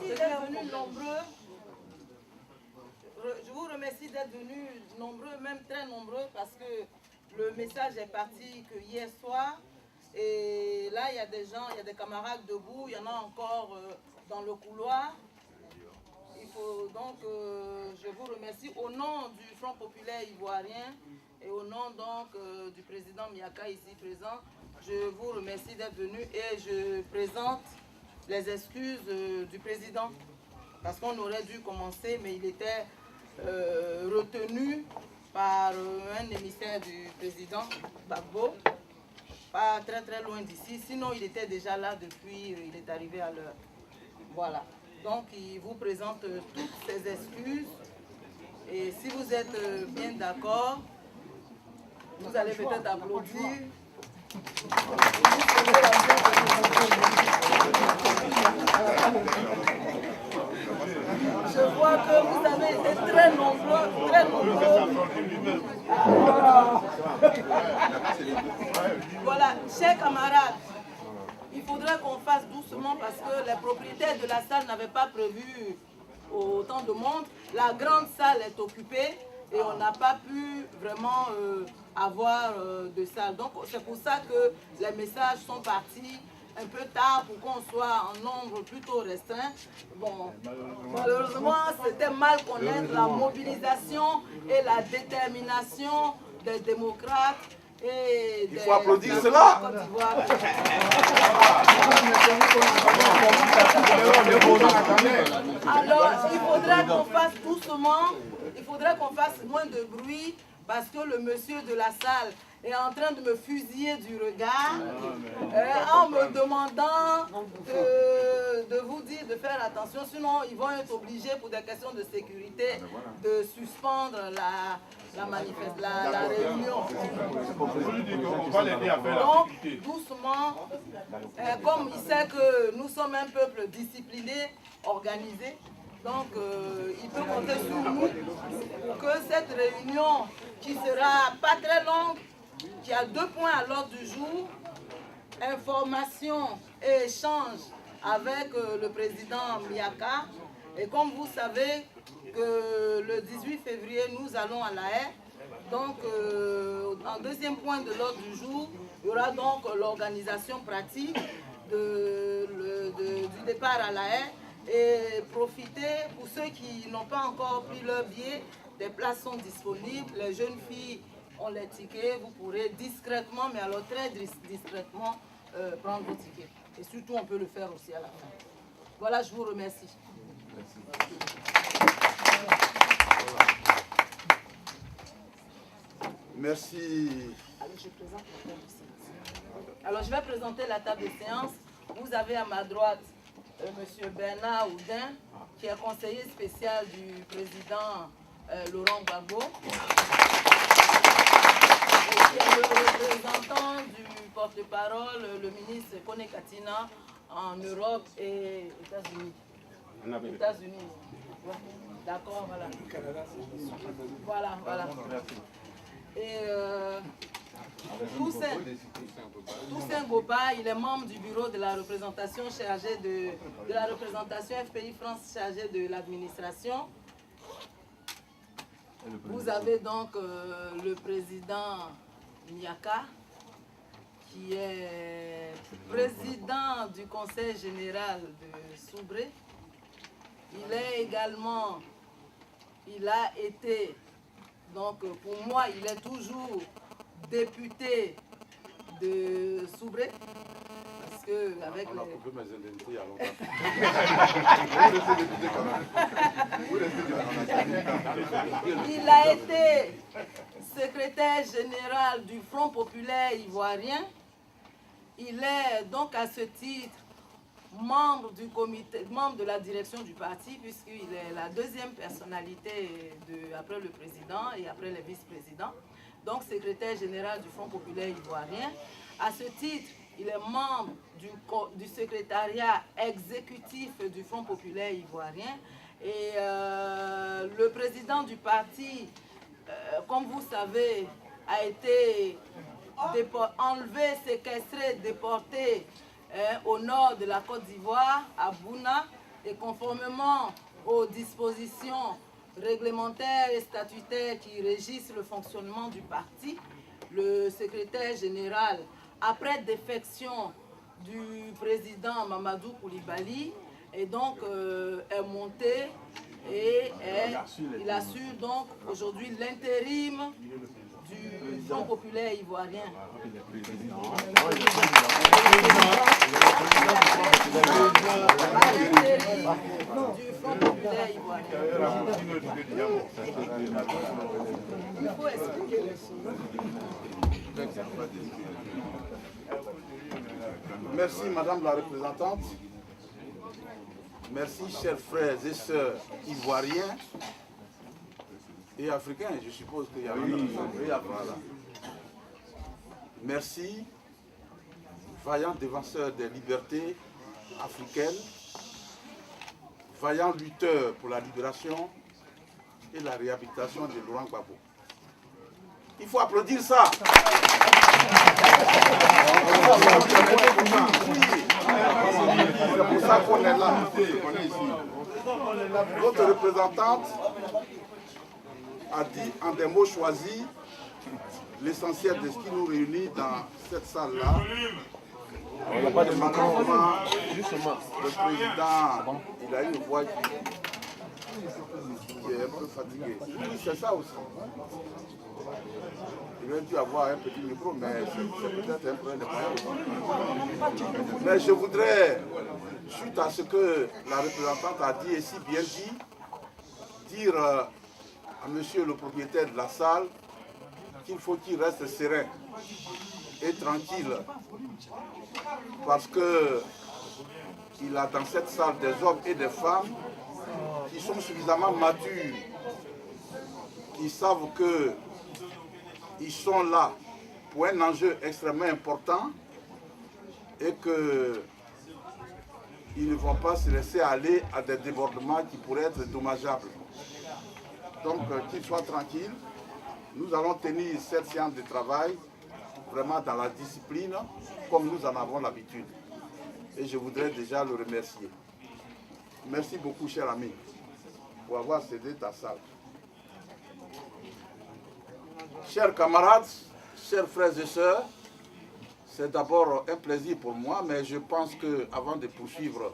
remercie d'être venus nombreux. Je vous remercie d'être venus nombreux, même très nombreux, parce que le message est parti que hier soir. Et là, il y a des gens, il y a des camarades debout, il y en a encore dans le couloir. Il faut donc, je vous remercie au nom du Front populaire ivoirien et au nom donc du président Miaka ici présent. Je vous remercie d'être venu et je présente les excuses du président parce qu'on aurait dû commencer, mais il était retenu par un émissaire du président Gbagbo, pas très très loin d'ici, sinon il était déjà là depuis, il est arrivé à l'heure. Voilà, donc il vous présente toutes ces excuses et si vous êtes bien d'accord, vous allez peut-être applaudir. Je vois que vous avez été très nombreux, très nombreux. Voilà, chers camarades, il faudrait qu'on fasse doucement parce que les propriétaires de la salle n'avaient pas prévu autant de monde. La grande salle est occupée et on n'a pas pu vraiment avoir de salle. Donc c'est pour ça que les messages sont partis un peu tard pour qu'on soit en nombre plutôt restreint. Bon, malheureusement, c'était mal connaître la mobilisation et la détermination des démocrates. Et il faut applaudir cela. Alors, il faudrait qu'on fasse doucement, il faudrait qu'on fasse moins de bruit parce que le monsieur de la salle est en train de me fusiller du regard en me demandant de vous dire de faire attention, sinon ils vont être obligés pour des questions de sécurité de suspendre la réunion. Donc, doucement, comme il sait que nous sommes un peuple discipliné, organisé, donc il peut compter sur nous pour que cette réunion qui sera pas très longue, qui a 2 points à l'ordre du jour, information et échange avec le président Miaka. Et comme vous savez que le 18 février, nous allons à La Haye. Donc, en 2e point de l'ordre du jour, il y aura donc l'organisation pratique du départ à La Haye. Et profitez, pour ceux qui n'ont pas encore pris leur billet, des places sont disponibles. Les jeunes filles ont les tickets, vous pourrez discrètement, mais alors très discrètement, prendre vos tickets. Et surtout, on peut le faire aussi à la fin. Voilà, je vous remercie. Merci. Alors, je vais présenter la table de séance. Vous avez à ma droite M. Bernard Oudin, qui est conseiller spécial du président Laurent Gbagbo, et qui est le représentant du porte-parole, le ministre Kone Katina, en Europe et États-Unis. États-Unis. Ouais. D'accord, voilà. Voilà, voilà. Et Toussaint Gopa, il est membre du bureau de la représentation chargée de la représentation FPI France chargée de l'administration. Vous avez donc le président Miaka, qui est président du conseil général de Soubré. Il est également, il a été, donc pour moi, il est toujours député de Soubré. Parce que avec on a coupé mes indemnités il y a longtemps. Il a été secrétaire général du Front populaire ivoirien. Il est donc à ce titre membre du comité, membre de la direction du parti, puisqu'il est la 2e personnalité après le président et après les vice-présidents. Donc secrétaire général du Front populaire ivoirien. À ce titre, il est membre du secrétariat exécutif du Front populaire ivoirien. Et le président du parti, comme vous savez, a été enlevé, séquestré, déporté au nord de la Côte d'Ivoire, à Bouna. et conformément aux dispositions réglementaires et statutaires qui régissent le fonctionnement du parti, le secrétaire général, après défection du président Mamadou Koulibaly, est donc est monté et il assure donc aujourd'hui l'intérim du Front populaire ivoirien. Du Front populaire ivoirien. Il faut expliquer les choses. Merci Madame la représentante. Merci chers frères et sœurs ivoiriens et africains. Je suppose qu'il y a voilà. Merci, vaillants défenseurs des libertés africaines, vaillants lutteurs pour la libération et la réhabilitation de Laurent Gbagbo. Il faut applaudir ça. C'est pour ça qu'on est là. Votre représentante a dit en des mots choisis l'essentiel de ce qui nous réunit dans cette salle-là. Il n'y a pas de manquement. Le président, il a une voix qui est un peu fatiguée. Oui, c'est ça aussi. Il aurait dû avoir un petit micro, mais c'est peut-être un problème de moyens. Mais je voudrais, suite à ce que la représentante a dit et si bien dit, dire à monsieur le propriétaire de la salle qu'il faut qu'il reste serein et tranquille. Parce que il a dans cette salle des hommes et des femmes qui sont suffisamment matures, qui savent que ils sont là pour un enjeu extrêmement important et qu'ils ne vont pas se laisser aller à des débordements qui pourraient être dommageables. Donc qu'ils soient tranquilles. Nous allons tenir cette séance de travail vraiment dans la discipline comme nous en avons l'habitude. Et je voudrais déjà le remercier. Merci beaucoup, cher ami, pour avoir cédé ta salle. Chers camarades, chers frères et sœurs, c'est d'abord un plaisir pour moi, mais je pense qu'avant de poursuivre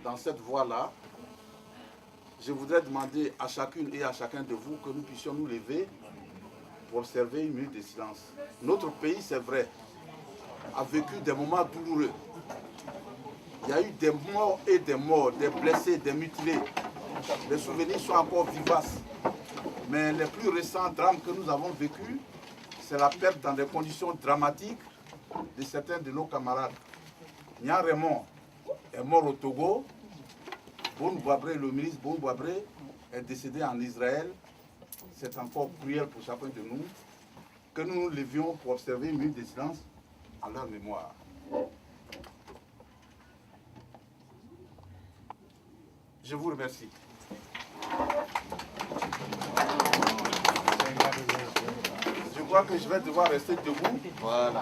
dans cette voie-là, je voudrais demander à chacune et à chacun de vous que nous puissions nous lever pour observer une minute de silence. Notre pays, c'est vrai, a vécu des moments douloureux. Il y a eu des morts et des morts, des blessés, des mutilés. Les souvenirs sont encore vivaces. Mais les plus récents drames que nous avons vécus, c'est la perte dans des conditions dramatiques de certains de nos camarades. Nya Raymond est mort au Togo. Bon Boabré, le ministre Bon Boabré, est décédé en Israël. C'est encore cruel pour chacun de nous que nous nous levions pour observer une minute de silence en leur mémoire. Je vous remercie. Je crois que je vais devoir rester debout à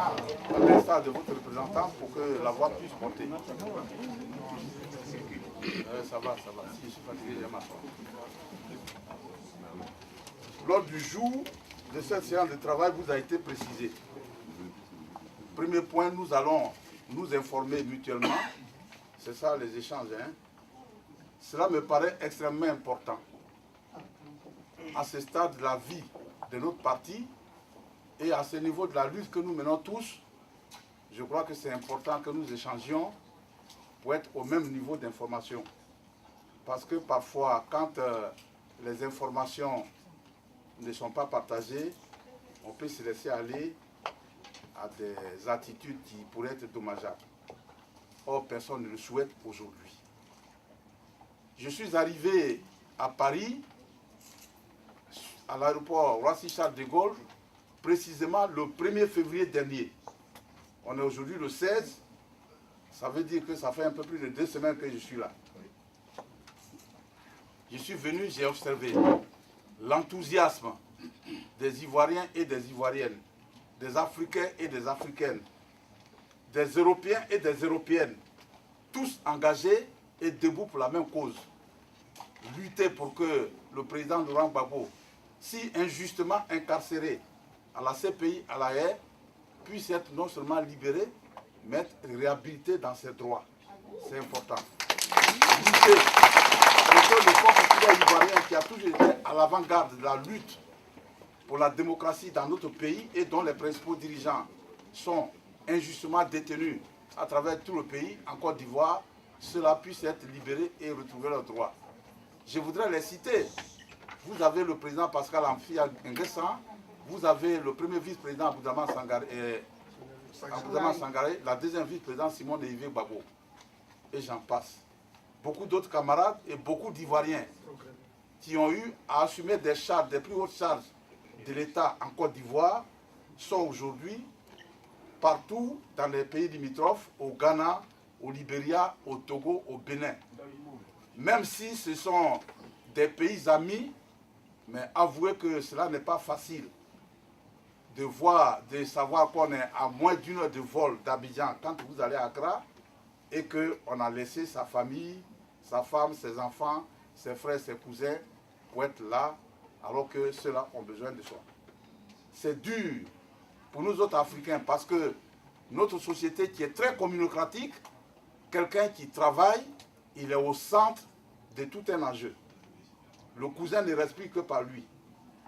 l'instar de votre représentant pour que la voix puisse monter. Ça va. Si je suis fatigué, je m'assois. L'ordre du jour de cette séance de travail vous a été précisé. Premier point, nous allons nous informer mutuellement. C'est ça les échanges. Cela me paraît extrêmement important. À ce stade de la vie de notre parti et à ce niveau de la lutte que nous menons tous, je crois que c'est important que nous échangions pour être au même niveau d'information. Parce que parfois, quand les informations ne sont pas partagées, on peut se laisser aller à des attitudes qui pourraient être dommageables. Or, personne ne le souhaite aujourd'hui. Je suis arrivé à Paris, à l'aéroport Roissy-Charles de Gaulle, précisément le 1er février dernier. On est aujourd'hui le 16, ça veut dire que ça fait un peu plus de 2 semaines que je suis là. Je suis venu, j'ai observé l'enthousiasme des Ivoiriens et des Ivoiriennes, des Africains et des Africaines, des Européens et des Européennes, tous engagés est debout pour la même cause. Lutter pour que le président Laurent Gbagbo, si injustement incarcéré à la CPI, à la haie, puisse être non seulement libéré, mais être réhabilité dans ses droits. C'est important. Lutter pour que le Front populaire ivoirien, qui a toujours été à l'avant-garde de la lutte pour la démocratie dans notre pays et dont les principaux dirigeants sont injustement détenus à travers tout le pays, en Côte d'Ivoire, cela puisse être libéré et retrouver leurs droits. Je voudrais les citer. Vous avez le président Pascal Amfi Nguessan, vous avez le premier vice-président Abdourahmane Sangaré, la deuxième vice-présidente Simone Yves Gbagbo. Et j'en passe. Beaucoup d'autres camarades et beaucoup d'Ivoiriens qui ont eu à assumer des charges, des plus hautes charges de l'État en Côte d'Ivoire, sont aujourd'hui partout dans les pays limitrophes, au Ghana, au Libéria, au Togo, au Bénin. Même si ce sont des pays amis, mais avouez que cela n'est pas facile de savoir qu'on est à moins d'une heure de vol d'Abidjan quand vous allez à Accra et qu'on a laissé sa famille, sa femme, ses enfants, ses frères, ses cousins pour être là alors que ceux-là ont besoin de soi. C'est dur pour nous autres Africains parce que notre société qui est très communocratique, quelqu'un qui travaille, il est au centre de tout un enjeu. Le cousin ne respire que par lui.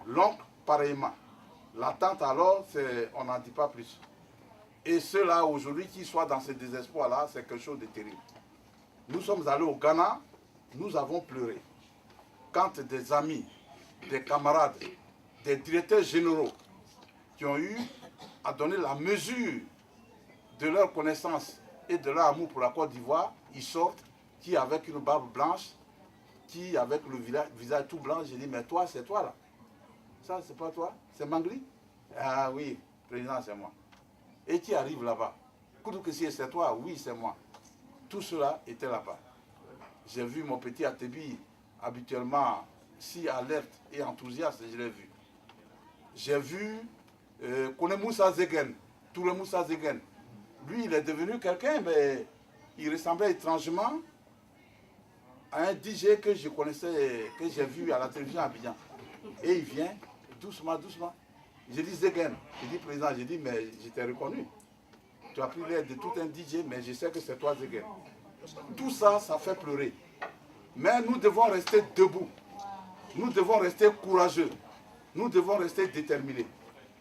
L'oncle, pareillement. La tante, alors, on n'en dit pas plus. Et ceux-là, aujourd'hui, qui soient dans ce désespoir-là, c'est quelque chose de terrible. Nous sommes allés au Ghana, nous avons pleuré. Quand des amis, des camarades, des directeurs généraux qui ont eu à donner la mesure de leur connaissance et de leur amour pour la Côte d'Ivoire, ils sortent, qui avec une barbe blanche, qui avec le visage tout blanc, j'ai dit, mais toi, c'est toi là. Ça, c'est pas toi, c'est Mangli. Ah oui, président, c'est moi. Et qui arrive là-bas? Koudou-Kessie, c'est toi? Oui, c'est moi. Tout cela était là-bas. J'ai vu mon petit Atebi, habituellement si alerte et enthousiaste, je l'ai vu. J'ai vu Kone Moussa Zegen, Touré Moussa Zegen. Lui, il est devenu quelqu'un, mais il ressemblait étrangement à un DJ que je connaissais, que j'ai vu à la télévision à Abidjan. Et il vient, doucement, doucement. J'ai dit Zegen, j'ai dit président, j'ai dit, mais je t'ai reconnu. Tu as pris l'air de tout un DJ, mais je sais que c'est toi Zegen. Tout ça, ça fait pleurer. Mais nous devons rester debout. Nous devons rester courageux. Nous devons rester déterminés.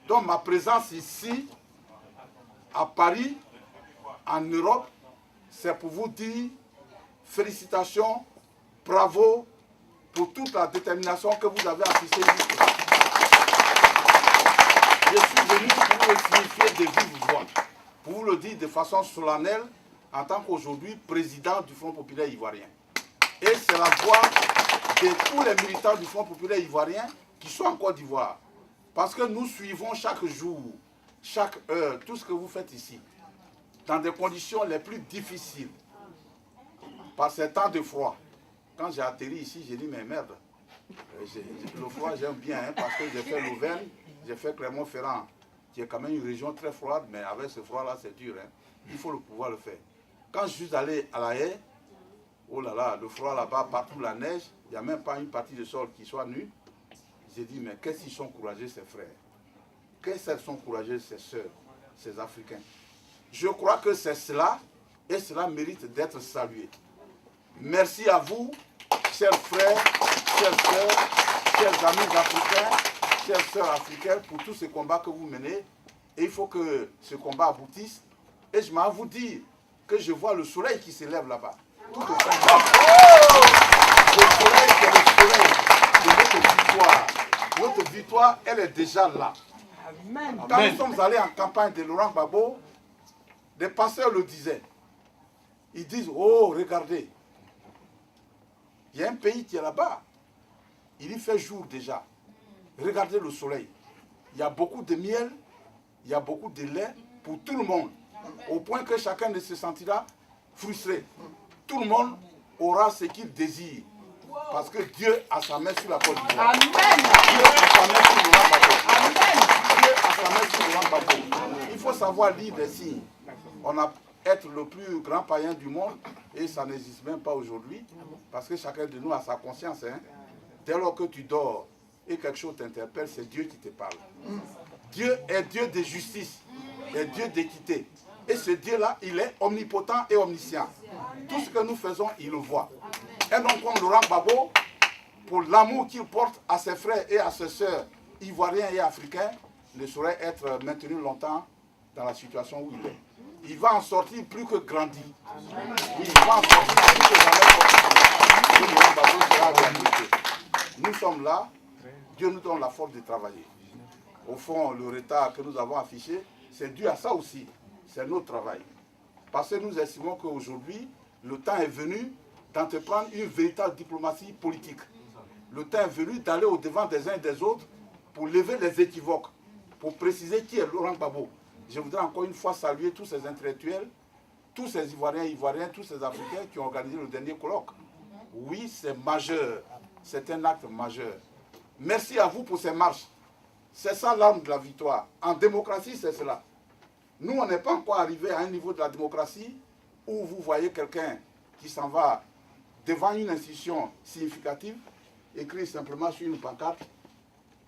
Donc ma présence ici, à Paris, en Europe, c'est pour vous dire félicitations, bravo pour toute la détermination que vous avez affichée jusque-là. Je suis venu pour vous le signifier de vive voix, pour vous le dire de façon solennelle en tant qu'aujourd'hui président du Front populaire ivoirien. Et c'est la voix de tous les militants du Front populaire ivoirien qui sont en Côte d'Ivoire. Parce que nous suivons chaque jour, chaque heure, tout ce que vous faites ici, dans des conditions les plus difficiles. Par ces temps de froid. Quand j'ai atterri ici, j'ai dit, mais merde, le froid j'aime bien, hein, parce que j'ai fait l'Auvergne, j'ai fait Clermont-Ferrand, qui est quand même une région très froide, mais avec ce froid-là, c'est dur. Hein. Il faut pouvoir le faire. Quand je suis allé à la haie, oh là là, le froid là-bas, partout la neige, il n'y a même pas une partie de sol qui soit nue. J'ai dit, mais qu'est-ce qu'ils sont courageux, ces frères? Qu'est-ce qu'elles sont courageuses, ces sœurs, ces Africains? Je crois que c'est cela, et cela mérite d'être salué. Merci à vous, chers frères, chères sœurs, chers amis africains, chères sœurs africaines, pour tous ces combats que vous menez. Et il faut que ce combat aboutisse. Et je m'en vous dire que je vois le soleil qui s'élève là-bas. Tout au fond. Le soleil, c'est le soleil de notre victoire. Notre victoire, elle est déjà là. Amen. Quand nous sommes allés en campagne de Laurent Gbagbo, des pasteurs le disaient. Ils disent, oh, regardez, il y a un pays qui est là-bas. Il y fait jour déjà. Regardez le soleil. Il y a beaucoup de miel, il y a beaucoup de lait pour tout le monde. Au point que chacun ne se sentira frustré. Tout le monde aura ce qu'il désire. Parce que Dieu a sa main sur la Côte d'Ivoire. Dieu a sa main sur Laurent Gbagbo. Dieu a sa main sur Laurent Gbagbo. Il faut savoir lire des signes. On a être le plus grand païen du monde, et ça n'existe même pas aujourd'hui, parce que chacun de nous a sa conscience. Hein. Dès lors que tu dors et quelque chose t'interpelle, c'est Dieu qui te parle. Dieu est Dieu de justice, est Dieu d'équité. Et ce Dieu-là, il est omnipotent et omniscient. Tout ce que nous faisons, il le voit. Un homme comme Laurent Gbagbo, pour l'amour qu'il porte à ses frères et à ses sœurs ivoiriens et africains, ne saurait être maintenu longtemps dans la situation où il est. Il va en sortir plus que grandi. Oui, il va en sortir plus que jamais. Laurent Gbagbo sera réhabilité. Nous sommes là, Dieu nous donne la force de travailler. Au fond, le retard que nous avons affiché, c'est dû à ça aussi. C'est notre travail. Parce que nous estimons qu'aujourd'hui, le temps est venu d'entreprendre une véritable diplomatie politique. Le temps est venu d'aller au-devant des uns et des autres pour lever les équivoques, pour préciser qui est Laurent Gbagbo. Je voudrais encore une fois saluer tous ces intellectuels, tous ces Ivoiriens, tous ces Africains qui ont organisé le dernier colloque. Oui, c'est majeur. C'est un acte majeur. Merci à vous pour ces marches. C'est ça l'arme de la victoire. En démocratie, c'est cela. Nous, on n'est pas encore arrivé à un niveau de la démocratie où vous voyez quelqu'un qui s'en va devant une institution significative, écrit simplement sur une pancarte,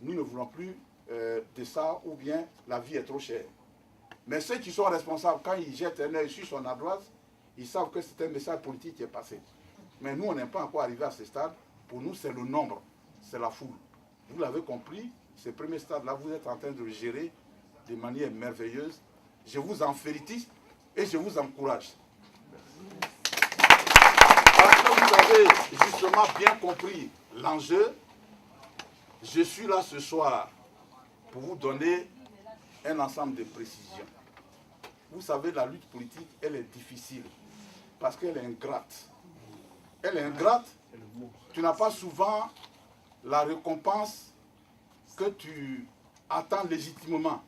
nous ne voulons plus de ça, ou bien la vie est trop chère. Mais ceux qui sont responsables, quand ils jettent un œil sur son ardoise, ils savent que c'est un message politique qui est passé. Mais nous, on n'est pas encore arrivé à ce stade. Pour nous, c'est le nombre, c'est la foule. Vous l'avez compris, ce premier stade-là, vous êtes en train de le gérer de manière merveilleuse. Je vous en félicite et je vous encourage. Parce que vous avez justement bien compris l'enjeu, je suis là ce soir pour vous donner un ensemble de précisions. Vous savez, la lutte politique, elle est difficile parce qu'elle est ingrate. Elle est ingrate, tu n'as pas souvent la récompense que tu attends légitimement,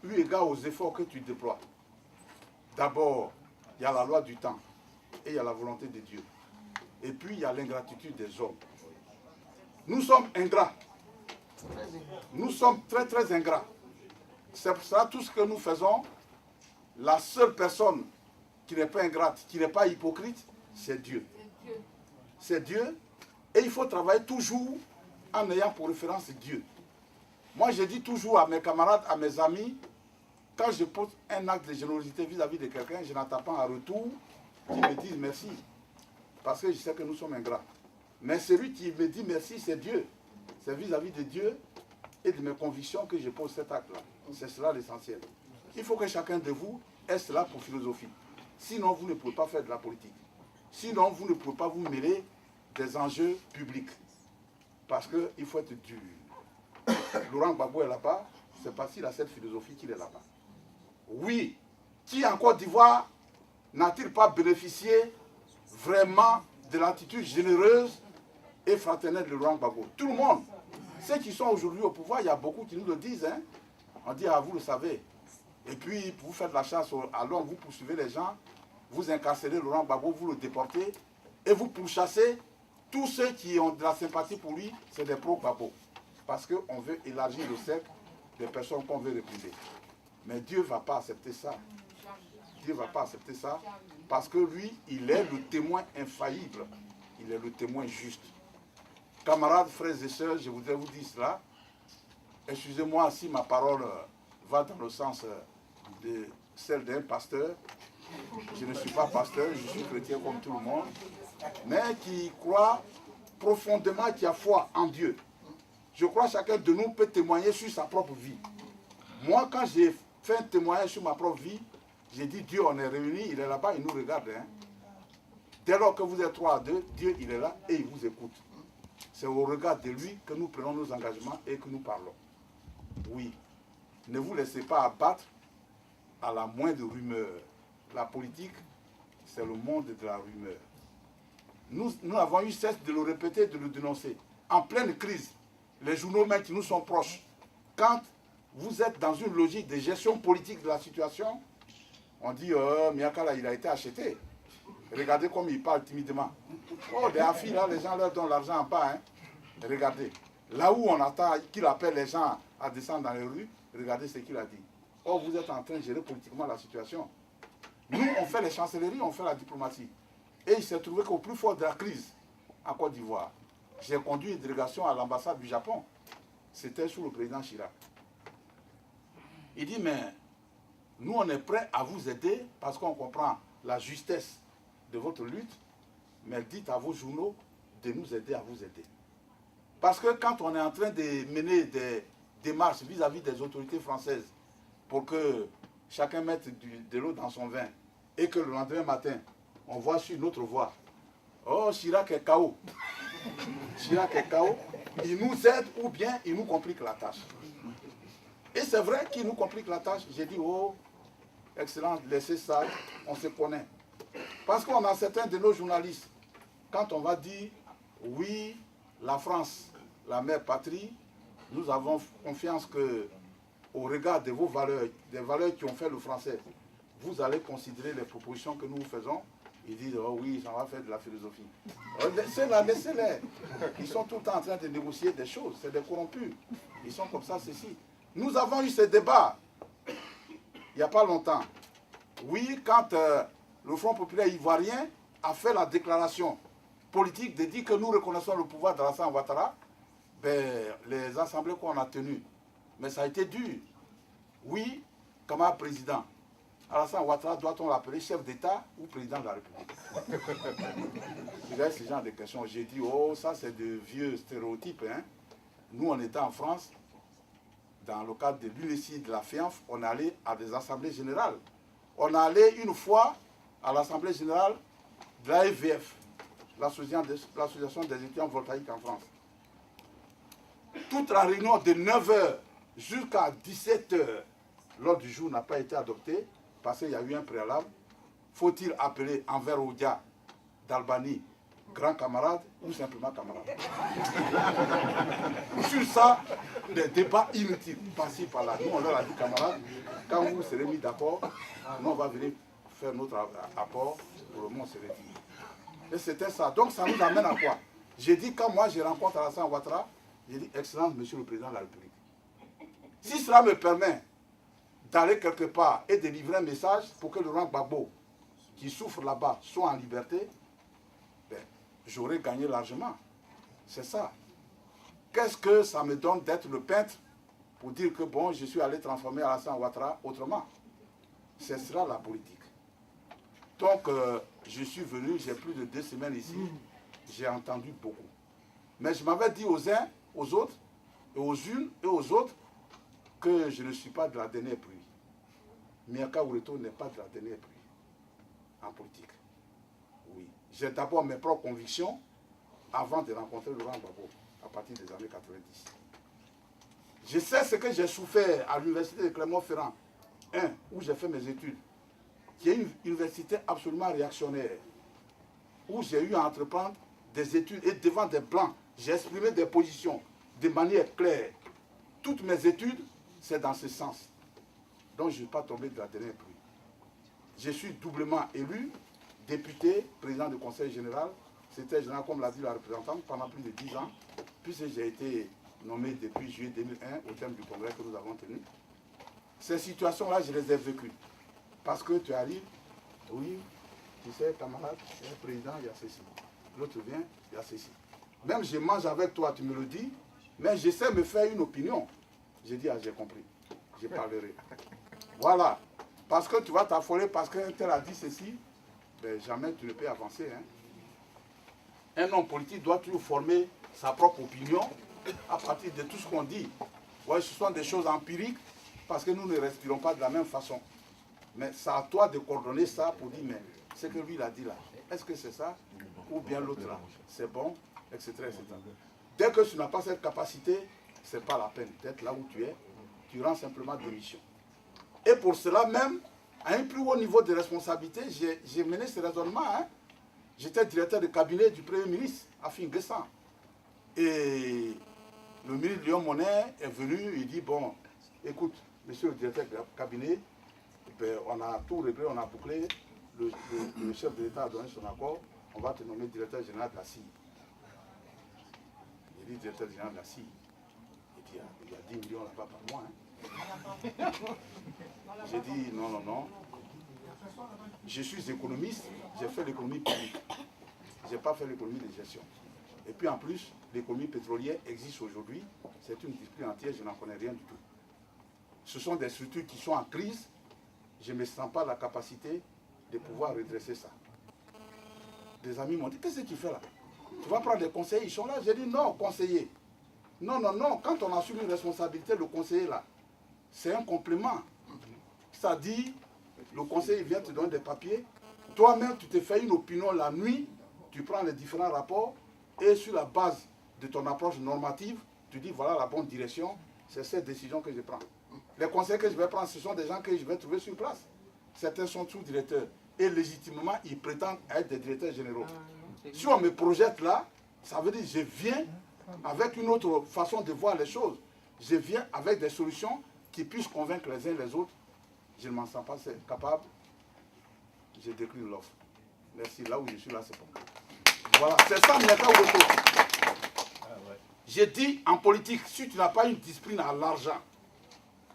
eu égard aux efforts que tu déploies. D'abord, il y a la loi du temps et il y a la volonté de Dieu. Et puis, il y a l'ingratitude des hommes. Nous sommes ingrats. Nous sommes très, très ingrats. C'est pour ça tout ce que nous faisons, la seule personne qui n'est pas ingrate, qui n'est pas hypocrite, c'est Dieu. C'est Dieu. Et il faut travailler toujours en ayant pour référence Dieu. Moi, je dis toujours à mes camarades, à mes amis, quand je pose un acte de générosité vis-à-vis de quelqu'un, je n'attends pas en retour qu'il me dise merci. Parce que je sais que nous sommes ingrats. Mais celui qui me dit merci, c'est Dieu. C'est vis-à-vis de Dieu et de mes convictions que je pose cet acte-là. C'est cela l'essentiel. Il faut que chacun de vous ait cela pour philosophie. Sinon, vous ne pouvez pas faire de la politique. Sinon, vous ne pouvez pas vous mêler des enjeux publics. Parce qu'il faut être dur. Laurent Gbagbo est là-bas, c'est parce qu'il a cette philosophie qu'il est là-bas. Oui, qui en Côte d'Ivoire n'a-t-il pas bénéficié vraiment de l'attitude généreuse et fraternelle de Laurent Gbagbo? Tout le monde. Ceux qui sont aujourd'hui au pouvoir, il y a beaucoup qui nous le disent. Hein? On dit, ah, vous le savez. Et puis, vous faites la chasse à l'homme, vous poursuivez les gens, vous incarcérez Laurent Gbagbo, vous le déportez, et vous pourchassez tous ceux qui ont de la sympathie pour lui, c'est des pro-Gbagbo. Parce qu'on veut élargir le cercle des personnes qu'on veut réprimer. Mais Dieu ne va pas accepter ça. Dieu ne va pas accepter ça, parce que lui, il est le témoin infaillible. Il est le témoin juste. Camarades, frères et sœurs, je voudrais vous dire cela. Excusez-moi si ma parole va dans le sens de celle d'un pasteur. Je ne suis pas pasteur, je suis chrétien comme tout le monde, mais qui croit profondément, qui a foi en Dieu. Je crois que chacun de nous peut témoigner sur sa propre vie. Moi, quand j'ai fait un témoignage sur ma propre vie, j'ai dit, Dieu, on est réunis, il est là-bas, il nous regarde. Hein. Dès lors que vous êtes 3 à 2, Dieu, il est là et il vous écoute. C'est au regard de lui que nous prenons nos engagements et que nous parlons. Oui, ne vous laissez pas abattre à la moindre rumeur. La politique, c'est le monde de la rumeur. Nous avons eu cesse de le répéter, de le dénoncer. En pleine crise, les journaux même qui nous sont proches, quand vous êtes dans une logique de gestion politique de la situation, on dit Miakala, il a été acheté. Regardez comme il parle timidement. Oh, des affiches, là, les gens leur donnent l'argent en bas. Hein. Regardez. Là où on attend qu'il appelle les gens à descendre dans les rues, regardez ce qu'il a dit. Oh, vous êtes en train de gérer politiquement la situation. Nous, on fait les chancelleries, on fait la diplomatie. Et il s'est trouvé qu'au plus fort de la crise en Côte d'Ivoire, j'ai conduit une délégation à l'ambassade du Japon. C'était sous le président Chirac. Il dit, mais nous, on est prêts à vous aider parce qu'on comprend la justesse de votre lutte, mais dites à vos journaux de nous aider à vous aider. Parce que quand on est en train de mener des démarches vis-à-vis des autorités françaises pour que chacun mette de l'eau dans son vin et que le lendemain matin, on voit sur notre voie, oh, Chirac est KO. Chirac est KO, il nous aide ou bien il nous complique la tâche. Et c'est vrai qu'il nous complique la tâche. J'ai dit, oh, excellent, laissez ça, on se connaît. Parce qu'on a certains de nos journalistes, quand on va dire, oui, la France, la mère patrie, nous avons confiance que, au regard de vos valeurs, des valeurs qui ont fait le français, vous allez considérer les propositions que nous vous faisons. Ils disent, oh oui, ça va faire de la philosophie. Laissez-les. Ils sont tout le temps en train de négocier des choses. C'est des corrompus. Ils sont comme ça, ceci. Nous avons eu ce débat il n'y a pas longtemps. Oui, quand le Front populaire ivoirien a fait la déclaration politique de dire que nous reconnaissons le pouvoir d'Alassane Ouattara, ben, les assemblées qu'on a tenues, mais ça a été dur. Oui, camarade président, Alassane Ouattara, doit-on l'appeler chef d'État ou président de la République? Regarde ce genre de questions. J'ai dit, oh, ça c'est de vieux stéréotypes. Hein. Nous, on était en France, dans le cadre de l'UNESI de la FIANF, on allait à des assemblées générales. On allait une fois à l'assemblée générale de l'AEVF, l'association des étudiants voltaïques en France. Toute la réunion de 9h jusqu'à 17h, l'ordre du jour n'a pas été adopté parce qu'il y a eu un préalable. Faut-il appeler Enver Oudia d'Albanie grand camarade ou simplement camarade? Sur ça, des débats inutiles, par-ci, par-là. Nous, on leur a dit, camarades, quand vous serez mis d'accord, nous, on va venir faire notre apport pour le monde se retire. Et c'était ça. Donc, ça nous amène à quoi? J'ai dit, quand moi, je rencontre Alassane Ouattara, j'ai dit, Excellence, Monsieur le Président de la République, si cela me permet d'aller quelque part et de livrer un message pour que Laurent Gbagbo, qui souffre là-bas, soit en liberté, ben, j'aurais gagné largement. C'est ça. Qu'est-ce que ça me donne d'être le peintre pour dire que bon, je suis allé transformer Alassane Ouattara autrement? C'est cela la politique. Donc, je suis venu, j'ai plus de 2 semaines ici, j'ai entendu beaucoup. Mais je m'avais dit aux uns, aux autres, et aux unes et aux autres, que je ne suis pas de la dernière pluie. Miaka Oureto n'est pas de la dernière pluie en politique. Oui. J'ai d'abord mes propres convictions avant de rencontrer Laurent Gbagbo à partir des années 90. Je sais ce que j'ai souffert à l'université de Clermont-Ferrand, où j'ai fait mes études, qui est une université absolument réactionnaire, où j'ai eu à entreprendre des études et devant des blancs, j'ai exprimé des positions de manière claire. Toutes mes études, c'est dans ce sens. Donc je ne suis pas tombé de la dernière pluie. Je suis doublement élu, député, président du conseil général, secrétaire général, comme l'a dit la représentante, pendant plus de 10 ans, puisque j'ai été nommé depuis juillet 2001 au terme du congrès que nous avons tenu. Ces situations-là, je les ai vécues. Parce que tu arrives, oui, tu sais, camarade, il y a un président, il y a ceci. L'autre vient, il y a ceci. Même je mange avec toi, tu me le dis, mais j'essaie de me faire une opinion. J'ai dit, ah, j'ai compris, je parlerai. Voilà. Parce que tu vas t'affoler parce qu'un tel a dit ceci, ben, jamais tu ne peux avancer. Hein. Un homme politique doit toujours former sa propre opinion à partir de tout ce qu'on dit. Ouais, ce sont des choses empiriques parce que nous ne respirons pas de la même façon. Mais c'est à toi de coordonner ça pour dire, mais ce que lui il a dit là, est-ce que c'est ça ou bien l'autre là, c'est bon, etc., etc. Dès que tu n'as pas cette capacité, ce n'est pas la peine d'être là où tu es, tu rends simplement démission. Et pour cela même, à un plus haut niveau de responsabilité, j'ai mené ce raisonnement. Hein. J'étais directeur de cabinet du Premier ministre, Afin Guessan. Et le ministre Léon Monnet est venu, il dit, bon, écoute, monsieur le directeur de cabinet, ben, on a tout réglé, on a bouclé, le chef de l'État a donné son accord, on va te nommer directeur général de la CIE. Il dit directeur général de la CIE. Il dit, il y a 10 millions là-bas par mois. Hein. J'ai dit, non, non, non. Je suis économiste, j'ai fait l'économie publique. Je n'ai pas fait l'économie de gestion. Et puis en plus, l'économie pétrolière existe aujourd'hui. C'est une discipline entière, je n'en connais rien du tout. Ce sont des structures qui sont en crise. Je ne me sens pas la capacité de pouvoir redresser ça. Des amis m'ont dit, qu'est-ce que tu fais là? Tu vas prendre des conseillers, ils sont là. J'ai dit, non, conseiller. Non, non, non, quand on assume une responsabilité, le conseiller là, c'est un complément. Ça dit, le conseiller vient te donner des papiers. Toi-même, tu te fais une opinion la nuit, tu prends les différents rapports et sur la base de ton approche normative, tu dis, voilà la bonne direction, c'est cette décision que je prends. Les conseils que je vais prendre, ce sont des gens que je vais trouver sur place. Certains sont sous-directeurs et légitimement, ils prétendent être des directeurs généraux. Si on me projette là, ça veut dire que je viens avec une autre façon de voir les choses. Je viens avec des solutions qui puissent convaincre les uns les autres. Je ne m'en sens pas capable. Je décline l'offre. Merci. Là où je suis là, c'est bon. Voilà, c'est ça, Miaka Oueto. J'ai dit en politique, si tu n'as pas une discipline à l'argent,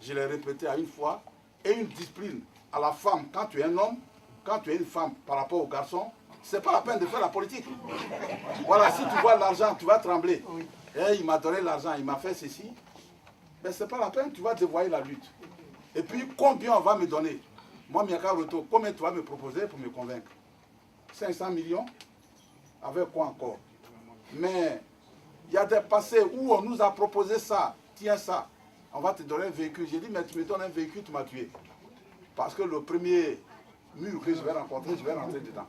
je l'ai répété à une fois, et une discipline à la femme quand tu es un homme, quand tu es une femme par rapport au garçon, c'est pas la peine de faire la politique. Voilà, si tu vois l'argent, tu vas trembler. Et il m'a donné l'argent, il m'a fait ceci. Mais c'est pas la peine, tu vas dévoyer la lutte. Et puis, combien on va me donner? Moi, Miaka Oueto, combien tu vas me proposer pour me convaincre? 500 millions? Avec quoi encore? Mais il y a des passés où on nous a proposé ça, tiens ça, on va te donner un véhicule. J'ai dit, mais tu me donnes un véhicule, tu m'as tué. Parce que le premier mur que je vais rencontrer, je vais rentrer dedans.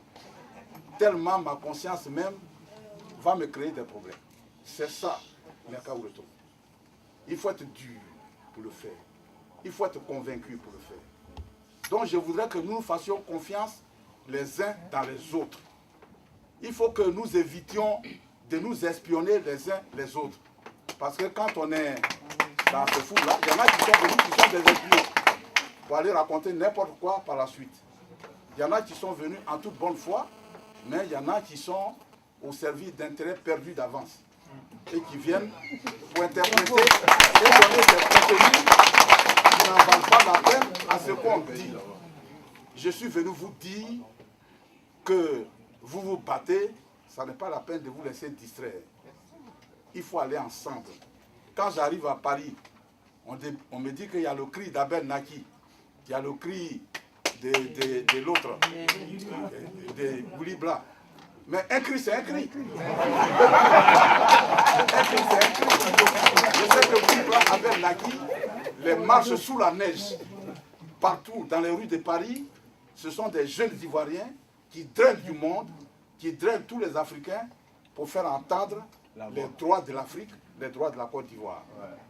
Tellement ma conscience même va me créer des problèmes. C'est ça, Miaka Oueto. Il faut être dur pour le faire. Il faut être convaincu pour le faire. Donc je voudrais que nous fassions confiance les uns dans les autres. Il faut que nous évitions de nous espionner les uns les autres. Parce que quand on est dans ce fou-là, il y en a qui sont venus, qui sont des espions, pour aller raconter n'importe quoi par la suite. Il y en a qui sont venus en toute bonne foi, mais il y en a qui sont au service d'intérêts perdus d'avance. Et qui viennent pour interpréter et donner des contenus qui n'en valent pas la peine à ce qu'on dit. Je suis venu vous dire que vous vous battez, ça n'est pas la peine de vous laisser distraire. Il faut aller ensemble. Quand j'arrive à Paris, on me dit qu'il y a le cri d'Abel Naki, il y a le cri de l'autre, de Bouli Bla. Mais un cri, c'est un cri. Un cri, c'est un cri. Je sais que Bouli Bla, Abel Naki, les marches sous la neige, partout dans les rues de Paris, ce sont des jeunes Ivoiriens qui drainent du monde, qui drainent tous les Africains pour faire entendre les droits de l'Afrique, les droits de la Côte d'Ivoire.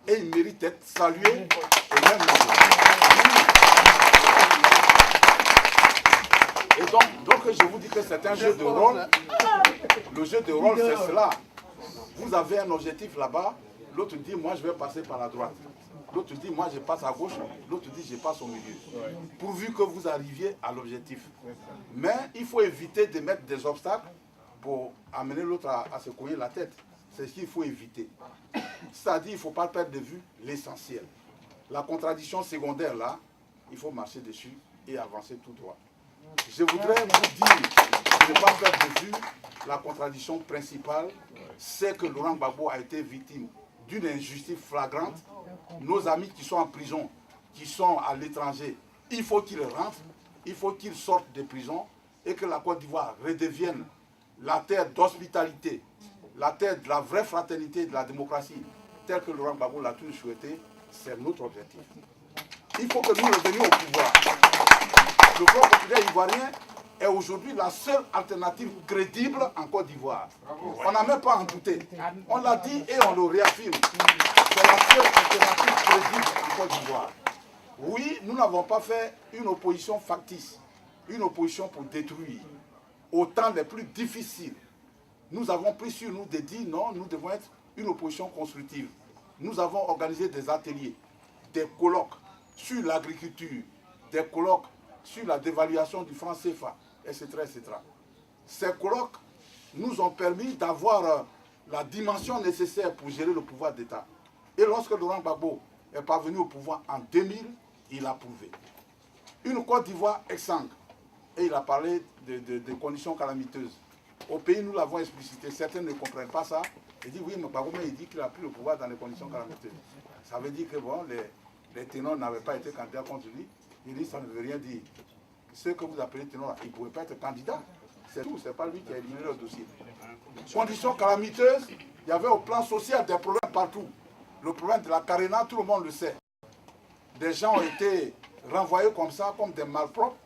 Et ils méritent d'être salués et même et donc je vous dis que c'est un jeu de rôle. Le jeu de rôle, c'est cela. Vous avez un objectif là-bas, l'autre dit, moi je vais passer par la droite. L'autre dit, moi je passe à gauche, l'autre dit, je passe au milieu. Pourvu que vous arriviez à l'objectif. Mais il faut éviter de mettre des obstacles pour amener l'autre à se cogner la tête. C'est ce qu'il faut éviter. C'est-à-dire qu'il ne faut pas perdre de vue l'essentiel. La contradiction secondaire, là, il faut marcher dessus et avancer tout droit. Je voudrais vous dire de ne pas perdre de vue la contradiction principale, c'est que Laurent Gbagbo a été victime d'une injustice flagrante. Nos amis qui sont en prison, qui sont à l'étranger, il faut qu'ils rentrent, il faut qu'ils sortent de prison et que la Côte d'Ivoire redevienne la terre d'hospitalité, la terre de la vraie fraternité et de la démocratie, telle que Laurent Gbagbo l'a toujours souhaité. C'est notre objectif. Il faut que nous revenions au pouvoir. Le Front populaire ivoirien est aujourd'hui la seule alternative crédible en Côte d'Ivoire. On n'a même pas à en douter. On l'a dit et on le réaffirme. C'est la seule alternative crédible en Côte d'Ivoire. Oui, nous n'avons pas fait une opposition factice, une opposition pour détruire. Au temps les plus difficiles, nous avons pris sur nous de dire non, nous devons être une opposition constructive. Nous avons organisé des ateliers, des colloques sur l'agriculture, des colloques sur la dévaluation du franc CFA, etc., etc. Ces colloques nous ont permis d'avoir la dimension nécessaire pour gérer le pouvoir d'État. Et lorsque Laurent Gbagbo est parvenu au pouvoir en 2000, il a prouvé. Une Côte d'Ivoire exsangue et il a parlé de conditions calamiteuses. Au pays, nous l'avons explicité. Certains ne comprennent pas ça. Il dit oui, mais Bagome, il dit qu'il a pris le pouvoir dans les conditions calamiteuses. Ça veut dire que bon, les ténors n'avaient pas été candidats contre lui. Il dit ça ne veut rien dire. Ceux que vous appelez ténors, ils ne pouvaient pas être candidats. C'est tout, ce n'est pas lui qui a éliminé le dossier. Conditions calamiteuses, il y avait au plan social des problèmes partout. Le problème de la carénage, tout le monde le sait. Des gens ont été renvoyés comme ça, comme des malpropres,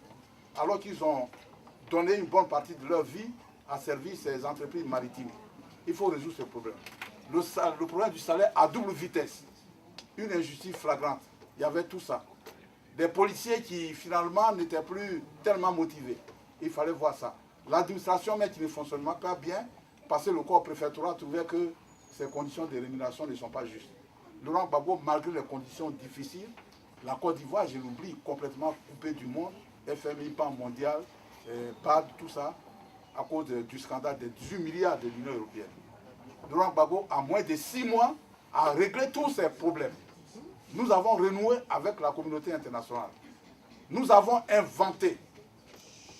alors qu'ils ont donné une bonne partie de leur vie à servir ces entreprises maritimes. Il faut résoudre ce problème. Le problème du salaire à double vitesse. Une injustice flagrante. Il y avait tout ça. Des policiers qui finalement n'étaient plus tellement motivés. Il fallait voir ça. L'administration, mais qui ne fonctionne pas bien, parce que le corps préfectoral trouvait que ces conditions de rémunération ne sont pas justes. Laurent Gbagbo, malgré les conditions difficiles, la Côte d'Ivoire, je l'oublie, complètement coupée du monde, FMI, Banque mondiale, BAD, tout ça, à cause du scandale des 18 milliards de l'Union européenne. Laurent Gbagbo, en moins de 6 mois, a réglé tous ces problèmes. Nous avons renoué avec la communauté internationale. Nous avons inventé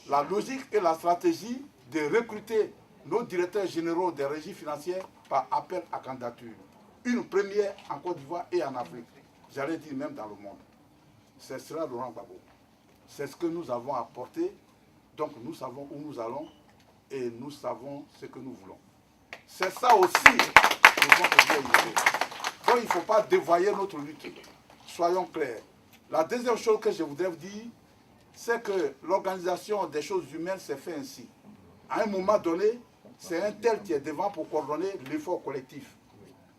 la logique et la stratégie de recruter nos directeurs généraux des régies financières par appel à candidature. Une première en Côte d'Ivoire et en Afrique. J'allais dire même dans le monde. Ce sera Laurent Gbagbo. C'est ce que nous avons apporté. Donc nous savons où nous allons et nous savons ce que nous voulons. C'est ça aussi le point que donc il ne faut pas dévoyer notre lutte. Soyons clairs. La deuxième chose que je voudrais vous dire, c'est que l'organisation des choses humaines s'est fait ainsi. À un moment donné, c'est un tel qui est devant pour coordonner l'effort collectif.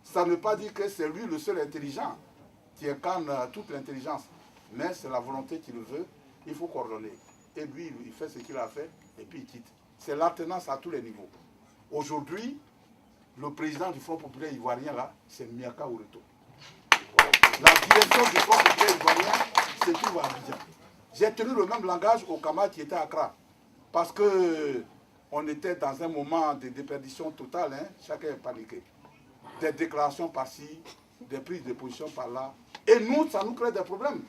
Ça ne veut pas dire que c'est lui le seul intelligent qui incarne toute l'intelligence, mais c'est la volonté qui le veut, il faut coordonner. Et lui, il fait ce qu'il a fait, et puis il quitte. C'est l'alternance à tous les niveaux. Aujourd'hui, le président du Front populaire ivoirien, là, c'est Miaka Oureto. La direction du Front populaire ivoirien, c'est tout à Abidjan. J'ai tenu le même langage au Kama qui était à Accra. Parce qu'on était dans un moment de déperdition totale, hein, chacun est paniqué. Des déclarations par-ci, des prises de position par-là. Et nous, ça nous crée des problèmes.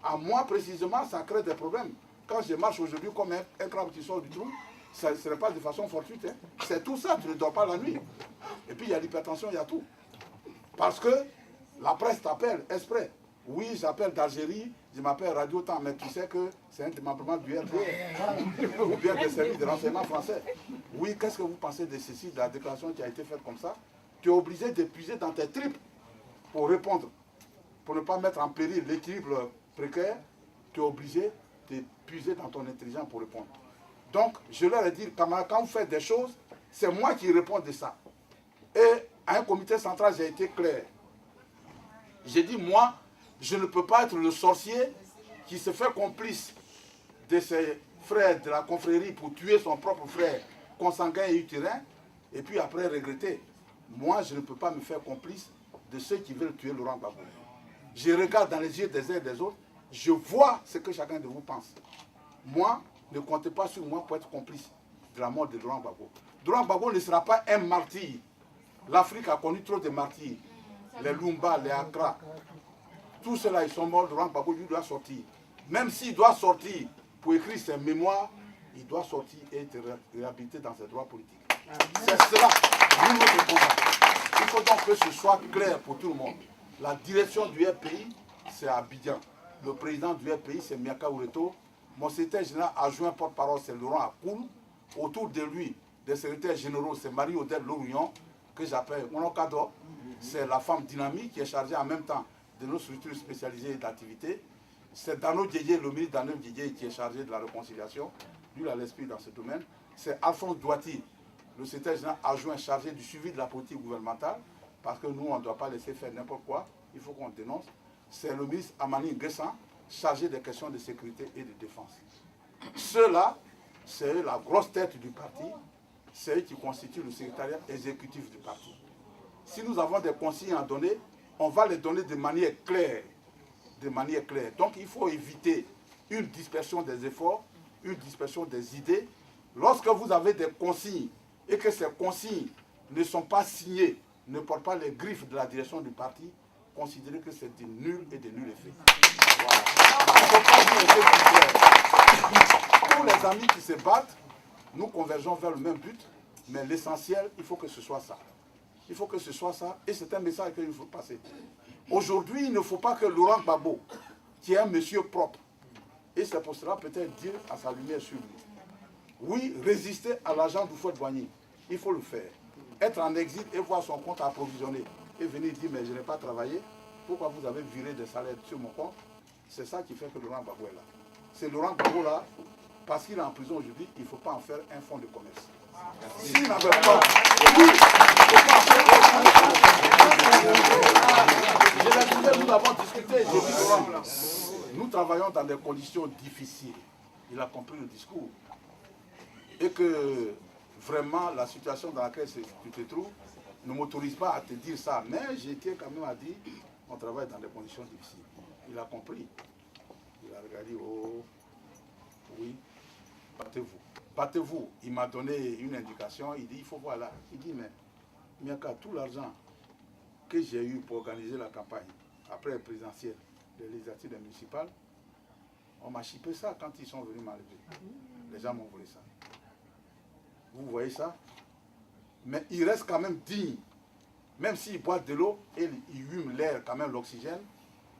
À moi, précisément, ça crée des problèmes. Quand je marche aujourd'hui comme un crabe qui sort du trou, ce n'est pas de façon fortuite. Hein. C'est tout ça, tu ne dors pas la nuit. Et puis il y a l'hypertension, il y a tout. Parce que la presse t'appelle exprès. Oui, j'appelle d'Algérie, je m'appelle Radio Temps, mais tu sais que c'est un démembrement du RDR ou bien des services de renseignement français. Oui, qu'est-ce que vous pensez de ceci, de la déclaration qui a été faite comme ça? Tu es obligé d'épuiser dans tes tripes pour répondre. Pour ne pas mettre en péril l'équilibre précaire, tu es obligé d'épuiser dans ton intelligence pour répondre. Donc, je leur ai dit, camarades, quand vous faites des choses, c'est moi qui réponds de ça. Et à un comité central, j'ai été clair. J'ai dit, moi, je ne peux pas être le sorcier qui se fait complice de ses frères de la confrérie pour tuer son propre frère consanguin et utérin, et puis après regretter. Moi, je ne peux pas me faire complice de ceux qui veulent tuer Laurent Gbagbo. Je regarde dans les yeux des uns et des autres, je vois ce que chacun de vous pense. Moi, ne comptez pas sur moi pour être complice de la mort de Laurent Gbagbo. Laurent Gbagbo ne sera pas un martyr. L'Afrique a connu trop de martyrs. Les Lumba, les Accra, tous ceux-là, ils sont morts. Laurent Gbagbo, lui, doit sortir. Même s'il doit sortir pour écrire ses mémoires, il doit sortir et être réhabilité dans ses droits politiques. C'est cela, notre programme. Il faut donc que ce soit clair pour tout le monde. La direction du RPI, c'est Abidjan. Le président du RPI, c'est Miaka Oureto. Mon secrétaire général adjoint porte-parole, c'est Laurent Akoul. Autour de lui, des secrétaires généraux, c'est Marie-Odette Lorillon, que j'appelle Monokado. C'est la femme dynamique qui est chargée en même temps de nos structures spécialisées d'activité. C'est Dano Didier, le ministre Dano Didier, qui est chargé de la réconciliation. Lui, il a l'esprit dans ce domaine. C'est Alphonse Douati, le secrétaire général adjoint chargé du suivi de la politique gouvernementale, parce que nous, on ne doit pas laisser faire n'importe quoi, il faut qu'on dénonce. C'est le ministre Amani Nguessan, chargé des questions de sécurité et de défense. Ceux-là, c'est la grosse tête du parti, c'est eux qui constituent le secrétariat exécutif du parti. Si nous avons des consignes à donner, on va les donner de manière claire. De manière claire. Donc il faut éviter une dispersion des efforts, une dispersion des idées. Lorsque vous avez des consignes et que ces consignes ne sont pas signées, ne portent pas les griffes de la direction du parti, considérez que c'est de nul et de nul effet. Voilà. Il ne faut pas dire effet. Pour les amis qui se battent, nous convergeons vers le même but, mais l'essentiel, il faut que ce soit ça. Il faut que ce soit ça, et c'est un message qu'il faut passer. Aujourd'hui, il ne faut pas que Laurent Gbagbo, qui est un monsieur propre, et c'est pour cela peut-être dire à sa lumière sur lui. Oui, résister à l'agent du Houphouët-Boigny, il faut le faire. Être en exil et voir son compte approvisionné, et venir dire, mais je n'ai pas travaillé, pourquoi vous avez viré des salaires sur mon compte? C'est ça qui fait que Laurent Gbagbo est là. C'est Laurent Gbagbo là, parce qu'il est en prison aujourd'hui, il ne faut pas en faire un fonds de commerce. S'il n'avait pas... Oui, nous avons discuté, j'ai dit Laurent, nous travaillons dans des conditions difficiles. Il a compris le discours. Et que vraiment la situation dans laquelle tu te trouves ne m'autorise pas à te dire ça. Mais j'ai été quand même à dire, on travaille dans des conditions difficiles. Il a compris. Il a regardé, oh, oui, battez-vous. Battez-vous. Il m'a donné une indication, il dit, il faut voir là. Il dit, mais Miaka, tout l'argent que j'ai eu pour organiser la campagne, après la présidentielle, les législatives municipales, on m'a chippé ça quand ils sont venus m'enlever. Les gens m'ont volé ça. Vous voyez ça? Mais il reste quand même digne. Même s'il boit de l'eau et il hume l'air, quand même l'oxygène,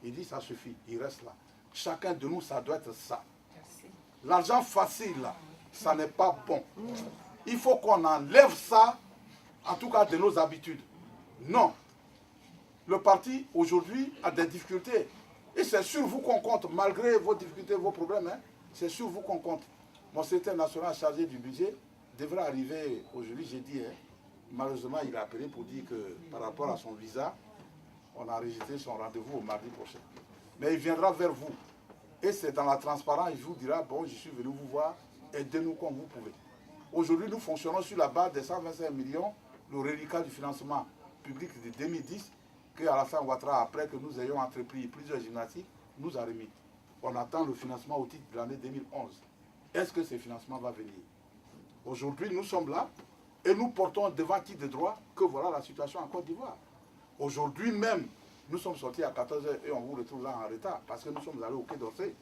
il dit ça suffit, il reste là. Chacun de nous, ça doit être ça. L'argent facile, là, ça n'est pas bon. Il faut qu'on enlève ça, en tout cas de nos habitudes. Non. Le parti, aujourd'hui, a des difficultés. Et c'est sur vous qu'on compte, malgré vos difficultés, vos problèmes. Hein, c'est sur vous qu'on compte. Mon secrétaire national chargé du budget devrait arriver aujourd'hui, j'ai dit. Hein, malheureusement, il a appelé pour dire que par rapport à son visa, on a enregistré son rendez-vous au mardi prochain. Mais il viendra vers vous. Et c'est dans la transparence, il vous dira, bon, je suis venu vous voir, aidez-nous comme vous pouvez. Aujourd'hui, nous fonctionnons sur la base des 125 millions, le reliquat du financement public de 2010, que Alassane Ouattara, après que nous ayons entrepris plusieurs gymnastiques, nous a remis. On attend le financement au titre de l'année 2011. Est-ce que ce financement va venir? Aujourd'hui, nous sommes là et nous portons devant qui de droit que voilà la situation en Côte d'Ivoire. Aujourd'hui même, nous sommes sortis à 14 h et on vous retrouve là en retard parce que nous sommes allés au Quai d'Orsay.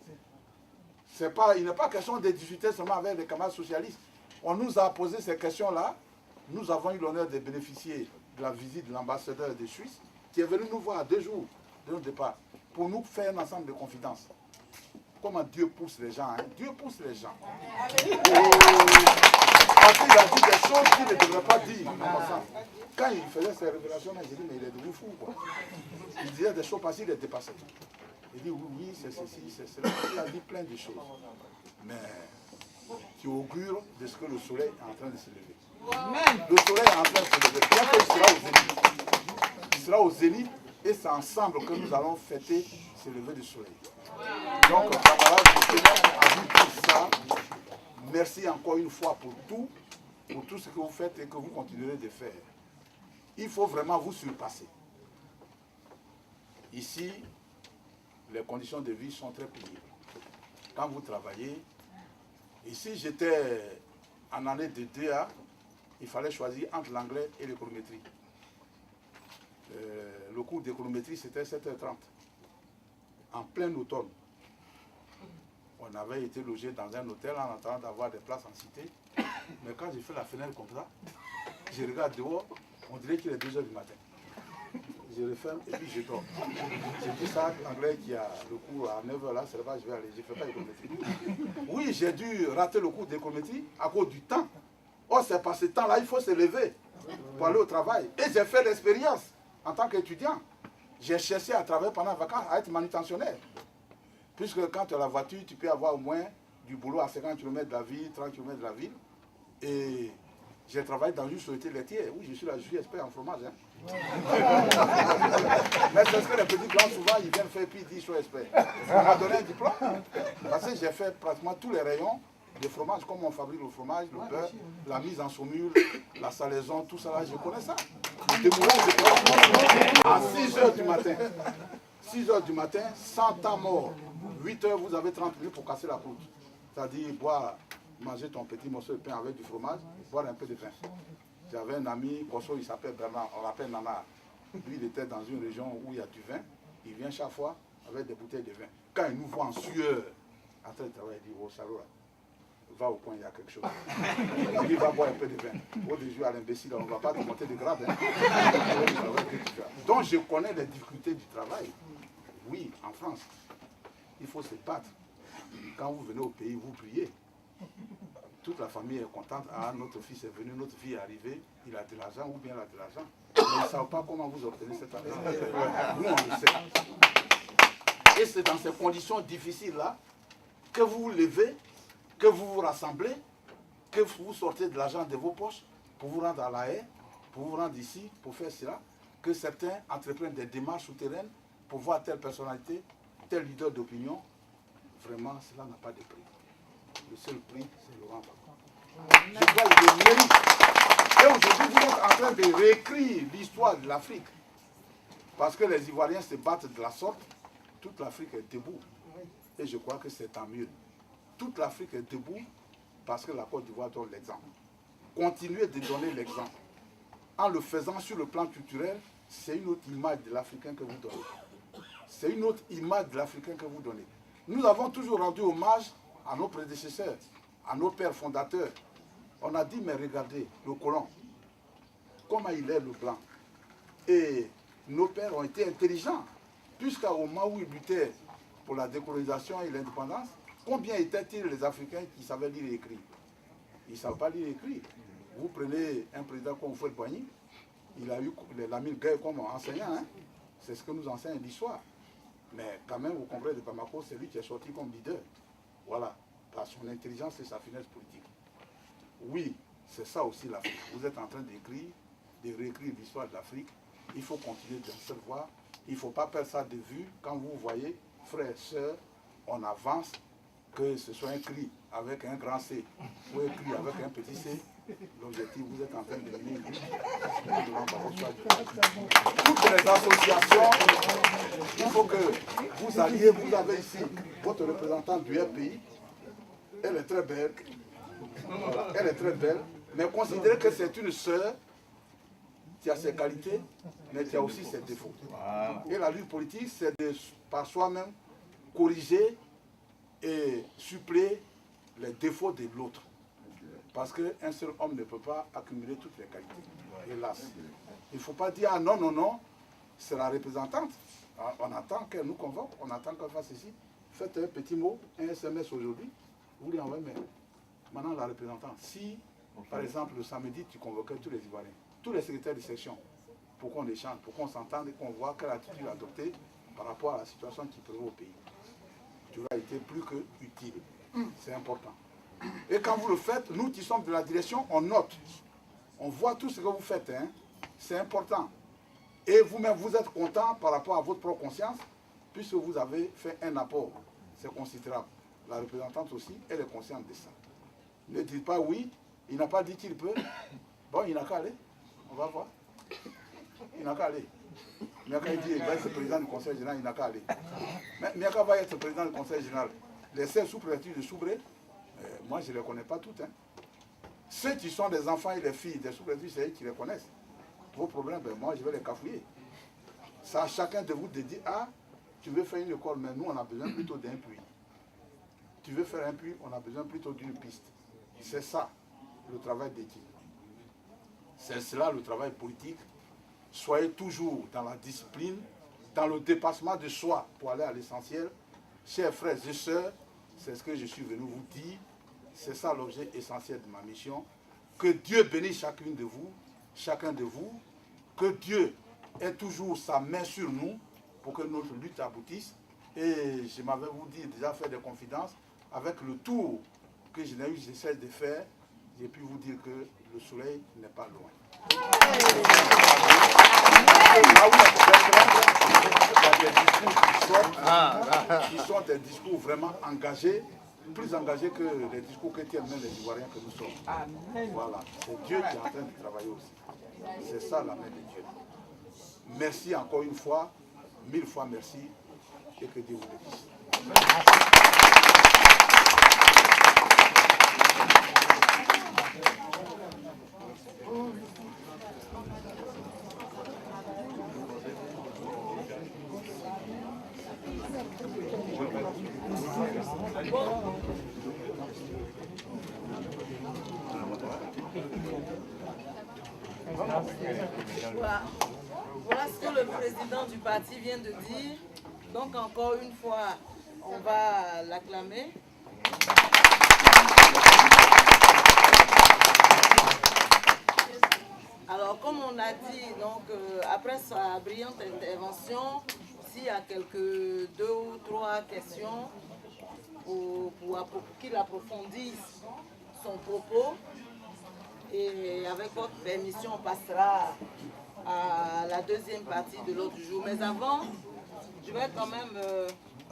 Il n'est pas question de discuter seulement avec les camarades socialistes. On nous a posé ces questions-là. Nous avons eu l'honneur de bénéficier de la visite de l'ambassadeur de Suisse qui est venu nous voir à 2 jours de notre départ pour nous faire un ensemble de confidences. Comment Dieu pousse les gens, hein? Dieu pousse les gens. Parce qu'il a dit des choses qu'il ne devrait pas dire, à mon sens. Quand il faisait ces révélations, j'ai dit, mais il est devenu fou, quoi. Il disait des choses parce qu'il est dépassé. Il dit, oui, oui, c'est ceci, c'est cela. Il a dit plein de choses. Mais qui augure de ce que le soleil est en train de se lever. Le soleil est en train de se lever. Bien qu'il sera au zénith. Il sera au zénith et c'est ensemble que nous allons fêter ce lever du soleil. Donc, camarades, je tenais à vous dire ça. Merci encore une fois pour tout ce que vous faites et que vous continuerez de faire. Il faut vraiment vous surpasser. Ici, les conditions de vie sont très pénibles. Quand vous travaillez, ici j'étais en année de DA, il fallait choisir entre l'anglais et l'économétrie. Le cours d'économétrie c'était 7h30, en plein automne. On avait été logé dans un hôtel en attendant d'avoir des places en cité. Mais quand j'ai fait la fenêtre comme ça, je regarde dehors, on dirait qu'il est 2 h du matin. Je referme et puis je dors. J'ai dit ça à l'anglais qui a le cours à 9 h là, c'est là-bas je vais aller, je ne fais pas d'économétrie. Oui, j'ai dû rater le cours d'économétrie à cause du temps. Oh, c'est par ce temps-là, il faut se lever pour aller au travail. Et j'ai fait l'expérience en tant qu'étudiant. J'ai cherché à travailler pendant les vacances à être manutentionnaire. Puisque quand tu as la voiture, tu peux avoir au moins du boulot à 50 km de la ville, 30 km de la ville. Et j'ai travaillé dans une société laitière. Oui, je suis expert en fromage. Hein. Mais c'est ce que les petits blancs, souvent, ils viennent faire puis ils disent je suis expert. On m'a donné un diplôme. Parce que j'ai fait pratiquement tous les rayons de fromage, comme on fabrique le fromage, le beurre, la mise en saumure, la salaison, tout ça là, je connais ça. Le démoulage, je connais à 6 h du matin. 6 h du matin, 100 ans mort. 8 h, vous avez 30 minutes pour casser la croûte. C'est-à-dire boire, manger ton petit morceau de pain avec du fromage, boire un peu de vin. J'avais un ami, Kosso, il s'appelle Bernard, on l'appelle Nana. Lui, il était dans une région où il y a du vin. Il vient chaque fois avec des bouteilles de vin. Quand il nous voit en sueur, en train de travailler, il dit, oh salaud là, va au coin, il y a quelque chose. Il va boire un peu de vin. Au début, à l'imbécile, on ne va pas te monter de grade. Hein. Donc, je connais les difficultés du travail. Oui, en France, il faut se battre. Quand vous venez au pays, vous priez. Toute la famille est contente. Ah, notre fils est venu, notre fille est arrivée, il a de l'argent ou bien il a de l'argent. Mais ils ne savent pas comment vous obtenez cet argent. Nous, on le sait. Et c'est dans ces conditions difficiles-là que vous vous levez, que vous vous rassemblez, que vous sortez de l'argent de vos poches pour vous rendre à La Haye, pour vous rendre ici, pour faire cela, que certains entreprennent des démarches souterraines pour voir telle personnalité, tel leader d'opinion. Vraiment, cela n'a pas de prix. Le seul prix, c'est Laurent Gbagbo. Je crois qu'il le mérite. Et aujourd'hui, vous êtes en train de réécrire l'histoire de l'Afrique. Parce que les Ivoiriens se battent de la sorte, toute l'Afrique est debout. Et je crois que c'est tant mieux. Toute l'Afrique est debout parce que la Côte d'Ivoire donne l'exemple. Continuez de donner l'exemple. En le faisant sur le plan culturel, c'est une autre image de l'Africain que vous donnez. C'est une autre image de l'Africain que vous donnez. Nous avons toujours rendu hommage à nos prédécesseurs, à nos pères fondateurs. On a dit, mais regardez, le colon, comment il est le blanc. Et nos pères ont été intelligents, puisqu'au moment où ils luttaient pour la décolonisation et l'indépendance, combien étaient-ils les Africains qui savaient lire et écrire? Ils ne savent pas lire et écrire. Vous prenez un président comme Houphouët-Boigny, il a eu Lamine Gueye comme enseignant, hein? C'est ce que nous enseigne l'histoire. Mais quand même, au congrès de Bamako, c'est lui qui est sorti comme leader. Voilà, par son intelligence et sa finesse politique. Oui, c'est ça aussi l'Afrique. Vous êtes en train d'écrire, de réécrire l'histoire de l'Afrique. Il faut continuer de se voir. Il ne faut pas perdre ça de vue. Quand vous voyez, frères, sœurs, on avance, que ce soit un cri avec un grand C ou un cri avec un petit C. L'objectif, vous êtes en train de mener une lutte. Toutes les associations, il faut que vous alliez, vous avez ici votre représentante du RPI. Elle est très belle. Voilà, elle est très belle. Mais considérez que c'est une sœur qui a ses qualités, mais qui a aussi ses défauts. Et la lutte politique, c'est de, par soi-même, corriger et suppléer les défauts de l'autre. Parce qu'un seul homme ne peut pas accumuler toutes les qualités. Hélas. Il ne faut pas dire, ah non, non, non, c'est la représentante. On attend qu'elle nous convoque, on attend qu'elle fasse ici. Faites un petit mot, un SMS aujourd'hui, vous lui envoyez, mais maintenant la représentante. Si, par exemple, le samedi, tu convoquais tous les Ivoiriens, tous les secrétaires de section, pour qu'on échange, pour qu'on s'entende et qu'on voit quelle attitude adopter par rapport à la situation qui prévaut au pays. Tu auras été plus que utile. C'est important. Et quand vous le faites, nous qui sommes de la direction, on note. On voit tout ce que vous faites. Hein. C'est important. Et vous-même, vous êtes content par rapport à votre propre conscience, puisque vous avez fait un apport. C'est considérable. La représentante aussi, elle est consciente de ça. Ne dites pas oui, il n'a pas dit qu'il peut. Bon, il n'a qu'à aller. On va voir. Il n'a qu'à aller. Miaka dit qu'il va être président du conseil général, il n'a qu'à aller. Mais Miaka va être président du conseil général. Les 16 sous-préfectures de Soubré, moi je ne les connais pas toutes. Hein. Ceux qui sont des enfants et des filles des sous-préfectures, c'est eux qui les connaissent. Vos problèmes, ben, moi je vais les cafouiller. C'est à chacun de vous de dire, ah, tu veux faire une école, mais nous on a besoin plutôt d'un puits. Tu veux faire un puits, on a besoin plutôt d'une piste. C'est ça, le travail d'équipe. C'est cela le travail politique. Soyez toujours dans la discipline, dans le dépassement de soi pour aller à l'essentiel. Chers frères et sœurs, c'est ce que je suis venu vous dire. C'est ça l'objet essentiel de ma mission. Que Dieu bénisse chacune de vous, chacun de vous. Que Dieu ait toujours sa main sur nous pour que notre lutte aboutisse. Et je m'avais vous dit, déjà fait des confidences, avec le tour que j'essaie de faire, j'ai pu vous dire que le soleil n'est pas loin. Il y a des discours qui sont des discours vraiment engagés, plus engagés que les discours que tiennent même les Ivoiriens que nous sommes. Voilà, c'est Dieu qui est en train de travailler aussi. C'est ça la main de Dieu. Merci encore une fois, 1000 fois merci, et que Dieu vous bénisse. Voilà ce que le président du parti vient de dire. Donc encore une fois, on va l'acclamer. Alors, comme on a dit, donc, après sa brillante intervention, s'il y a quelques 2 ou 3 questions pour qu'il approfondisse son propos, et avec votre permission, on passera à la deuxième partie de l'autre jour. Mais avant, je vais quand même,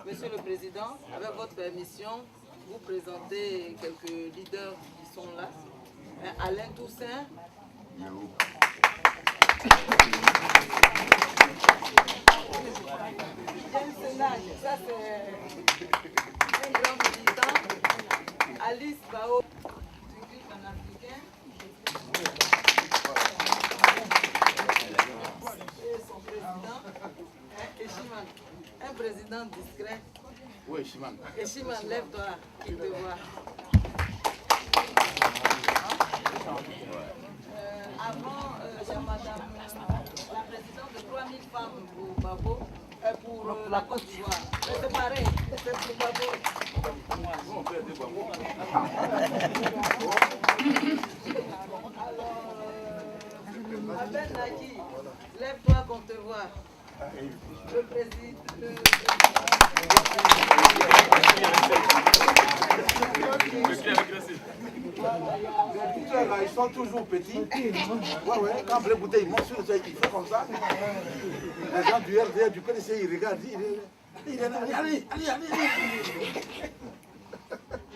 Monsieur le Président, avec votre permission, vous présenter quelques leaders qui sont là. Alain Toussaint. James Senag, ça c'est un grand militant. Alice Bao, du groupe panafricain. Et son président, Eshiman, un président discret. Oui, Eshiman. Eshiman, lève-toi, il te voit. Avant, j'ai madame la présidente de 3000 femmes pour Babo, pour la Côte d'Ivoire. C'est pareil, c'est pour Babo. Alors, Abel Naki, lève-toi qu'on te voit. Le président. Ils sont toujours petits. Ouais, quand les bouteilles montent sur le sol, ils font comme ça. Les gens du RDR, du PDC, ils regardent. Allez.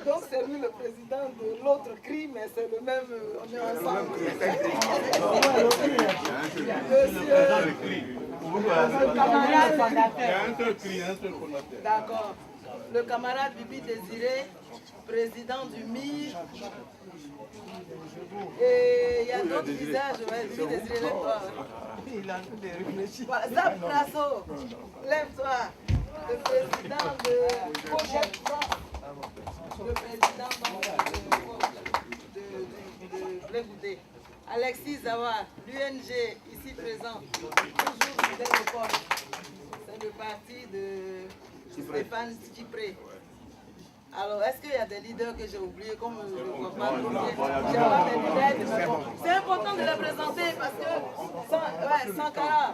Donc c'est lui le président de l'autre CRI, mais c'est le même, on est ensemble. Le camarade, d'accord. Le camarade Bibi Désiré, président du MIR. Et il y a d'autres visages, Bibi Désiré, lève-toi. Il a réfléchi. Zap Nasso, lève-toi. Le président de Project France. Le président de Blé-Goudé. Alexis Zawar, l'UNG, ici présent, toujours fidèle au poste. C'est le parti de Stéphane Skipré. Alors, est-ce qu'il y a des leaders que j'ai oubliés, comme je ne vois pas? C'est important de les présenter parce que Sankara,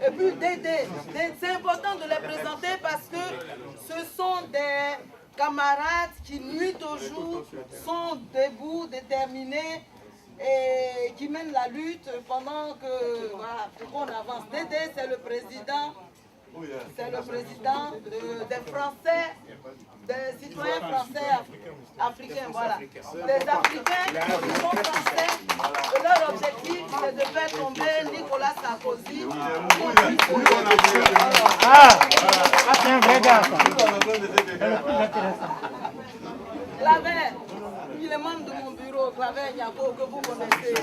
et puis Dédé, c'est important de les présenter parce que ce sont des camarades qui, nuit au jour, sont debout, déterminés et qui mènent la lutte pendant que, voilà, pour qu'on avance. Dédé, c'est le président. C'est le président des Français, des citoyens français africains, voilà. Des Africains qui sont français, et leur objectif c'est de faire tomber Nicolas Sarkozy. C'est un vrai gars. Claver, il est membre de mon bureau, Claver Yako, que vous connaissez.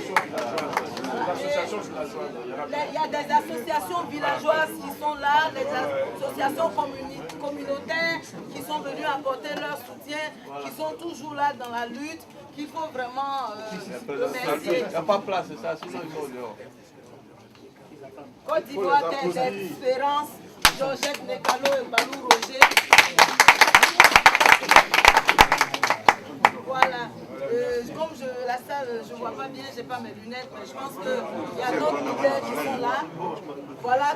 Il y a des associations villageoises qui sont là, des associations communautaires qui sont venues apporter leur soutien, qui sont toujours là dans la lutte, qu'il faut vraiment remercier. Il n'y a pas de place, c'est ça, sinon ils sont dehors. Côte d'Ivoire, Terre d'Espérance, Georgette Nekalo et Balou Roger. Voilà. Comme la salle, je ne vois pas bien, je n'ai pas mes lunettes, mais je pense qu'il y a d'autres leaders qui sont là. Voilà,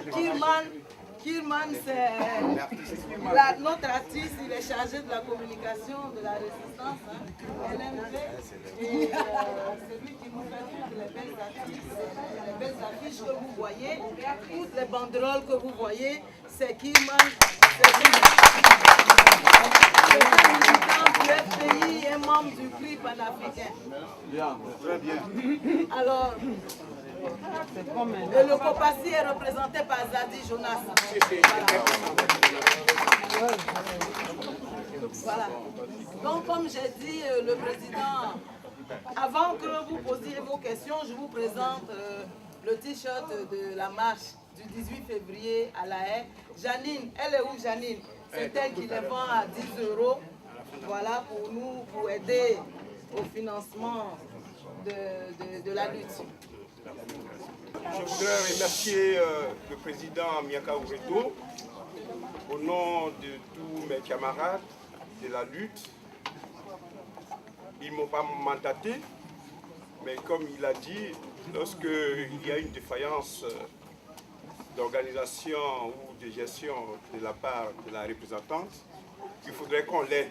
Kirman, c'est notre artiste, il est chargé de la communication de la résistance, LMP. Et c'est lui qui nous fait toutes les belles affiches que vous voyez, toutes les banderoles que vous voyez, c'est Kirman. C'est un militant du FPI et membre du CRI panafricain. Bien, très bien. Alors, et le COPACI est représenté par Zadi Jonas. Voilà. Donc, comme j'ai dit, le président, avant que vous posiez vos questions, je vous présente le t-shirt de la marche du 18 février à La Haye. Janine, elle est où Janine? C'est elle qui les vend à 10 €. Voilà, pour nous, pour aider au financement de la lutte. Je voudrais remercier le président Miaka Ouredo au nom de tous mes camarades de la lutte. Ils ne m'ont pas mandaté, mais comme il a dit, lorsqu'il y a une défaillance d'organisation ou de gestion de la part de la représentante, il faudrait qu'on l'aide.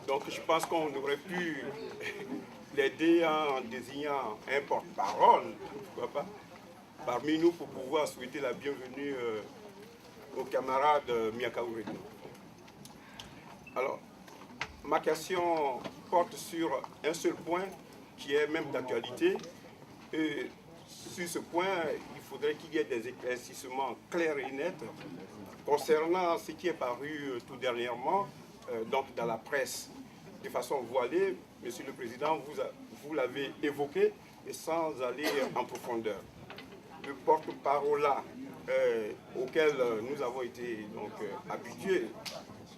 Donc je pense qu'on aurait pu l'aider en désignant un porte-parole, pourquoi pas, parmi nous pour pouvoir souhaiter la bienvenue au camarade Miaka Ouredo. Alors, ma question porte sur un seul point qui est même d'actualité. Et sur ce point, il faudrait qu'il y ait des éclaircissements clairs et nets concernant ce qui est paru tout dernièrement donc dans la presse de façon voilée. Monsieur le Président, vous l'avez évoqué et sans aller en profondeur. Le porte-parole auquel nous avons été donc, habitués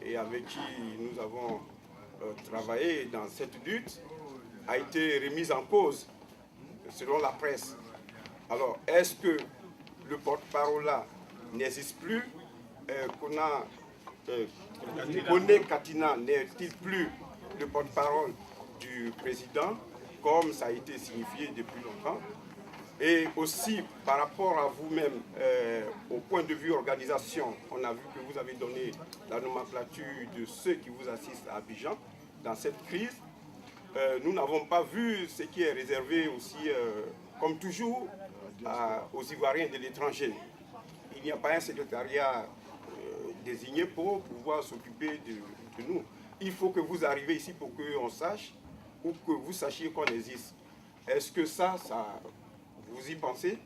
et avec qui nous avons travaillé dans cette lutte a été remise en cause selon la presse. Alors, est-ce que le porte-parole n'existe plus? Koné Katina n'est-il plus le porte-parole du président, comme ça a été signifié depuis longtemps? Et aussi, par rapport à vous-même, au point de vue organisation, on a vu que vous avez donné la nomenclature de ceux qui vous assistent à Abidjan dans cette crise. Nous n'avons pas vu ce qui est réservé aussi, comme toujours, aux Ivoiriens de l'étranger. Il n'y a pas un secrétariat désigné pour pouvoir s'occuper de nous. Il faut que vous arriviez ici pour qu'on sache, ou que vous sachiez qu'on existe. Est-ce que ça, vous y pensez?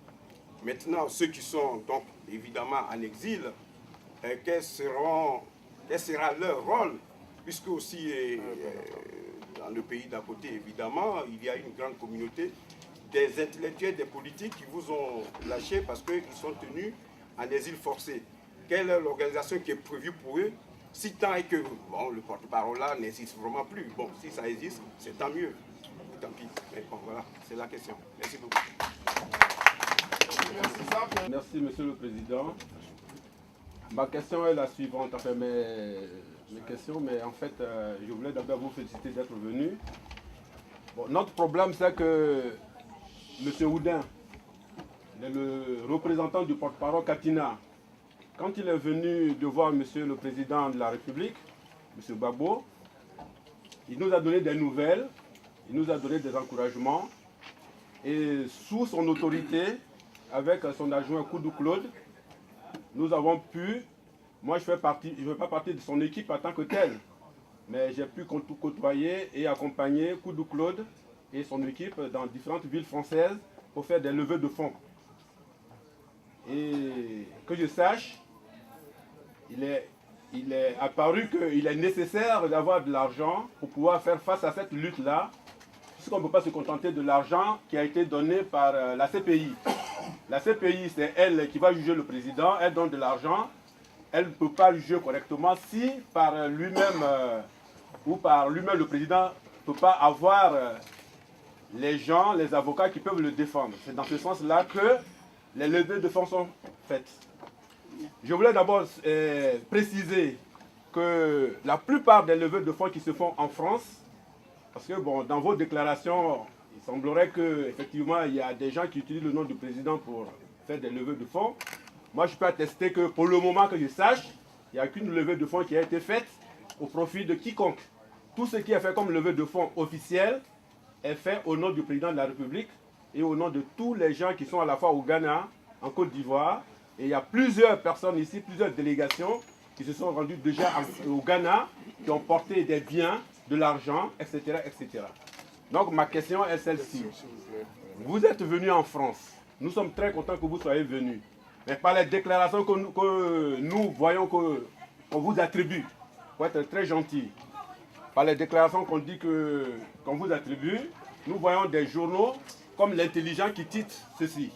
Maintenant, ceux qui sont donc évidemment en exil, quel sera leur rôle? Puisque aussi, dans le pays d'à côté, évidemment, il y a une grande communauté des intellectuels, des politiques qui vous ont lâché parce qu'ils sont tenus en exil forcé. Quelle est l'organisation qui est prévue pour eux? Si tant est que bon, le porte-parole là n'existe vraiment plus. Bon, si ça existe, c'est tant mieux. Tant pis. Mais bon, voilà, c'est la question. Merci beaucoup. Merci, Monsieur le Président. Ma question est la suivante. Enfin, mes questions, mais en fait, je voulais d'abord vous féliciter d'être venu. Bon, notre problème, c'est que M. Oudin, le représentant du porte-parole Katina, quand il est venu de voir M. le Président de la République, M. Gbagbo, il nous a donné des nouvelles, il nous a donné des encouragements, et sous son autorité, avec son adjoint Koudou Claude, nous avons pu, moi je ne fais pas partie de son équipe en tant que tel, mais j'ai pu côtoyer et accompagner Koudou Claude et son équipe dans différentes villes françaises pour faire des levées de fonds. Et que je sache, il est apparu qu'il est nécessaire d'avoir de l'argent pour pouvoir faire face à cette lutte-là, puisqu'on ne peut pas se contenter de l'argent qui a été donné par la CPI. La CPI, c'est elle qui va juger le président, elle donne de l'argent, elle ne peut pas le juger correctement si par lui-même ou par lui-même le président ne peut pas avoir les gens, les avocats qui peuvent le défendre. C'est dans ce sens-là que les levées de fonds sont faites. Je voulais d'abord préciser que la plupart des levées de fonds qui se font en France, parce que bon, dans vos déclarations, il semblerait qu'effectivement il y a des gens qui utilisent le nom du président pour faire des levées de fonds. Moi je peux attester que pour le moment que je sache, il n'y a qu'une levée de fonds qui a été faite au profit de quiconque. Tout ce qui est fait comme levée de fonds officielle est fait au nom du président de la République et au nom de tous les gens qui sont à la fois au Ghana, en Côte d'Ivoire. Et il y a plusieurs personnes ici, plusieurs délégations qui se sont rendues déjà au Ghana, qui ont porté des biens, de l'argent, etc., etc. Donc ma question est celle-ci. Vous êtes venu en France. Nous sommes très contents que vous soyez venus. Mais par les déclarations que nous voyons qu'on vous attribue, pour être très gentil, par les déclarations qu'on dit qu'on vous attribue, nous voyons des journaux comme l'Intelligent qui titre ceci.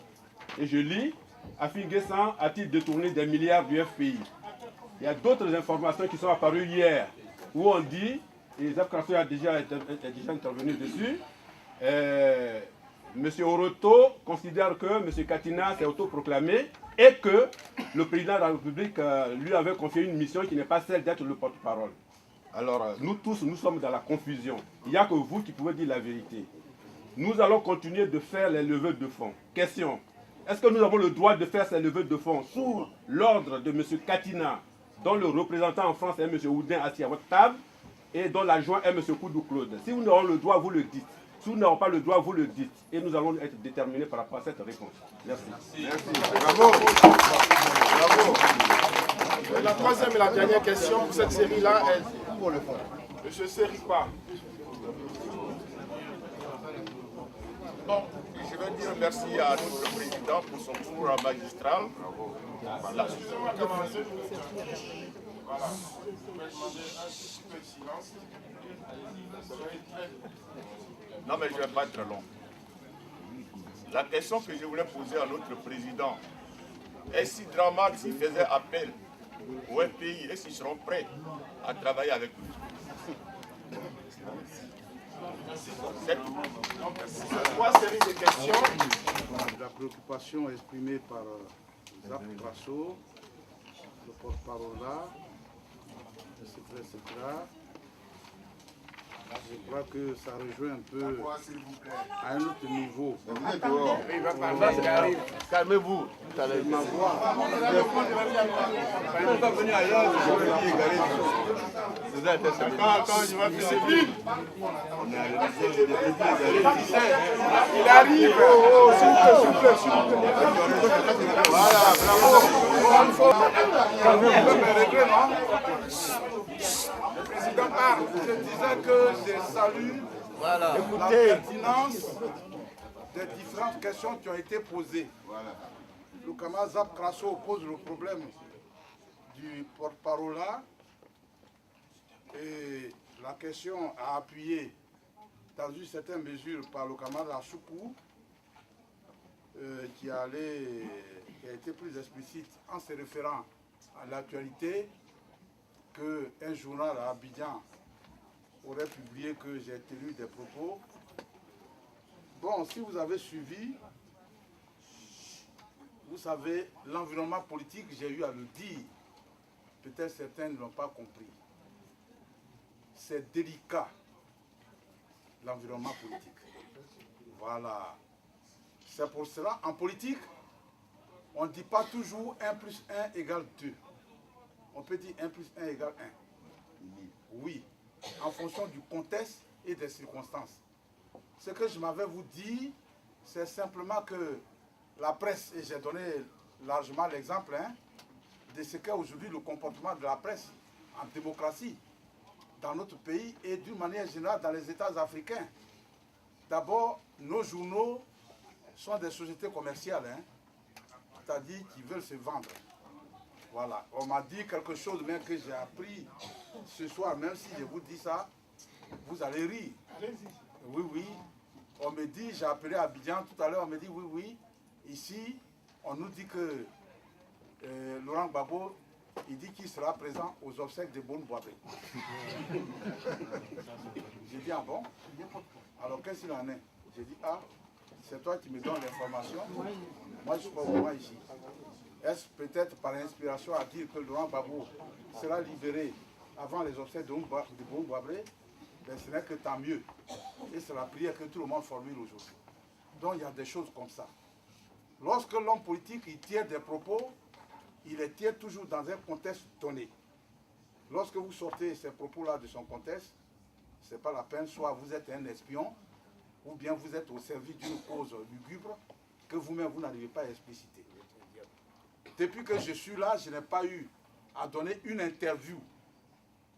Et je lis, Afin-Guessan a-t-il détourné des milliards du FPI? Il y a d'autres informations qui sont apparues hier, où on dit, et Zaf Krasso a déjà intervenu dessus, M. Oroto considère que M. Katina s'est autoproclamé et que le président de la République lui avait confié une mission qui n'est pas celle d'être le porte-parole. Alors, nous tous, nous sommes dans la confusion. Il n'y a que vous qui pouvez dire la vérité. Nous allons continuer de faire les levées de fonds. Question. Est-ce que nous avons le droit de faire ces levées de fonds sous l'ordre de M. Katina, dont le représentant en France est M. Oudin assis à votre table, et dont l'adjoint est M. Koudou Claude? Si vous n'avez le droit, vous le dites. Si vous n'avez pas le droit, vous le dites. Et nous allons être déterminés par rapport à cette réponse. Merci. Merci. Bravo. Bravo. La troisième et la dernière question pour cette série-là est pour le fond. M. Seripa. Bon, je veux dire merci à notre président pour son cours magistral. Voilà. Voilà. Vous pouvez demander un peu de silence. Non, mais je ne vais pas être long. La question que je voulais poser à notre président, est-ce si Draman s'il faisait appel au FPI, est-ce qu'ils seront prêts à travailler avec lui? C'est tout. Trois séries de questions. La préoccupation exprimée par Zap Grasso, le porte-parole là, etc. Je crois que ça rejoint un peu à un autre niveau. Vous êtes dehors. Calmez-vous. Ma voix. Vous n'êtes pas venu ailleurs, vous êtes Attends, je vais faire vite. Il arrive. S'il vous plaît. Voilà, Le président parle. Je disais que je salue la pertinence des différentes questions qui ont été posées. Le camarade Zap Grasso pose le problème du porte-parole là. Et la question a appuyé dans une certaine mesure par le camarade Achoukou, qui a été plus explicite en se référant à l'actualité, qu'un journal à Abidjan aurait publié que j'ai tenu des propos. Bon, si vous avez suivi, vous savez, l'environnement politique, j'ai eu à le dire, peut-être certains ne l'ont pas compris. C'est délicat, l'environnement politique. Voilà. C'est pour cela, en politique, on ne dit pas toujours 1 plus 1 égale 2. On peut dire 1 plus 1 égale 1. Oui, en fonction du contexte et des circonstances. Ce que je m'avais vous dit, c'est simplement que la presse, et j'ai donné largement l'exemple de ce qu'est aujourd'hui le comportement de la presse en démocratie dans notre pays et d'une manière générale dans les États africains. D'abord, nos journaux sont des sociétés commerciales, c'est-à-dire qui veulent se vendre. Voilà, on m'a dit quelque chose même que j'ai appris ce soir, même si je vous dis ça, vous allez rire. Oui, oui, on me dit, j'ai appelé Abidjan tout à l'heure, on me dit oui, ici, on nous dit que Laurent Gbagbo, il dit qu'il sera présent aux obsèques de Bon Boabré. J'ai dit, ah bon? Alors qu'est-ce qu'il en est? J'ai dit, ah, c'est toi qui me donnes l'information. Moi, je ne suis pas au courant ici. Est-ce peut-être par inspiration à dire que Laurent Gbagbo sera libéré avant les obsèques de Bon Boabré? Ben, ce n'est que tant mieux. Et c'est la prière que tout le monde formule aujourd'hui. Donc il y a des choses comme ça. Lorsque l'homme politique il tient des propos, il les tient toujours dans un contexte donné. Lorsque vous sortez ces propos-là de son contexte, ce n'est pas la peine, soit vous êtes un espion, ou bien vous êtes au service d'une cause lugubre que vous-même vous n'arrivez pas à expliciter. Depuis que je suis là, je n'ai pas eu à donner une interview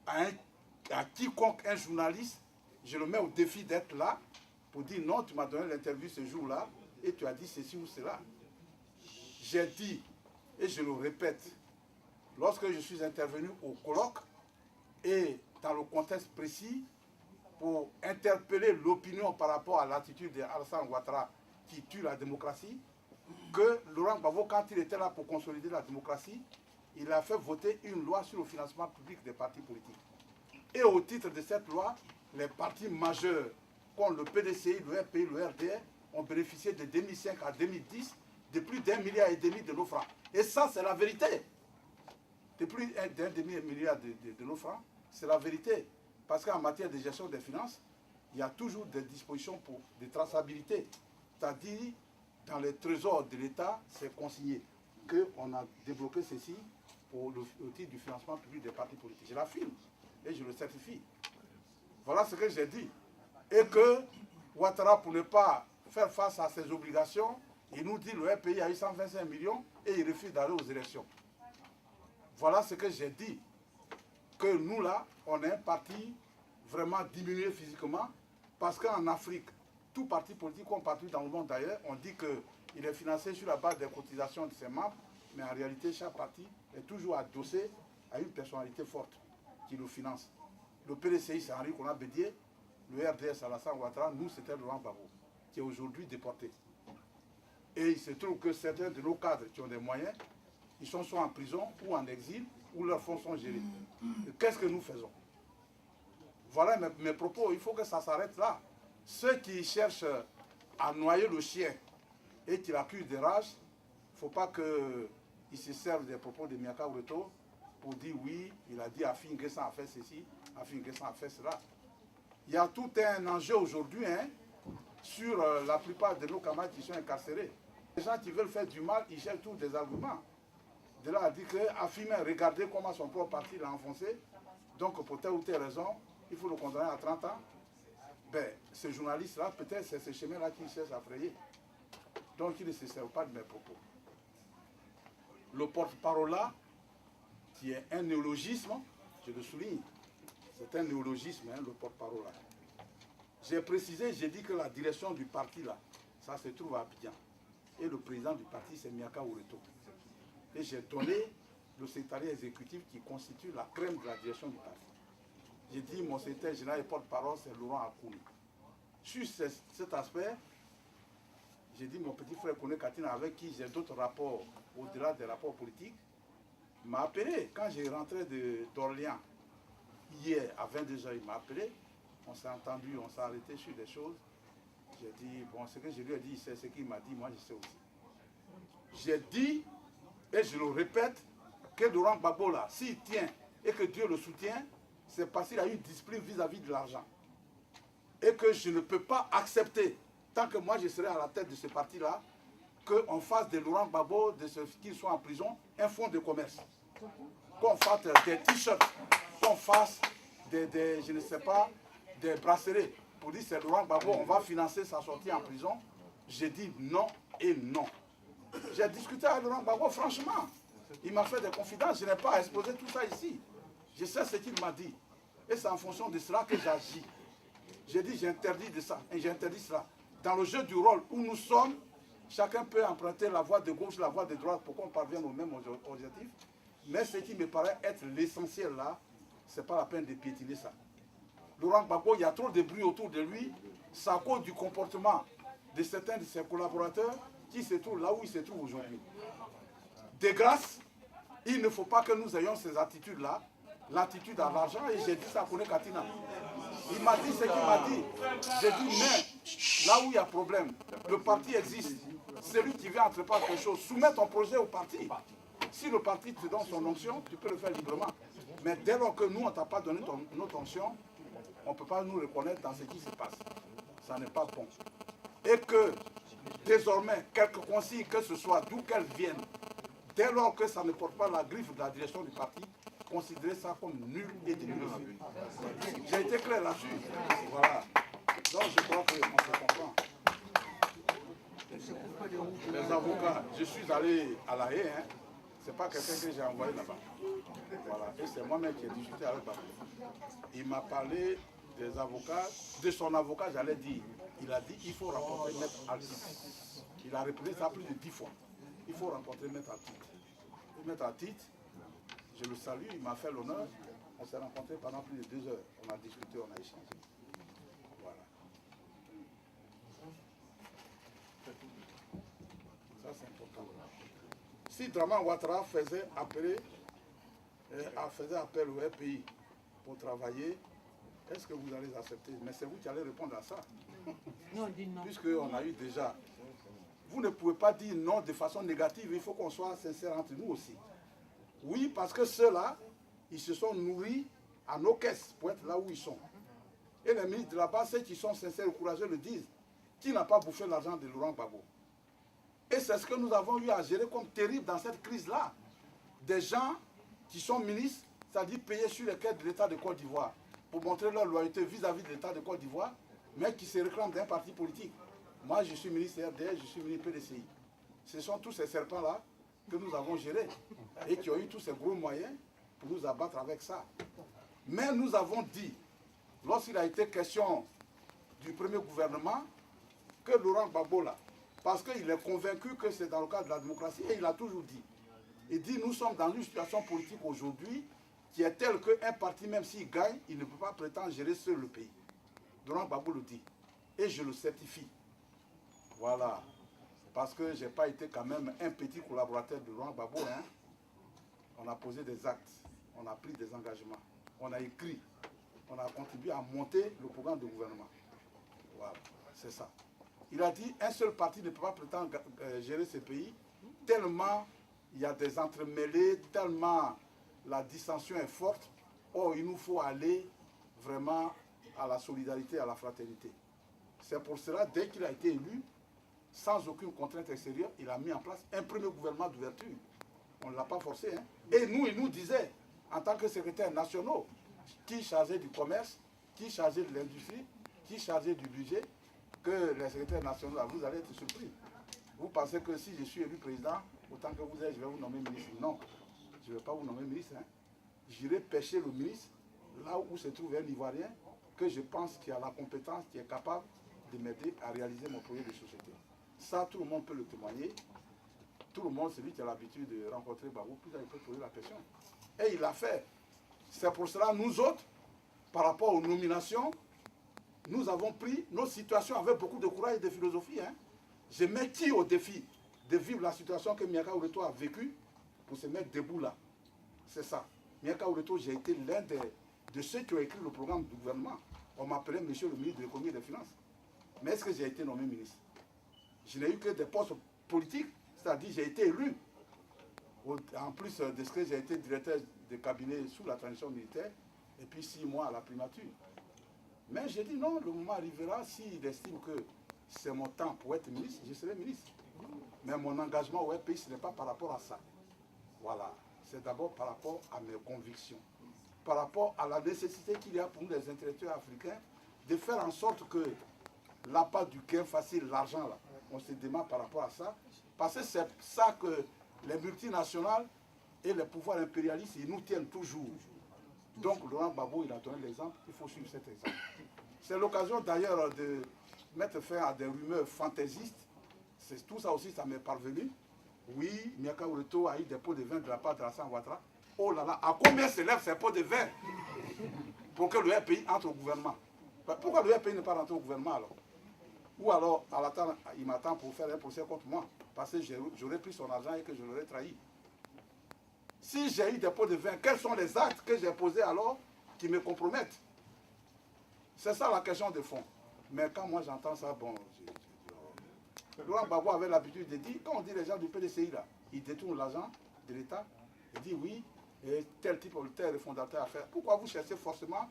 à quiconque, un journaliste. Je le mets au défi d'être là pour dire non, tu m'as donné l'interview ce jour-là et tu as dit ceci ou cela. J'ai dit, et je le répète, lorsque je suis intervenu au colloque et dans le contexte précis pour interpeller l'opinion par rapport à l'attitude d'Alassane Ouattara qui tue la démocratie, que Laurent Gbagbo, quand il était là pour consolider la démocratie, il a fait voter une loi sur le financement public des partis politiques. Et au titre de cette loi, les partis majeurs, comme le PDCI, le RPI, le RDR, ont bénéficié de 2005 à 2010 de plus d'1,5 milliard de nos francs. Et ça, c'est la vérité. De plus d'1,5 milliard de nos francs, c'est la vérité. Parce qu'en matière de gestion des finances, il y a toujours des dispositions pour de traçabilité. C'est-à-dire, dans les trésors de l'État, c'est consigné qu'on a débloqué ceci pour le titre du financement public des partis politiques. Je l'affirme et je le certifie. Voilà ce que j'ai dit. Et que Ouattara, pour ne pas faire face à ses obligations, il nous dit que le RPI a eu 125 millions et il refuse d'aller aux élections. Voilà ce que j'ai dit. Que nous, là, on est un parti vraiment diminué physiquement parce qu'en Afrique, tout parti politique, comme partout dans le monde d'ailleurs, on dit qu'il est financé sur la base des cotisations de ses membres, mais en réalité, chaque parti est toujours adossé à une personnalité forte qui le finance. Le PDCI, c'est Henri Konan Bédié, le RDS, Alassane Ouattara, nous, c'était Laurent Gbagbo, qui est aujourd'hui déporté. Et il se trouve que certains de nos cadres qui ont des moyens, ils sont soit en prison ou en exil, ou leurs fonds sont gérés. Qu'est-ce que nous faisons? Voilà mes propos, il faut que ça s'arrête là. Ceux qui cherchent à noyer le chien et qui l'accusent de rage, il ne faut pas qu'ils se servent des propos de Miaka Oureto pour dire oui, il a dit Afin Guessan a fait ceci, Afin Guessan a fait cela. Il y a tout un enjeu aujourd'hui sur la plupart de nos camarades qui sont incarcérés. Les gens qui veulent faire du mal, ils cherchent tous des arguments. De là, a dit que Afimé, regardez comment son propre parti l'a enfoncé. Donc, pour telle ou telle raison, il faut le condamner à 30 ans. Ben, ce journaliste-là, peut-être c'est ce chemin-là qu'il cherche à frayer. Donc, il ne se sert pas de mes propos. Le porte-parole là, qui est un néologisme, je le souligne, c'est un néologisme, le porte-parole là. J'ai précisé, j'ai dit que la direction du parti là, ça se trouve à Abidjan. Et le président du parti, c'est Miaka Oureto. Et j'ai donné le secrétariat exécutif qui constitue la crème de la direction du parti. J'ai dit, mon secrétaire général et porte-parole, c'est Laurent Akouni. Sur cet aspect, j'ai dit, mon petit frère Kone Katina, avec qui j'ai d'autres rapports, au-delà des rapports politiques, m'a appelé. Quand j'ai rentré d'Orléans, hier, à 22h, il m'a appelé. On s'est entendu, on s'est arrêté sur des choses. J'ai dit, bon, ce que je lui ai dit, c'est ce qu'il m'a dit, moi je sais aussi. J'ai dit, et je le répète, que Laurent Gbagbo là, s'il tient et que Dieu le soutient, c'est parce qu'il a une discipline vis-à-vis de l'argent. Et que je ne peux pas accepter, tant que moi je serai à la tête de ce parti-là, qu'on fasse de Laurent Gbagbo, de ceux qui sont en prison, un fonds de commerce. Qu'on fasse des t-shirts, qu'on fasse je ne sais pas, des bracelets. Pour dire c'est Laurent Gbagbo, on va financer sa sortie en prison. J'ai dit non et non. J'ai discuté avec Laurent Gbagbo, franchement. Il m'a fait des confidences, je n'ai pas à exposer tout ça ici. Je sais ce qu'il m'a dit. Et c'est en fonction de cela que j'agis. J'ai dit j'interdis de ça, et j'interdis cela. Dans le jeu du rôle où nous sommes, chacun peut emprunter la voie de gauche, la voie de droite pour qu'on parvienne au même objectif. Mais ce qui me paraît être l'essentiel là, ce n'est pas la peine de piétiner ça. Laurent Gbagbo, il y a trop de bruit autour de lui. C'est à cause du comportement de certains de ses collaborateurs qui se trouvent là où il se trouve aujourd'hui. De grâce, il ne faut pas que nous ayons ces attitudes-là, l'attitude à l'argent, et j'ai dit ça à Kone Katina. Il m'a dit ce qu'il m'a dit. J'ai dit, mais là où il y a problème, le parti existe. Celui qui veut entreprendre quelque chose, soumets ton projet au parti. Si le parti te donne son onction, tu peux le faire librement. Mais dès lors que nous, on ne t'a pas donné notre onction, on ne peut pas nous reconnaître dans ce qui se passe. Ça n'est pas bon. Et que, désormais, quelques consignes que ce soit, d'où qu'elles viennent, dès lors que ça ne porte pas la griffe de la direction du parti, considérez ça comme nul et dénué. J'ai été clair là-dessus. Voilà. Donc je crois qu'on se comprend. Les avocats, je suis allé à La Haye, hein. Ce n'est pas quelqu'un que j'ai envoyé là-bas. Voilà. Et c'est moi-même qui ai discuté avec Babou. Il m'a parlé des avocats, de son avocat, j'allais dire. Il a dit qu'il faut rencontrer Maître Altit. Il a répété ça plus de 10 fois. Il faut rencontrer Maître Altit. Maître Altit, je le salue, il m'a fait l'honneur. On s'est rencontrés pendant plus de 2 heures. On a discuté, on a échangé. Voilà. Ça, c'est important. Si Draman Ouattara faisait appel au RPI pour travailler, est-ce que vous allez accepter? Mais c'est vous qui allez répondre à ça. Non, on dit non. Puisqu'on a eu déjà. Vous ne pouvez pas dire non de façon négative, il faut qu'on soit sincère entre nous aussi. Oui, parce que ceux-là, ils se sont nourris à nos caisses pour être là où ils sont. Et les ministres de là-bas, ceux qui sont sincères et courageux le disent. Qui n'a pas bouffé l'argent de Laurent Gbagbo? Et c'est ce que nous avons eu à gérer comme terrible dans cette crise-là. Des gens qui sont ministres, c'est-à-dire payés sur les quais de l'État de Côte d'Ivoire pour montrer leur loyauté vis-à-vis de l'État de Côte d'Ivoire, mais qui se réclament d'un parti politique. Moi, je suis ministre RDS, je suis ministre PDCI. Ce sont tous ces serpents-là que nous avons gérés et qui ont eu tous ces gros moyens pour nous abattre avec ça. Mais nous avons dit, lorsqu'il a été question du premier gouvernement, que Laurent Gbagbo, là, parce qu'il est convaincu que c'est dans le cadre de la démocratie, et il a toujours dit. Il dit, nous sommes dans une situation politique aujourd'hui qui est telle qu'un parti, même s'il gagne, il ne peut pas prétendre gérer seul le pays. Laurent Gbagbo le dit. Et je le certifie. Voilà. Parce que je n'ai pas été quand même un petit collaborateur de Laurent Gbagbo. Hein. On a posé des actes, on a pris des engagements, on a écrit, on a contribué à monter le programme de gouvernement. Voilà, c'est ça. Il a dit un seul parti ne peut pas prétendre gérer ce pays, tellement il y a des entremêlés, tellement la dissension est forte. Or, il nous faut aller vraiment à la solidarité, à la fraternité. C'est pour cela, dès qu'il a été élu, sans aucune contrainte extérieure, il a mis en place un premier gouvernement d'ouverture. On ne l'a pas forcé. Hein. Et nous, il nous disait, en tant que secrétaire national, qui chargeait du commerce, qui chargeait de l'industrie, qui chargeait du budget, que les secrétaires nationaux, vous allez être surpris. Vous pensez que si je suis élu président, autant que vous êtes, je vais vous nommer ministre. Non, je ne vais pas vous nommer ministre. Hein. J'irai pêcher le ministre, là où se trouve un Ivoirien, que je pense qu'il a la compétence, qui est capable de m'aider à réaliser mon projet de société. Ça, tout le monde peut le témoigner. Tout le monde, celui qui a l'habitude de rencontrer Gbagbo, il peut poser la question. Et il l'a fait. C'est pour cela, nous autres, par rapport aux nominations, nous avons pris nos situations avec beaucoup de courage et de philosophie. Hein. Je mets qui au défi de vivre la situation que Miaka Oureto a vécue pour se mettre debout là. C'est ça. Miaka Oureto, j'ai été l'un de ceux qui ont écrit le programme du gouvernement. On m'appelait monsieur le ministre de l'économie et des finances. Mais est-ce que j'ai été nommé ministre? Je n'ai eu que des postes politiques, c'est-à-dire j'ai été élu. En plus de ce que j'ai été directeur de cabinet sous la transition militaire, et puis 6 mois à la primature. Mais j'ai dit non, le moment arrivera, s'il estime que c'est mon temps pour être ministre, je serai ministre. Mais mon engagement au pays, ce n'est pas par rapport à ça. Voilà. C'est d'abord par rapport à mes convictions. Par rapport à la nécessité qu'il y a pour nous, les intellectuels africains, de faire en sorte que l'appât du gain facile, l'argent, là, on se demande par rapport à ça. Parce que c'est ça que les multinationales et les pouvoirs impérialistes, ils nous tiennent toujours. Donc, Laurent Gbagbo, il a donné l'exemple, il faut suivre cet exemple. C'est l'occasion d'ailleurs de mettre fin à des rumeurs fantaisistes. Tout ça aussi, ça m'est parvenu. Oui, Miaka Oureto a eu des pots de vin de la part de Alassane Ouattara. Oh là là, à combien s'élèvent ces pots de vin pour que le RPI entre au gouvernement? Pourquoi le RPI n'est pas rentré au gouvernement alors? Ou alors, il m'attend pour faire un procès contre moi, parce que j'aurais pris son argent et que je l'aurais trahi. Si j'ai eu des pots de vin, quels sont les actes que j'ai posés alors qui me compromettent? C'est ça la question de fond. Mais quand moi j'entends ça, bon, Laurent Gbagbo avait l'habitude de dire, quand on dit les gens du PDCI là, ils détournent l'argent de l'État, il dit oui, et tel type de tel fondateur à faire. Pourquoi vous cherchez forcément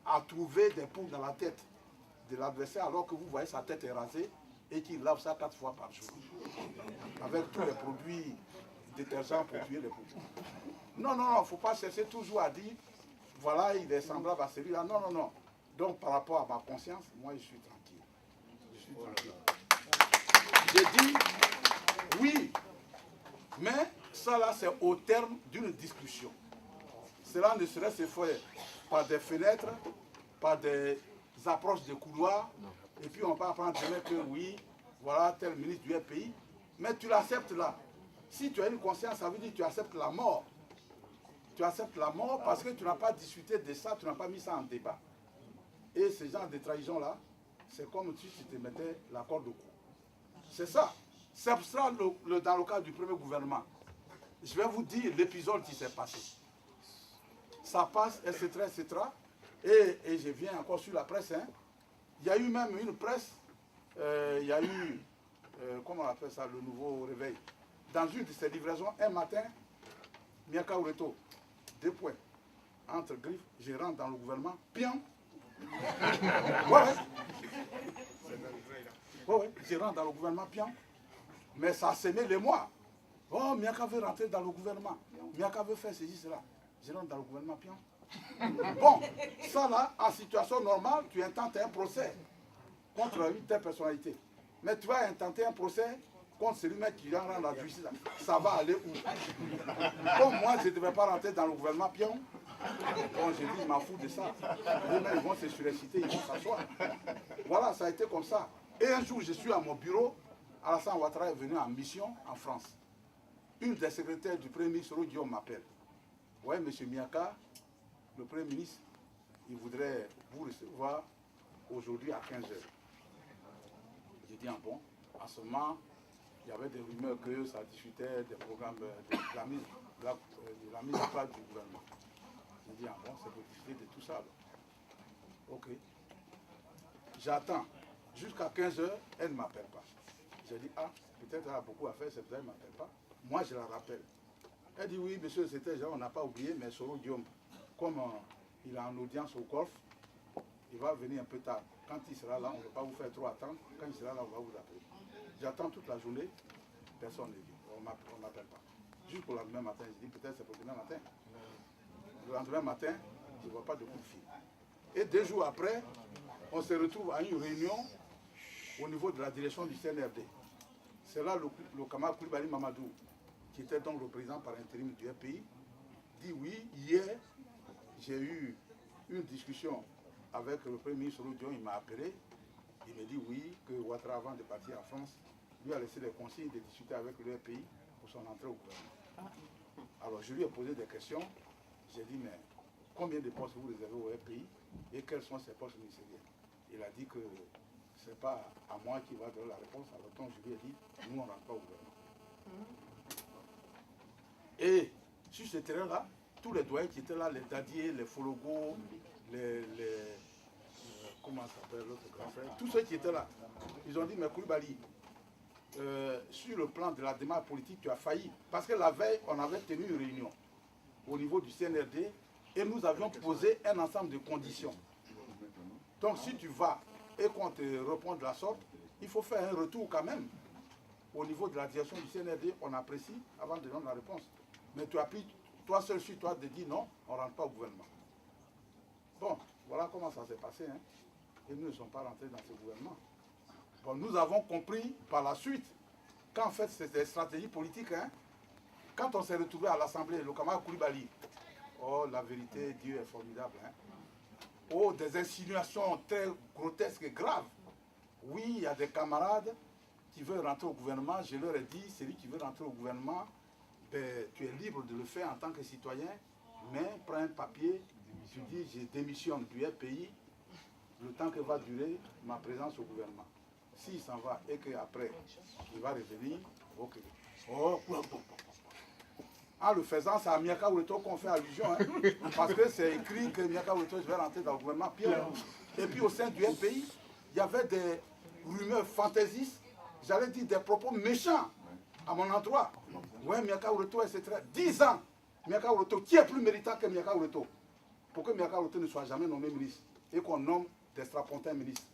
à trouver des poux dans la tête de l'adversaire alors que vous voyez sa tête est rasée et qu'il lave ça 4 fois par jour avec tous les produits détergents pour tuer les poux? Non, non, non, il ne faut pas chercher toujours à dire voilà, il est semblable à celui-là. Non, non, non. Donc par rapport à ma conscience, moi je suis tranquille. Je suis tranquille. J'ai dit oui, mais ça là c'est au terme d'une discussion. Cela ne serait se faire par des fenêtres, par des approches de couloirs, et puis on va apprendre demain que oui, voilà tel ministre du pays, mais tu l'acceptes là. Si tu as une conscience, ça veut dire que tu acceptes la mort. Tu acceptes la mort parce que tu n'as pas discuté de ça, tu n'as pas mis ça en débat. Et ce genre de trahison là, c'est comme si tu te mettais la corde au cou. C'est ça. C'est pour ça, dans le cadre du premier gouvernement, je vais vous dire l'épisode qui s'est passé. Ça passe, etc., etc. Et je viens encore sur la presse. Hein. Il y a eu même une presse, il y a eu, comment on appelle ça, le nouveau réveil. Dans une de ces livraisons, un matin, Miaka Ureto, 2 points, entre griffes, je rentre dans le gouvernement, pion. Ouais, je rentre dans le gouvernement, pion. Mais ça a semé les mois. Oh, Miaka veut rentrer dans le gouvernement. Miaka veut faire ceci, cela. Je rentre dans le gouvernement, pion. Bon, ça là, en situation normale, tu intentes un procès contre une telle personnalité. Mais tu vas intenter un procès contre celui-là qui rend la justice. Ça va aller où? Comme moi, je ne devais pas rentrer dans le gouvernement pion. Bon, j'ai dit, je m'en fous de ça. Eux-mêmes, ils vont se surexciter, ils vont s'asseoir. Voilà, ça a été comme ça. Et un jour, je suis à mon bureau. Alassane Ouattara est venu en mission en France. Une des secrétaires du Premier ministre, Guillaume, m'appelle. Ouais, monsieur Miaka, le Premier ministre, il voudrait vous recevoir aujourd'hui à 15h. J'ai dit, ah bon, en ce moment, il y avait des rumeurs que ça discutait des programmes de la mise en place du gouvernement. J'ai dit, ah bon, c'est pour discuter de tout ça. Alors. Ok. J'attends. Jusqu'à 15h, elle ne m'appelle pas. J'ai dit, ah, peut-être elle a beaucoup à faire, c'est pour ça qu'elle ne m'appelle pas. Moi, je la rappelle. Elle dit, oui, monsieur le secrétaire, on n'a pas oublié, mais Soro Guillaume, comme il est en audience au golf, il va venir un peu tard. Quand il sera là, on ne va pas vous faire trop attendre. Quand il sera là, on va vous appeler. J'attends toute la journée, personne ne vient. On ne m'appelle pas. Juste pour le lendemain matin, je dis peut-être c'est pour le lendemain matin. Le lendemain matin, je ne vois pas de coup de fil. Et 2 jours après, on se retrouve à une réunion au niveau de la direction du CNRD. C'est là le camarade Koulibaly Mamadou, qui était donc le président par intérim du RPI, dit oui, hier, j'ai eu une discussion avec le Premier ministre Dion, il m'a appelé, il me dit oui, que Ouattara, avant de partir en France, lui a laissé des consignes de discuter avec le RPI pour son entrée au gouvernement. Alors je lui ai posé des questions, j'ai dit mais combien de postes vous réservez au RPI et quels sont ces postes ministériels? Il a dit que ce n'est pas à moi qui va donner la réponse, alors donc je lui ai dit, nous on ne rentre pas au gouvernement. Et sur ce terrain-là, tous les doyens qui étaient là, les Dadier, les Fologos, comment ça s'appelle l'autre grand frère, tous ceux qui étaient là, ils ont dit, mais Koulibaly, sur le plan de la démarche politique, tu as failli. Parce que la veille, on avait tenu une réunion au niveau du CNRD et nous avions posé un ensemble de conditions. Donc si tu vas et qu'on te répond de la sorte, il faut faire un retour quand même. Au niveau de la direction du CNRD, on apprécie avant de donner la réponse. Mais tu as pris, toi seul sur toi, de dire non, on ne rentre pas au gouvernement. Bon, voilà comment ça s'est passé. Hein. Et nous ne sommes pas rentrés dans ce gouvernement. Bon, nous avons compris par la suite qu'en fait, c'était des stratégies politiques. Hein. Quand on s'est retrouvé à l'Assemblée, le camarade Koulibaly, oh, la vérité, Dieu est formidable. Hein. Oh, des insinuations très grotesques et graves. Oui, il y a des camarades qui veulent rentrer au gouvernement. Je leur ai dit, celui qui veut rentrer au gouvernement, ben, tu es libre de le faire en tant que citoyen, mais prends un papier, tu dis, je démissionne du RPI, le temps que va durer ma présence au gouvernement. S'il s'en va et qu'après, il va revenir, ok. Oh, en le faisant, c'est à Miaka Ureto qu'on fait allusion, hein, parce que c'est écrit que Miaka Ureto va rentrer dans le gouvernement Pierre. Et puis au sein du RPI, il y avait des rumeurs fantaisistes, j'allais dire des propos méchants à mon endroit. Ouais, Miaka Ureto, etc. 10 ans, Miaka Ureto, qui est plus méritant que Miaka Ureto? Pour que Miaka Ureto ne soit jamais nommé ministre et qu'on nomme des strapontins ministres.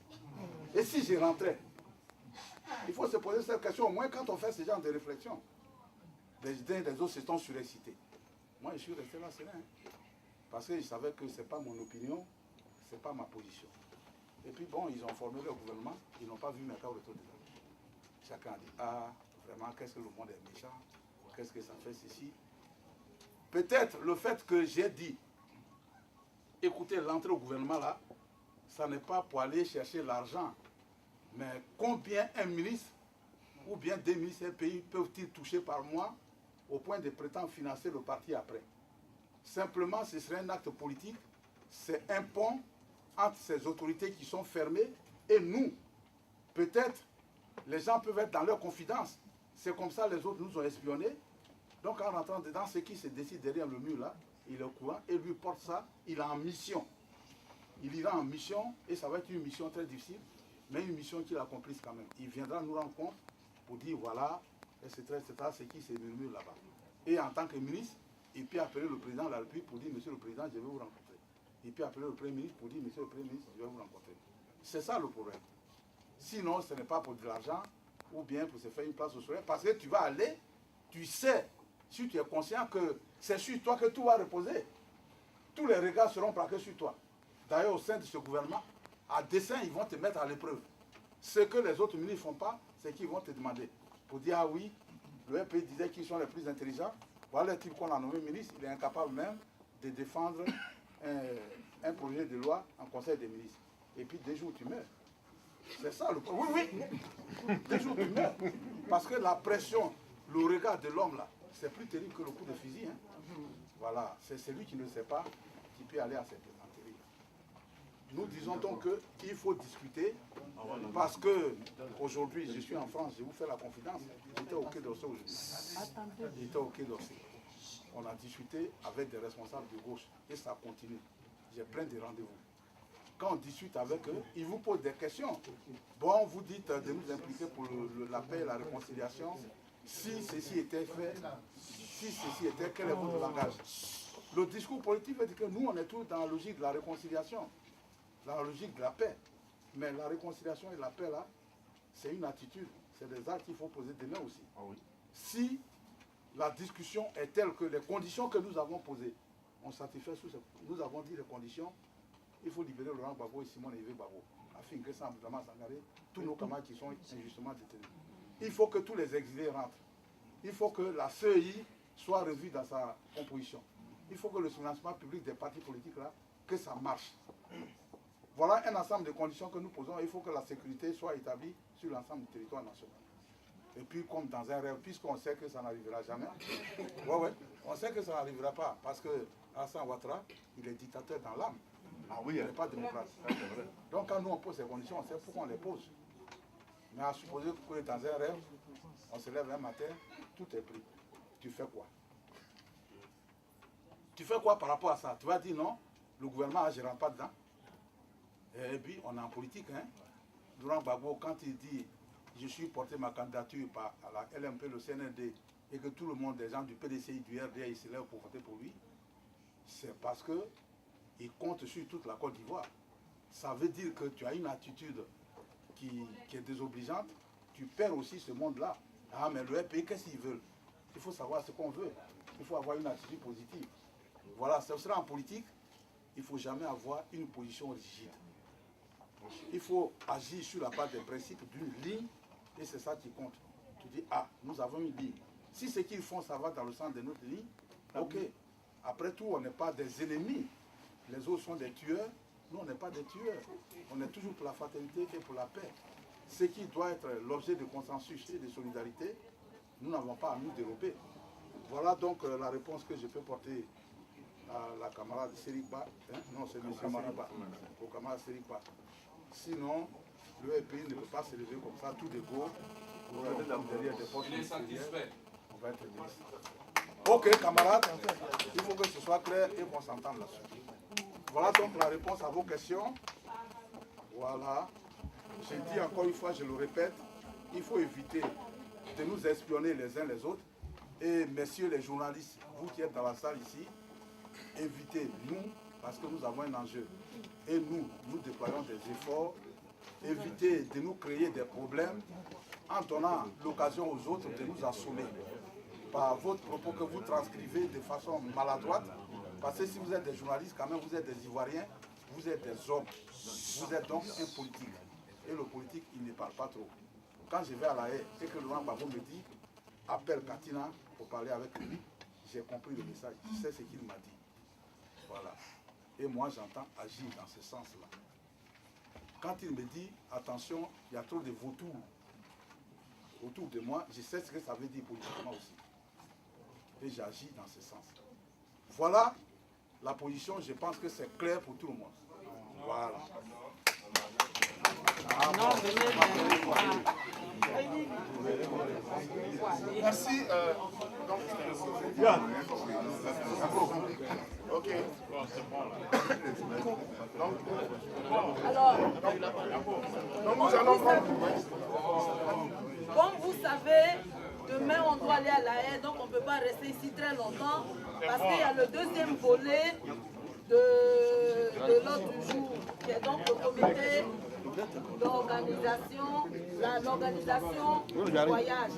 Et si j'y rentrais? Il faut se poser cette question, au moins quand on fait ce genre de réflexion. Les uns des autres se sont surexcités. Moi, je suis resté là, c'est là. Hein, parce que je savais que ce n'est pas mon opinion, ce n'est pas ma position. Et puis bon, ils ont formé le gouvernement, ils n'ont pas vu Miaka Ureto dedans. Chacun a dit, ah, vraiment, qu'est-ce que le monde est méchant? Qu'est-ce que ça fait ceci? Peut-être le fait que j'ai dit, écoutez, l'entrée au gouvernement là, ça n'est pas pour aller chercher l'argent. Mais combien un ministre ou bien des ministres d'un pays peuvent-ils toucher par mois au point de prétendre financer le parti après? Simplement, ce serait un acte politique, c'est un pont entre ces autorités qui sont fermées et nous. Peut-être, les gens peuvent être dans leur confidence. C'est comme ça les autres nous ont espionnés. Donc en rentrant dedans, ce qui se décide derrière le mur là, il est au courant et lui porte ça, il est en mission. il ira en mission, et ça va être une mission très difficile, mais une mission qu'il accomplisse quand même. Il viendra nous rendre compte pour dire voilà, etc., c'est qui se murmure là-bas. Et en tant que ministre, il peut appeler le président de la République pour dire monsieur le président, je vais vous rencontrer. Il peut appeler le premier ministre pour dire monsieur le premier ministre, je vais vous rencontrer. C'est ça le problème. Sinon, ce n'est pas pour de l'argent ou bien pour se faire une place au soleil, parce que tu vas aller, tu sais, si tu es conscient que c'est sur toi que tout va reposer. Tous les regards seront braqués sur toi. D'ailleurs, au sein de ce gouvernement, à dessein, ils vont te mettre à l'épreuve. Ce que les autres ministres ne font pas, c'est qu'ils vont te demander. Pour dire, ah oui, le RP disait qu'ils sont les plus intelligents. Voilà le type qu'on a nommé ministre, il est incapable même de défendre un projet de loi en conseil des ministres. Et puis, des jours, tu meurs. C'est ça le problème. Oui, oui. Des jours, tu meurs. Parce que la pression, le regard de l'homme, là, c'est plus terrible que le coup de fusil. Hein. Voilà, c'est celui qui ne sait pas qui peut aller à cette enterrée. Nous disons donc qu'il faut discuter, parce que aujourd'hui, je suis en France, je vous fais la confidence, j'étais au Quai d'Orsay aujourd'hui. J'étais au Quai d'Orsay. On a discuté avec des responsables de gauche et ça continue. J'ai plein de rendez-vous. Quand on discute avec eux, ils vous posent des questions. Bon, vous dites de nous impliquer pour la paix et la réconciliation. Si ceci était fait, si ceci était, quel est votre langage? Le discours politique veut dire que nous, on est tous dans la logique de la réconciliation, la logique de la paix. Mais la réconciliation et la paix, là, c'est une attitude, c'est des actes qu'il faut poser demain aussi. Ah oui. Si la discussion est telle que les conditions que nous avons posées, on satisfait sous ces... Nous avons dit les conditions, il faut libérer Laurent Gbagbo et Simon Yves Gbagbo, afin que ça Sangaré, tous nos camarades qui sont injustement détenus. Il faut que tous les exilés rentrent. Il faut que la CEI soit revue dans sa composition. Il faut que le financement public des partis politiques, là, que ça marche. Voilà un ensemble de conditions que nous posons. Il faut que la sécurité soit établie sur l'ensemble du territoire national. Et puis, comme dans un rêve, puisqu'on sait que ça n'arrivera jamais, on sait que ça n'arrivera pas, parce que Alassane Ouattara, il est dictateur dans l'âme. Ah oui, il n'est pas démocrate. Donc, quand nous on pose ces conditions, on sait pourquoi on les pose. Mais à supposer que dans un rêve, on se lève un matin, tout est pris. Tu fais quoi? Tu fais quoi par rapport à ça? Tu vas dire non, le gouvernement, je ne rentre pas dedans. Et puis, on est en politique. Hein? Laurent Gbagbo, quand il dit je suis porté ma candidature par la LMP, le CNRD, et que tout le monde, des gens du PDCI, du RDA, ils se lèvent pour voter pour lui, c'est parce qu'il compte sur toute la Côte d'Ivoire. Ça veut dire que tu as une attitude qui est désobligeante, tu perds aussi ce monde-là. Ah, mais le RPI, qu'est-ce qu'ils veulent? Il faut savoir ce qu'on veut. Il faut avoir une attitude positive. Voilà, ce sera en politique, il ne faut jamais avoir une position rigide. Il faut agir sur la base des principes d'une ligne, et c'est ça qui compte. Tu dis, ah, nous avons une ligne. Si ce qu'ils font, ça va dans le sens de notre ligne, ok. Après tout, on n'est pas des ennemis. Les autres sont des tueurs. Nous, on n'est pas des tueurs. On est toujours pour la fraternité et pour la paix. Ce qui doit être l'objet de consensus et de solidarité, nous n'avons pas à nous dérober. Voilà donc la réponse que je peux porter à la camarade Serikba. Hein? Non, c'est M. Serikba. Au camarade Serikba. Sinon, le RPI ne peut pas se lever comme ça, tout de go, pour derrière des postes. Il est satisfait. On va être ministre. Ok, camarades, il faut que ce soit clair et qu'on s'entende là-dessus. Voilà donc la réponse à vos questions. Voilà. J'ai dit encore une fois, je le répète, il faut éviter de nous espionner les uns les autres. Et messieurs les journalistes, vous qui êtes dans la salle ici, évitez-nous, parce que nous avons un enjeu. Et nous déployons des efforts. Évitez de nous créer des problèmes en donnant l'occasion aux autres de nous assommer par votre propos que vous transcrivez de façon maladroite. Parce que si vous êtes des journalistes, quand même, vous êtes des Ivoiriens, vous êtes des hommes. Vous êtes donc un politique. Et le politique, il ne parle pas trop. Quand je vais à la haie et que Laurent Gbagbo me dit, appelle Katina pour parler avec lui, j'ai compris le message. Je sais ce qu'il m'a dit. Voilà. Et moi, j'entends agir dans ce sens-là. Quand il me dit, attention, il y a trop de vautours autour de moi, je sais ce que ça veut dire politiquement aussi. Et j'agis dans ce sens. Voilà la position, je pense que c'est clair pour tout le monde. Voilà. Merci. Ok. Alors, Donc nous allons prendre. comme vous savez, demain on doit aller à La Haye, donc on ne peut pas rester ici très longtemps parce qu'il y a le deuxième volet de l'ordre du jour, qui est donc le comité l'organisation du voyage.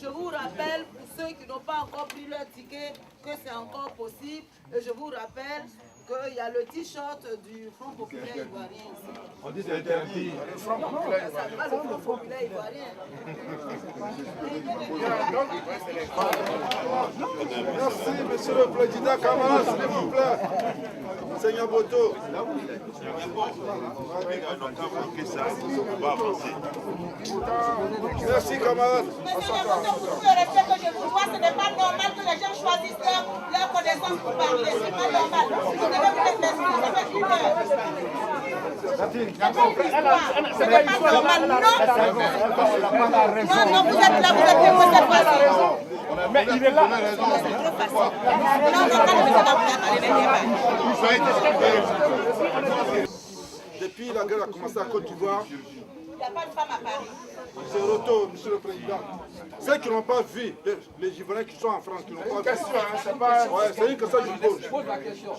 Je vous rappelle, pour ceux qui n'ont pas encore pris leur ticket, que c'est encore possible. Et je vous rappelle qu'il y a le t-shirt du Front populaire ivoirien ici. On dit c'est interdit. Le Front populaire Ça ivoirien. pas le Front populaire ivoirien. Merci, monsieur le président Kamara, s'il vous plaît. Seigneur Boto. Merci, camarade. Monsieur le respect que je vous dois, ce n'est pas normal que les gens choisissent leur connaissance pour parler. Ce n'est pas normal. Vous devez vous laisser exprimer, ça fait une heure. Ce n'est pas normal, non. Non, vous êtes là, vous êtes témoin cette fois-ci. Mais il est là. Non, quand le monsieur va vous parler, Depuis la guerre a commencé à Côte d'Ivoire, il n'y a pas de femme à Paris. c'est retour, monsieur le président. Ceux qui n'ont pas vu, les Ivoiriens qui sont en France, qui n'ont pas vu. Question, hein, c'est pas. Ouais, c'est une question que je pose.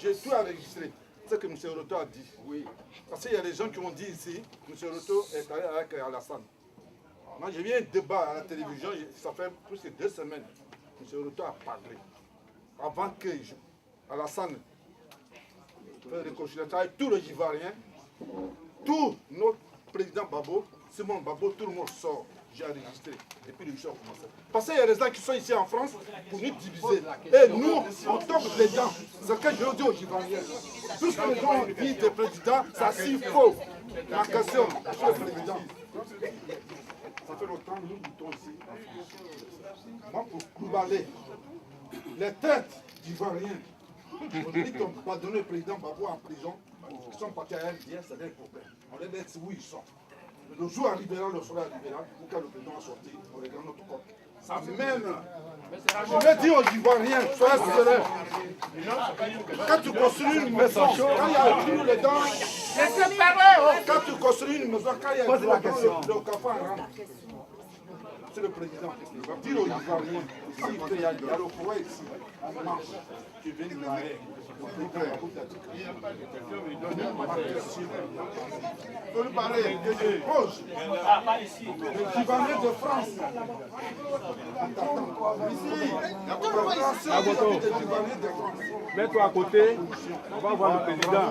J'ai tout enregistré. Ce que M. Roto a dit. Oui. Parce qu'il y a des gens qui ont dit ici, M. Roto est allé avec Alassane. Moi, j'ai vu un débat à la télévision, ça fait plus que 2 semaines. M. Roto a parlé. Avant que Alassane fasse réconciliation avec tous les Ivoiriens, tout notre président Babo, Simon Babo, tout le monde sort. J'ai enregistré. Et puis les gens ont commencé. Parce qu'il y a des gens qui sont ici en France pour nous diviser. Et nous, on tombe dedans. C'est ce que je dis aux Ivoiriens. Tout ce que les gens ont dit des présidents, ça s'y faut. Ma question, monsieur le président. Ça fait longtemps que nous luttons ici en France. Moi, pour Koubalé, les têtes d'Ivoiriens, on dit qu'on ne peut pas donner le président Babo en prison. Ils sont partis à LDR, c'est des problèmes. On les laisse où ils sont. Le jour arrivera, le soir arrivera, ou quand le président va sortir, on regarde notre compte. Amen. Je vais dire aux Ivoiriens, soyez sereins. Quand tu construis une maison, quand il y a tout dedans, quand tu construis une maison, quand il y a tout dedans, le café rentre. C'est le président. Dire aux Ivoiriens, s'il y a le courant ici, on marche. Tu viens de la haie. Vous parlez, je pose. Les Ivoiriens de France. Ici, Mets-toi à côté, on va voir le président.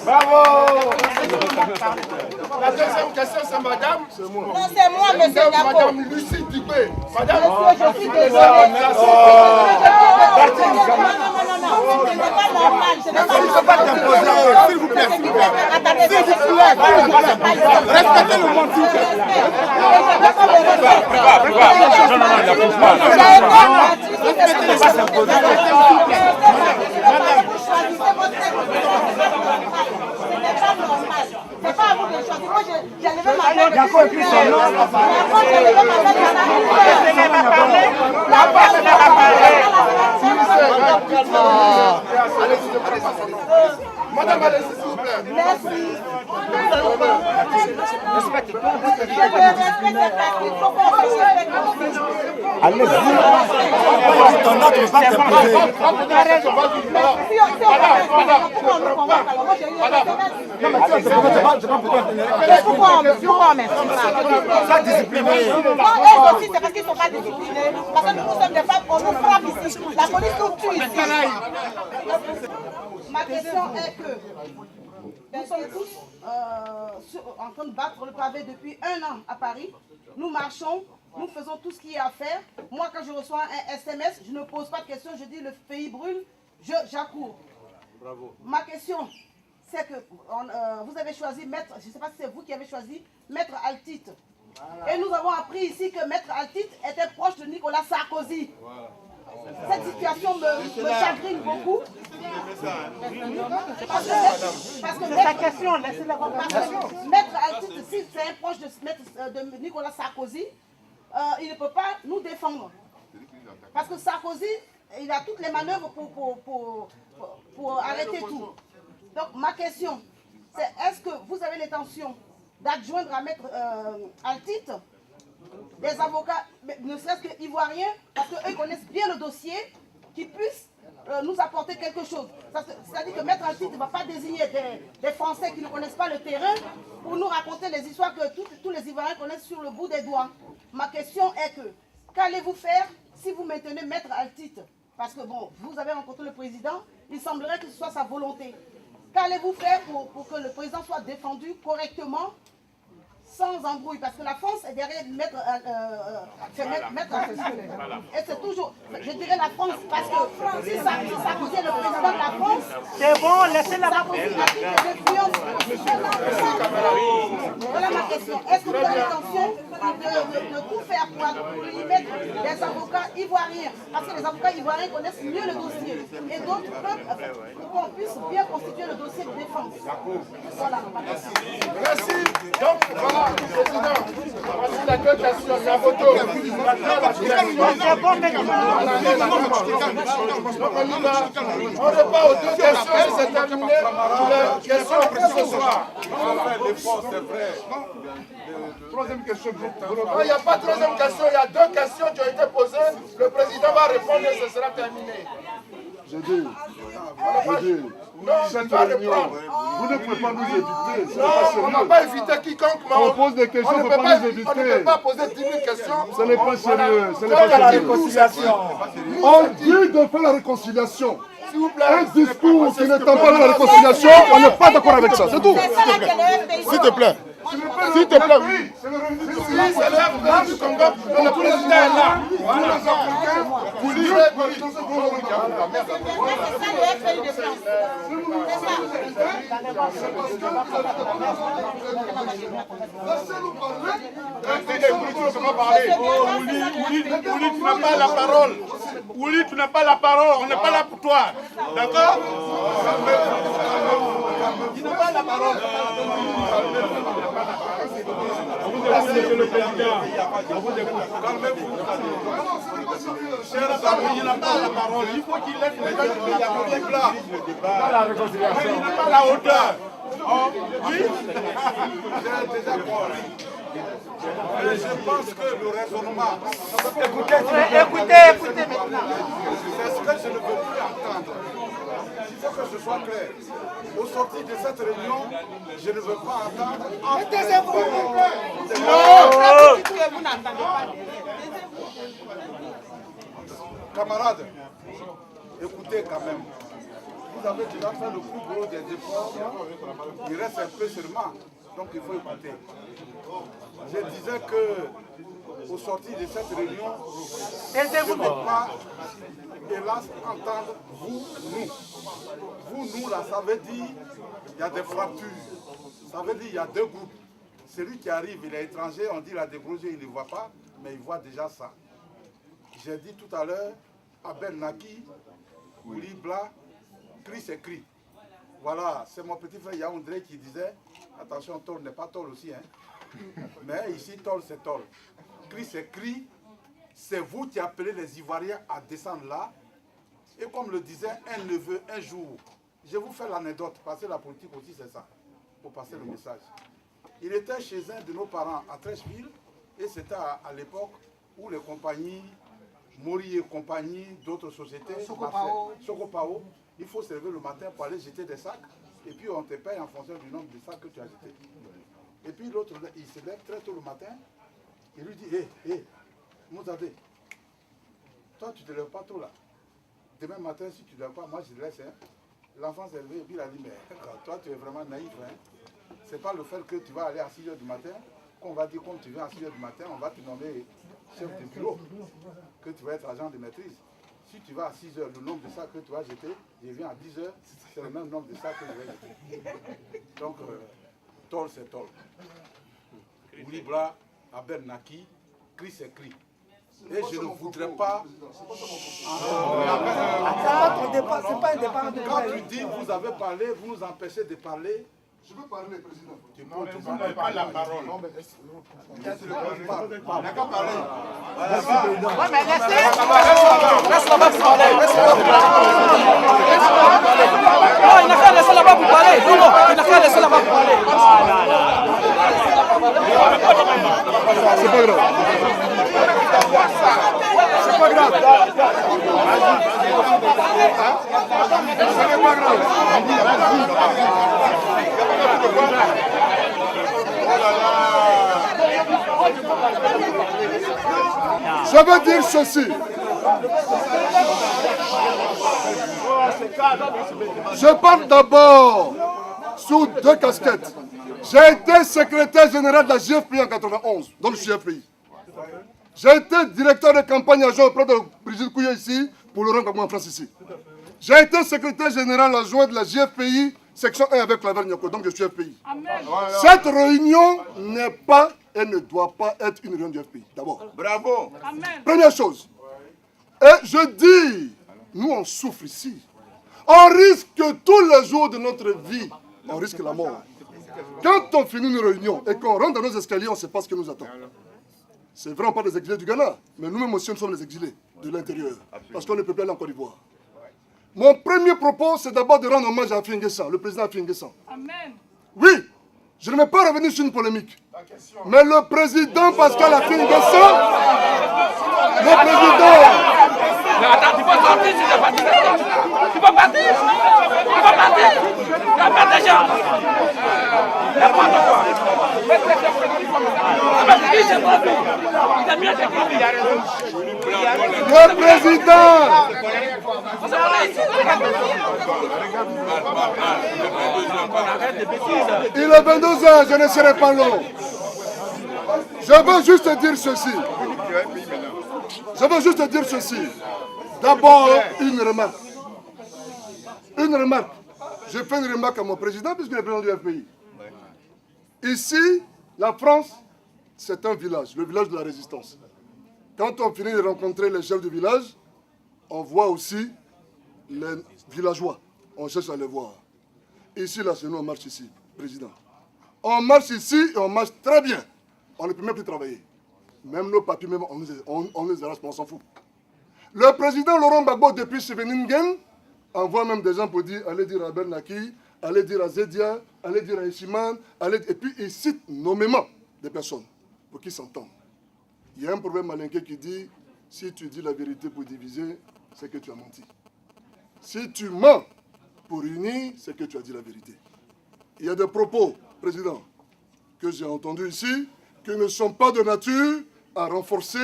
Bravo. La deuxième question, c'est madame. Non, c'est moi, monsieur Dako. Madame Lucie Dubé. Madame. Monsieur, je suis désolée. Non, ce n'est pas normal. Ce n'est pas normal. S'il vous plaît, s'il vous plaît. Attendez, s'il vous plaît. Respectez le monde, s'il vous plaît. C'est pas à vous de choisir. Moi, j'ai levé ma main. D'accord, écrit son nom. J'ai levé ma main. Madame, allez, s'il vous plaît. Merci. C'est parce qu'ils ne sont pas disciplinés. Parce que nous sommes des femmes, on nous frappe ici. La police nous tue ici. Ma question est que nous sommes tous en train de battre le pavé depuis 1 an à Paris. Nous marchons, nous faisons tout ce qu'il y a à faire. Moi, quand je reçois un SMS, je ne pose pas de questions, je dis le pays brûle, j'accours. Bravo. Ma question, c'est que vous avez choisi Maître, je ne sais pas si c'est vous qui avez choisi Maître Altite. Voilà. Et nous avons appris ici que Maître Altite était proche de Nicolas Sarkozy. Voilà. Cette situation me chagrine beaucoup. Parce que La question, laissez-la Maître Altite, si c'est un proche de Nicolas Sarkozy, il ne peut pas nous défendre. Parce que Sarkozy, il a toutes les manœuvres pour arrêter tout. Donc ma question, c'est est-ce que vous avez l'intention d'adjoindre à Maître Altite des avocats, ne serait-ce que ivoiriens, parce qu'eux connaissent bien le dossier, qui puissent nous apporter quelque chose. C'est-à-dire que Maître Altite ne va pas désigner des Français qui ne connaissent pas le terrain pour nous raconter les histoires que tous les Ivoiriens connaissent sur le bout des doigts. Ma question est que, qu'allez-vous faire si vous maintenez Maître Altite? Parce que bon, vous avez rencontré le président, il semblerait que ce soit sa volonté. Qu'allez-vous faire pour que le président soit défendu correctement, sans embrouille? Parce que la France est derrière Maître Altite. Et c'est toujours, je dirais la France, parce que si Sarkozy est le président de la France, c'est bon, laissez-la Sarkozy a pris des influences. Voilà ma question. Est-ce que vous avez l'intention de tout faire pour y mettre des avocats ivoiriens? Parce que les avocats ivoiriens connaissent mieux le dossier. Et d'autres peuvent, pour qu'on puisse bien constituer le dossier de défense. Voilà ma question. Merci. Donc, voilà, Président. Voici la deux questions. Il y a photo. On repart aux deux questions et c'est terminé. Les questions ce soir. Troisième question. Il n'y a pas de troisième question. Il y a deux questions qui ont été posées. Le président va répondre et ce sera terminé. Je dis. Non, Cette pas réunion, répondre. vous ne pouvez pas nous éviter. Non, on n'a pas évité quiconque. Mais on pose des questions, on on ne ne peut peut pas nous on ne éviter. peut pas poser 10 000 questions. Ce n'est pas sérieux. Ce n'est Voilà. pas La sérieux. réconciliation. On dit de faire la réconciliation. S'il vous plaît. Un discours qui n'étant pas la réconciliation, on n'est pas d'accord avec ça. C'est tout. S'il te plaît. S'il te plaît, oui. C'est le FDI du Congo. Le président est là. Tous les Africains, vous lirez. Ouli, tu n'as pas la parole. Ouli, tu n'as pas la parole. On n'est pas là pour toi. D'accord? Tu n'as pas la parole. Monsieur le Président, on vous écoute. Calmez-vous. Cher ami, il n'a pas la parole. Il faut qu'il laisse les gens qui arrivent là. Pas la réconciliation. Il n'a pas la hauteur. Oh, oui? J'ai déjà compris. Mais je pense que le raisonnement... Écoutez maintenant. C'est ce que je ne veux plus entendre. Il faut que ce soit clair. Au sortir de cette réunion, je ne veux pas entendre... Vous n'entendez pas. Camarades, écoutez quand même. Vous avez déjà fait le plus gros des efforts. Il reste un peu seulement. Donc il faut écouter. Je disais que au sortir de cette réunion, je ne veux pas, hélas, entendre vous, nous. Vous, nous, là, ça veut dire il y a des fractures. Ça veut dire il y a deux groupes. Celui qui arrive, il est étranger, on dit il a des gros yeux, il ne voit pas, mais il voit déjà ça. J'ai dit tout à l'heure, Abel Naki, Ouli Bla, Cri c'est cri. Voilà, c'est mon petit frère Yaoundré qui disait, attention, Tol n'est pas Tol aussi, hein. Mais ici, Tol c'est Tol. Cri c'est cri, c'est vous qui appelez les Ivoiriens à descendre là. Et comme le disait un neveu un jour, je vous fais l'anecdote, parce que la politique aussi c'est ça, pour passer le message. Il était chez un de nos parents à Trècheville, et c'était à l'époque où les compagnies, Mori et compagnie, d'autres sociétés, Sokopao, il faut se lever le matin pour aller jeter des sacs, et puis on te paye en fonction du nombre de sacs que tu as jetés. Et puis l'autre, il se lève très tôt le matin, il lui dit, hé, Mouzadé, toi tu ne te lèves pas tôt là. Demain matin, si tu ne lèves pas, moi je te laisse. Hein. L'enfant s'est levé et puis il a dit, mais toi tu es vraiment naïf. Hein. C'est pas le fait que tu vas aller à 6 h du matin, qu'on va dire comme tu viens à 6 h du matin, on va te nommer chef de bureau, que tu vas être agent de maîtrise. Si tu vas à 6 h, le nombre de sacs que tu vas jeter, je viens à 10 h, c'est le même nombre de sacs que je vais jeter. Donc, Tol c'est Tol. Ouli Bla, Abel Naki, Cri c'est cri. Et je ne voudrais pas... C'est pas un débat. Quand tu dis vous avez parlé, vous nous empêchez de parler. Je veux parler, président. Vous n'avez pas la parole. Ouais, mais laissez. Laisse là-bas pour parler. Non, il n'a qu'à laisser là-bas pour parler. Non, non, il n'a qu'à laisser là-bas pour parler. C'est pas grave. C'est pas grave. Je veux dire ceci. Je parle d'abord sous deux casquettes. J'ai été secrétaire général de la JFPI en 91, dans le JFPI. J'ai été directeur de campagne adjoint auprès de Brigitte Couillet ici, pour Laurent Gbagbo en France ici. J'ai été secrétaire général adjoint de la JFPI, section 1 avec Claver Nyoko, donc je suis FPI. Cette réunion n'est pas et ne doit pas être une réunion du FPI, d'abord. Bravo. Première chose. Et je dis, nous on souffre ici. On risque tous les jours de notre vie, on risque la mort. Quand on finit une réunion et qu'on rentre dans nos escaliers, on ne sait pas ce qui nous attend. C'est vrai, on parle des exilés du Ghana, mais nous-mêmes aussi, nous sommes les exilés de l'intérieur, parce qu'on ne peut plus aller en Côte d'Ivoire. Mon premier propos, c'est d'abord de rendre hommage à Affi N'Guessan, le président Affi N'Guessan. Amen. Oui, je ne vais pas revenir sur une polémique, mais le président Pascal Affi N'Guessan, le président... Mais attends, tu peux sortir si tu n'es pas dit. Tu peux partir. Tu peux partir. Tu vas perdre des gens. N'importe quoi. Le président. Il est 22 ans, je ne serai pas long. Je veux juste dire ceci. Je veux juste dire ceci. D'abord, une remarque. Une remarque. Je fais une remarque à mon président, puisqu'il est président du FPI. Ici, la France, c'est un village, le village de la résistance. Quand on finit de rencontrer les chefs du village, on voit aussi les villageois. On cherche à les voir. Ici, là, c'est nous, on marche ici, président. On marche ici et on marche très bien. On ne peut même plus travailler. Même nos papiers, même, on les arrache, on s'en fout. Le président Laurent Gbagbo, depuis Sévéningen, envoie même des gens pour dire, allez dire à Bernaki, allez dire à Zedia, allez dire à Ishiman, et puis il cite nommément des personnes pour qu'ils s'entendent. Il y a un problème malinqué qui dit, si tu dis la vérité pour diviser, c'est que tu as menti. Si tu mens pour unir, c'est que tu as dit la vérité. Il y a des propos, président, que j'ai entendus ici, qui ne sont pas de nature à renforcer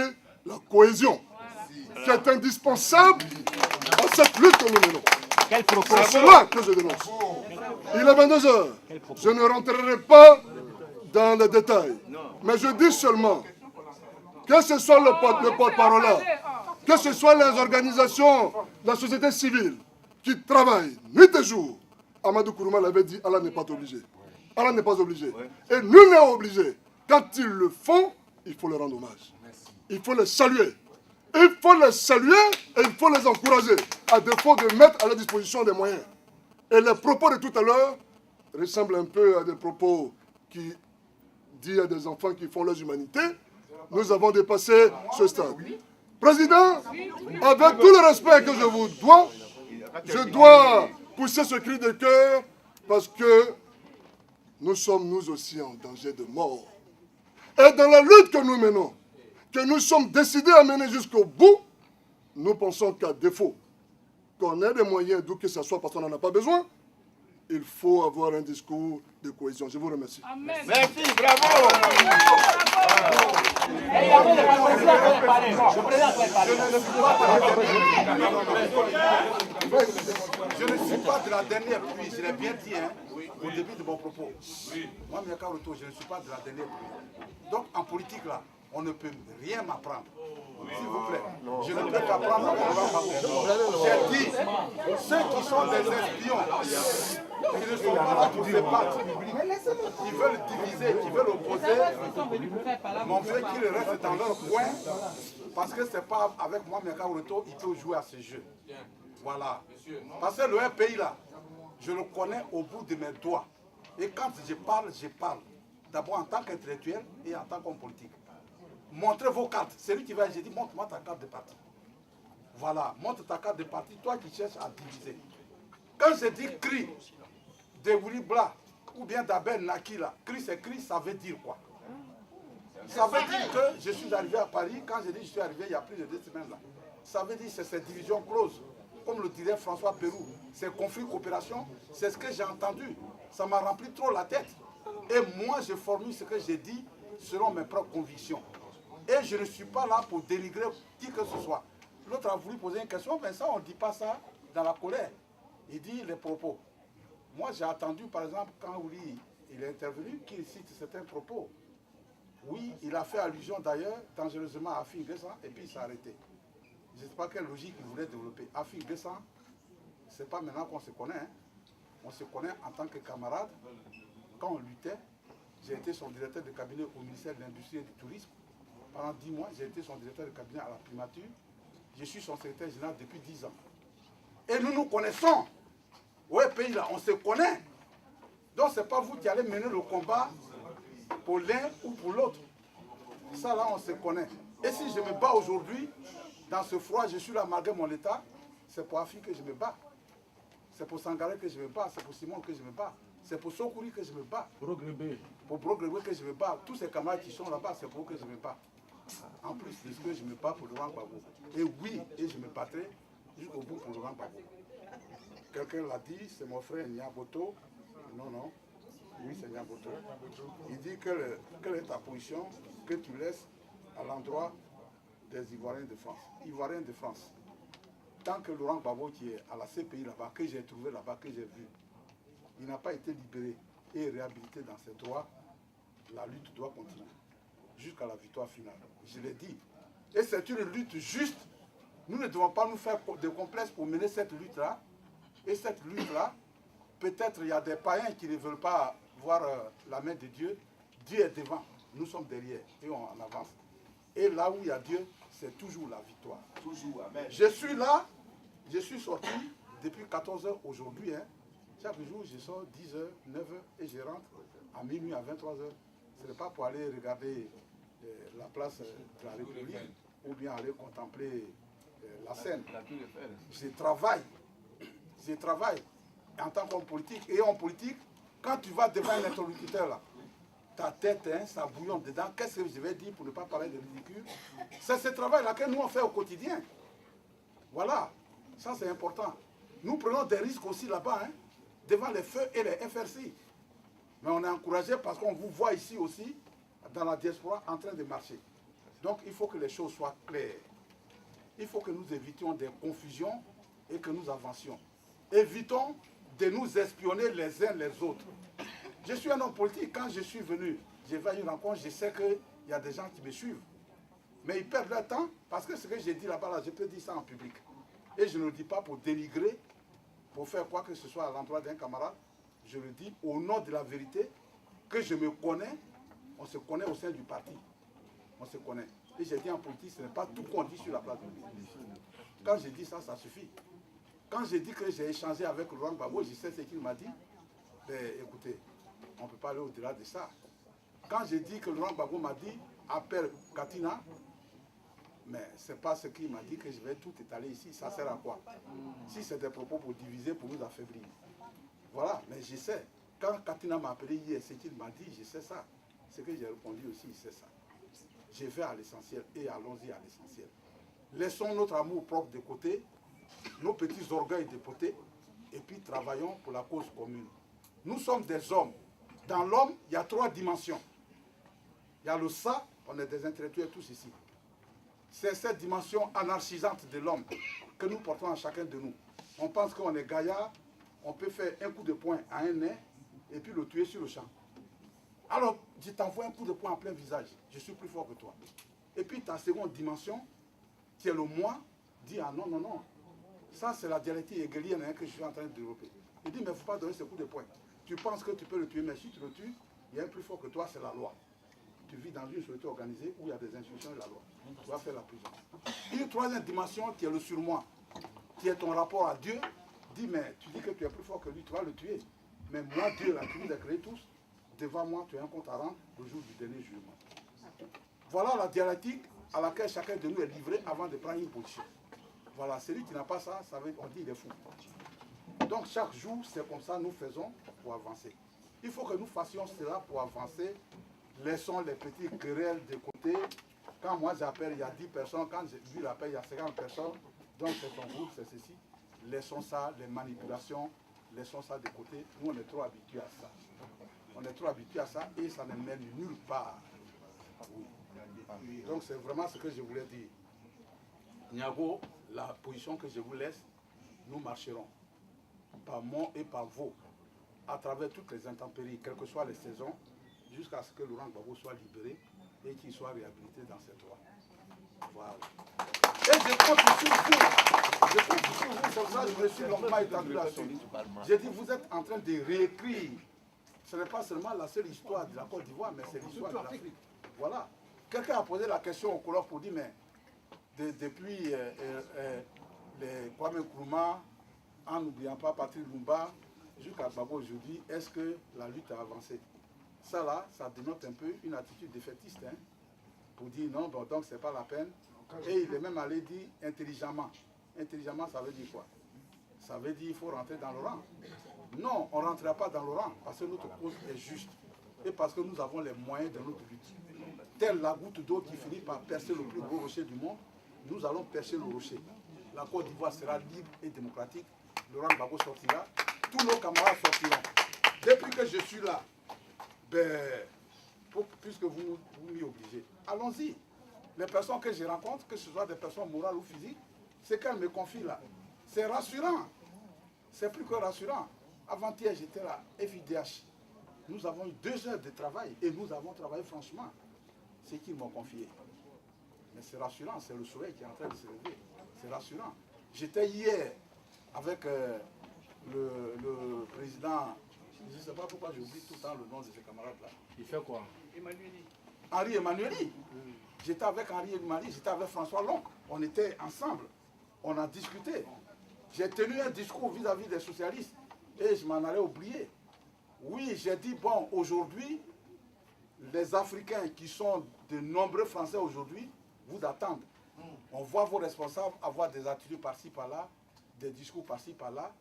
la cohésion, qui est indispensable dans cette lutte que nous menons. C'est cela que je dénonce. Il est 22 heures. Je ne rentrerai pas dans les détails, mais je dis seulement que ce soit le porte-parole, que ce soit les organisations de la société civile qui travaillent nuit et jour. Amadou Kourouma l'avait dit, Allah n'est pas obligé. Allah n'est pas obligé. Et nul n'est obligé. Quand ils le font, il faut leur rendre hommage. Il faut les saluer. Il faut les saluer et il faut les encourager, à défaut de mettre à leur disposition des moyens. Et les propos de tout à l'heure ressemblent un peu à des propos qui disent à des enfants qui font leurs humanités. Nous avons dépassé ce stade. Président, avec tout le respect que je vous dois, je dois pousser ce cri de cœur parce que nous sommes nous aussi en danger de mort. Et dans la lutte que nous menons, que nous sommes décidés à mener jusqu'au bout, nous pensons qu'à défaut qu'on ait des moyens d'où que ce soit parce qu'on n'en a pas besoin, il faut avoir un discours de cohésion. Je vous remercie. Amen. Merci, bravo. Je ne suis pas de la dernière pluie, je l'ai bien dit au début de mon propos. Moi, Miaka Roto, je ne suis pas de la dernière pluie. Donc, en politique, là, on ne peut rien m'apprendre. S'il vous plaît, je ne peux qu'apprendre à Laurent Gbagbo. J'ai dit, ceux qui sont des espions, qui ne sont pas là pour se battre, qui veulent diviser, qui veulent opposer, mon vieux qu'ils restent dans leur coin, parce que c'est pas avec moi, Miaka Oureto, il peut jouer à ce jeu. Voilà. Parce que le pays là, je le connais au bout de mes doigts. Et quand je parle, d'abord en tant qu'intellectuel et en tant qu'homme politique. Montrez vos cartes. Celui qui va, j'ai dit, montre-moi ta carte de parti. Voilà, montre ta carte de parti, toi qui cherches à diviser. Quand je dis cri de Willy Bla ou bien d'Abel Nakila, cri c'est cri, ça veut dire quoi? Ça veut dire que je suis arrivé à Paris, quand je dis je suis arrivé il y a plus de 2 semaines là. Ça veut dire que c'est cette division close, comme le dirait François Pérou, ces conflits coopération, c'est ce que j'ai entendu. Ça m'a rempli trop la tête. Et moi je formule ce que j'ai dit selon mes propres convictions. Et je ne suis pas là pour dénigrer qui que ce soit. L'autre a voulu poser une question, mais ça on ne dit pas ça dans la colère. Il dit les propos. Moi j'ai attendu par exemple quand Willy il est intervenu qu'il cite certains propos. Oui, il a fait allusion d'ailleurs dangereusement à Afin Guessan et puis il s'est arrêté. Je ne sais pas quelle logique il voulait développer. Afin Guessan, ce n'est pas maintenant qu'on se connaît. Hein. On se connaît en tant que camarade. Quand on luttait, j'ai été son directeur de cabinet au ministère de l'Industrie et du Tourisme. Pendant 10 mois, j'ai été son directeur de cabinet à la primature. Je suis son secrétaire général depuis 10 ans. Et nous nous connaissons. Ouais, pays là, on se connaît. Donc ce n'est pas vous qui allez mener le combat pour l'un ou pour l'autre. Ça là, on se connaît. Et si je me bats aujourd'hui, dans ce froid, je suis là malgré mon état, c'est pour Afi que je me bats. C'est pour Sangaré que je me bats, c'est pour Simon que je me bats. C'est pour Sokouri que je me bats. Pour Brogrebé que je me bats. Tous ces camarades qui sont là-bas, c'est pour eux que je me bats. En plus de ce que je me bats pour Laurent Gbagbo. Et oui, et je me battrai jusqu'au bout pour Laurent Gbagbo. Quelqu'un l'a dit, c'est mon frère Niaboto. Non, non. Oui, c'est Niaboto. Il dit quelle est ta position que tu laisses à l'endroit des Ivoiriens de France. Ivoiriens de France. Tant que Laurent Gbagbo qui est à la CPI là-bas, que j'ai trouvé là-bas, que j'ai vu, il n'a pas été libéré et réhabilité dans ses droits, la lutte doit continuer jusqu'à la victoire finale. Je l'ai dit. Et c'est une lutte juste. Nous ne devons pas nous faire de complexes pour mener cette lutte-là. Et cette lutte-là, peut-être il y a des païens qui ne veulent pas voir la main de Dieu. Dieu est devant, nous sommes derrière et on en avance. Et là où il y a Dieu, c'est toujours la victoire. Toujours, amen. Je suis là, je suis sorti depuis 14 h aujourd'hui. Hein. Chaque jour, je sors 10 h, 9 h et je rentre à minuit, à 23 h. Ce n'est pas pour aller regarder la place de la République ou bien aller contempler la scène. Je travaille. Je travaille en tant qu'homme politique. Et en politique, quand tu vas devant un interlocuteur là, ta tête, hein, ça bouillonne dedans. Qu'est-ce que je vais dire pour ne pas parler de ridicule? C'est ce travail-là que nous on fait au quotidien. Voilà, ça c'est important. Nous prenons des risques aussi là-bas, hein, devant les feux et les FRC. Mais on est encouragé parce qu'on vous voit ici aussi, dans la diaspora, en train de marcher. Donc il faut que les choses soient claires. Il faut que nous évitions des confusions et que nous avancions. Évitons de nous espionner les uns les autres. Je suis un homme politique. Quand je suis venu, j'ai fait une rencontre, je sais qu'il y a des gens qui me suivent. Mais ils perdent leur temps parce que ce que j'ai dit là-bas, là, je peux dire ça en public. Et je ne le dis pas pour dénigrer, pour faire quoi que ce soit à l'endroit d'un camarade. Je le dis au nom de la vérité, que je me connais, on se connaît au sein du parti. On se connaît. Et j'ai dit en politique, ce n'est pas tout qu'on dit sur la place publique. Quand j'ai dit ça, ça suffit. Quand j'ai dit que j'ai échangé avec Laurent Gbagbo, je sais ce qu'il m'a dit. Ben, écoutez, on ne peut pas aller au-delà de ça. Quand j'ai dit que Laurent Gbagbo m'a dit, appelle Katina, mais ce n'est pas ce qu'il m'a dit que je vais tout étaler ici. Ça sert à quoi? Si c'est des propos pour diviser, pour nous affaiblir. Voilà, mais je sais. Quand Katina m'a appelé hier, ce qu'il m'a dit, je sais ça. Ce que j'ai répondu aussi, c'est ça. Je vais à l'essentiel et allons-y à l'essentiel. Laissons notre amour propre de côté, nos petits orgueils de côté, et puis travaillons pour la cause commune. Nous sommes des hommes. Dans l'homme, il y a 3 dimensions. Il y a le ça, on est des intellectuels tous ici. C'est cette dimension anarchisante de l'homme que nous portons à chacun de nous. On pense qu'on est gaillard, on peut faire un coup de poing à un nain et puis le tuer sur le champ. Alors, je t'envoie un coup de poing en plein visage. Je suis plus fort que toi. Et puis ta seconde dimension, qui est le moi, dit ah non, non, non. Ça, c'est la dialectique hegelienne que je suis en train de développer. Il dit, mais il ne faut pas donner ce coup de poing. Tu penses que tu peux le tuer, mais si tu le tues, il y a un plus fort que toi, c'est la loi. Tu vis dans une société organisée où il y a des institutions et la loi. Tu vas faire la prison. Une troisième dimension qui est le surmoi, qui est ton rapport à Dieu, dit, mais tu dis que tu es plus fort que lui, tu vas le tuer. Mais moi, Dieu, là, qui nous a créés tous, devant moi, tu as un compte à rendre le jour du dernier jugement. Voilà la dialectique à laquelle chacun de nous est livré avant de prendre une position. Voilà, celui qui n'a pas ça, on dit il est fou. Donc chaque jour, c'est comme ça nous faisons pour avancer. Il faut que nous fassions cela pour avancer. Laissons les petits querelles de côté. Quand moi j'appelle, il y a 10 personnes. Quand lui l'appelle, il y a 50 personnes. Donc c'est son groupe, c'est ceci. Laissons ça, les manipulations, laissons ça de côté. Nous, on est trop habitués à ça. On est trop habitués à ça et ça ne mène nulle part. Oui. Donc c'est vraiment ce que je voulais dire. Niago, la position que je vous laisse, nous marcherons par mon et par vos, à travers toutes les intempéries, quelles que soient les saisons, jusqu'à ce que Laurent Gbagbo soit libéré et qu'il soit réhabilité dans ses droits. Voilà. Et je compte sur vous. Je compte sur vous, comme ça je me suis longuement étendu là-dessus. J'ai dit, vous êtes en train de réécrire. Ce n'est pas seulement la seule histoire de la Côte d'Ivoire, mais c'est l'histoire de l'Afrique. Voilà. Quelqu'un a posé la question au colloque pour dire, mais depuis les Kwame Nkrumah, en n'oubliant pas Patrice Lumumba, jusqu'à Gbagbo aujourd'hui, est-ce que la lutte a avancé? Ça là, ça dénote un peu une attitude défaitiste, hein, pour dire non, bon, donc c'est pas la peine. Et il est même allé dire intelligemment. Intelligemment, ça veut dire quoi? Ça veut dire qu'il faut rentrer dans le rang. Non, on ne rentrera pas dans le rang, parce que notre cause est juste. Et parce que nous avons les moyens de notre lutte. Telle la goutte d'eau qui finit par percer le plus gros rocher du monde, nous allons percer le rocher. La Côte d'Ivoire sera libre et démocratique. Laurent Gbagbo sortira. Tous nos camarades sortiront. Depuis que je suis là, ben, puisque vous m'y obligez, allons-y. Les personnes que je rencontre, que ce soit des personnes morales ou physiques, c'est qu'elles me confient là. C'est rassurant. C'est plus que rassurant. Avant-hier, j'étais là, FIDH. Nous avons eu 2 heures de travail et nous avons travaillé franchement. C'est qu'ils m'ont confié. Mais c'est rassurant, c'est le soleil qui est en train de se lever. C'est rassurant. J'étais hier avec le président, je ne sais pas pourquoi j'oublie tout le temps le nom de ces camarades-là. Il fait quoi? Henri Emmanueli. J'étais avec Henri Emmanueli, j'étais avec François Lonc. On était ensemble. On a discuté. J'ai tenu un discours vis-à-vis des socialistes et je m'en allais oublier. Oui, j'ai dit, bon, aujourd'hui, les Africains qui sont de nombreux Français aujourd'hui vous attendent. On voit vos responsables avoir des attitudes par-ci, par-là, des discours par-ci, par-là.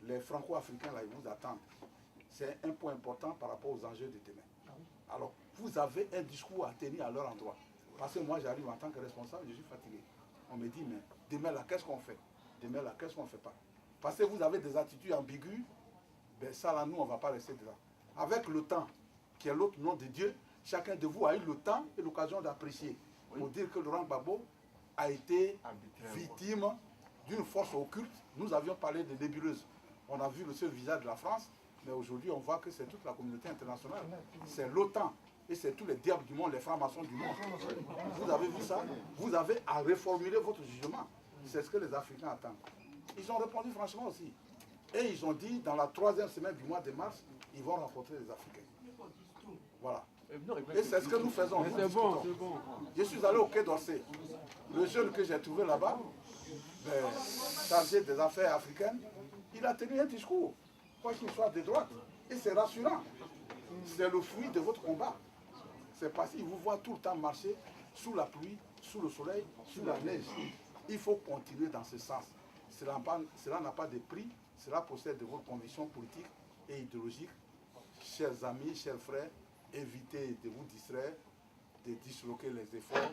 Les Franco-Africains, là, ils vous attendent. C'est un point important par rapport aux enjeux de demain. Alors, vous avez un discours à tenir à leur endroit. Parce que moi, j'arrive en tant que responsable, je suis fatigué. On me dit, mais demain, là, qu'est-ce qu'on fait? Demain, là, qu'est-ce qu'on ne fait pas? Parce que vous avez des attitudes ambiguës, ben ça, là, nous, on ne va pas rester dedans. Avec le temps, qui est l'autre nom de Dieu, chacun de vous a eu le temps et l'occasion d'apprécier. Pour dire que Laurent Gbagbo a été victime d'une force occulte. Nous avions parlé de nébuleuse. On a vu le seul visage de la France, mais aujourd'hui on voit que c'est toute la communauté internationale. C'est l'OTAN et c'est tous les diables du monde, les francs-maçons du monde. Vous avez vu ça? Vous avez à reformuler votre jugement. C'est ce que les Africains attendent. Ils ont répondu franchement aussi. Et ils ont dit, dans la 3e semaine du mois de mars, ils vont rencontrer les Africains. Voilà. Et c'est ce que nous faisons. C'est bon, c'est bon. Je suis allé au Quai d'Orsay. Le jeune que j'ai trouvé là-bas, chargé des affaires africaines, il a tenu un discours, quoi qu'il soit de droite. Et c'est rassurant. C'est le fruit de votre combat. C'est parce qu'il vous voit tout le temps marcher sous la pluie, sous le soleil, sous la neige. Il faut continuer dans ce sens. Cela n'a pas de prix. Cela procède de vos convictions politiques et idéologiques. Chers amis, chers frères, évitez de vous distraire, de disloquer les efforts.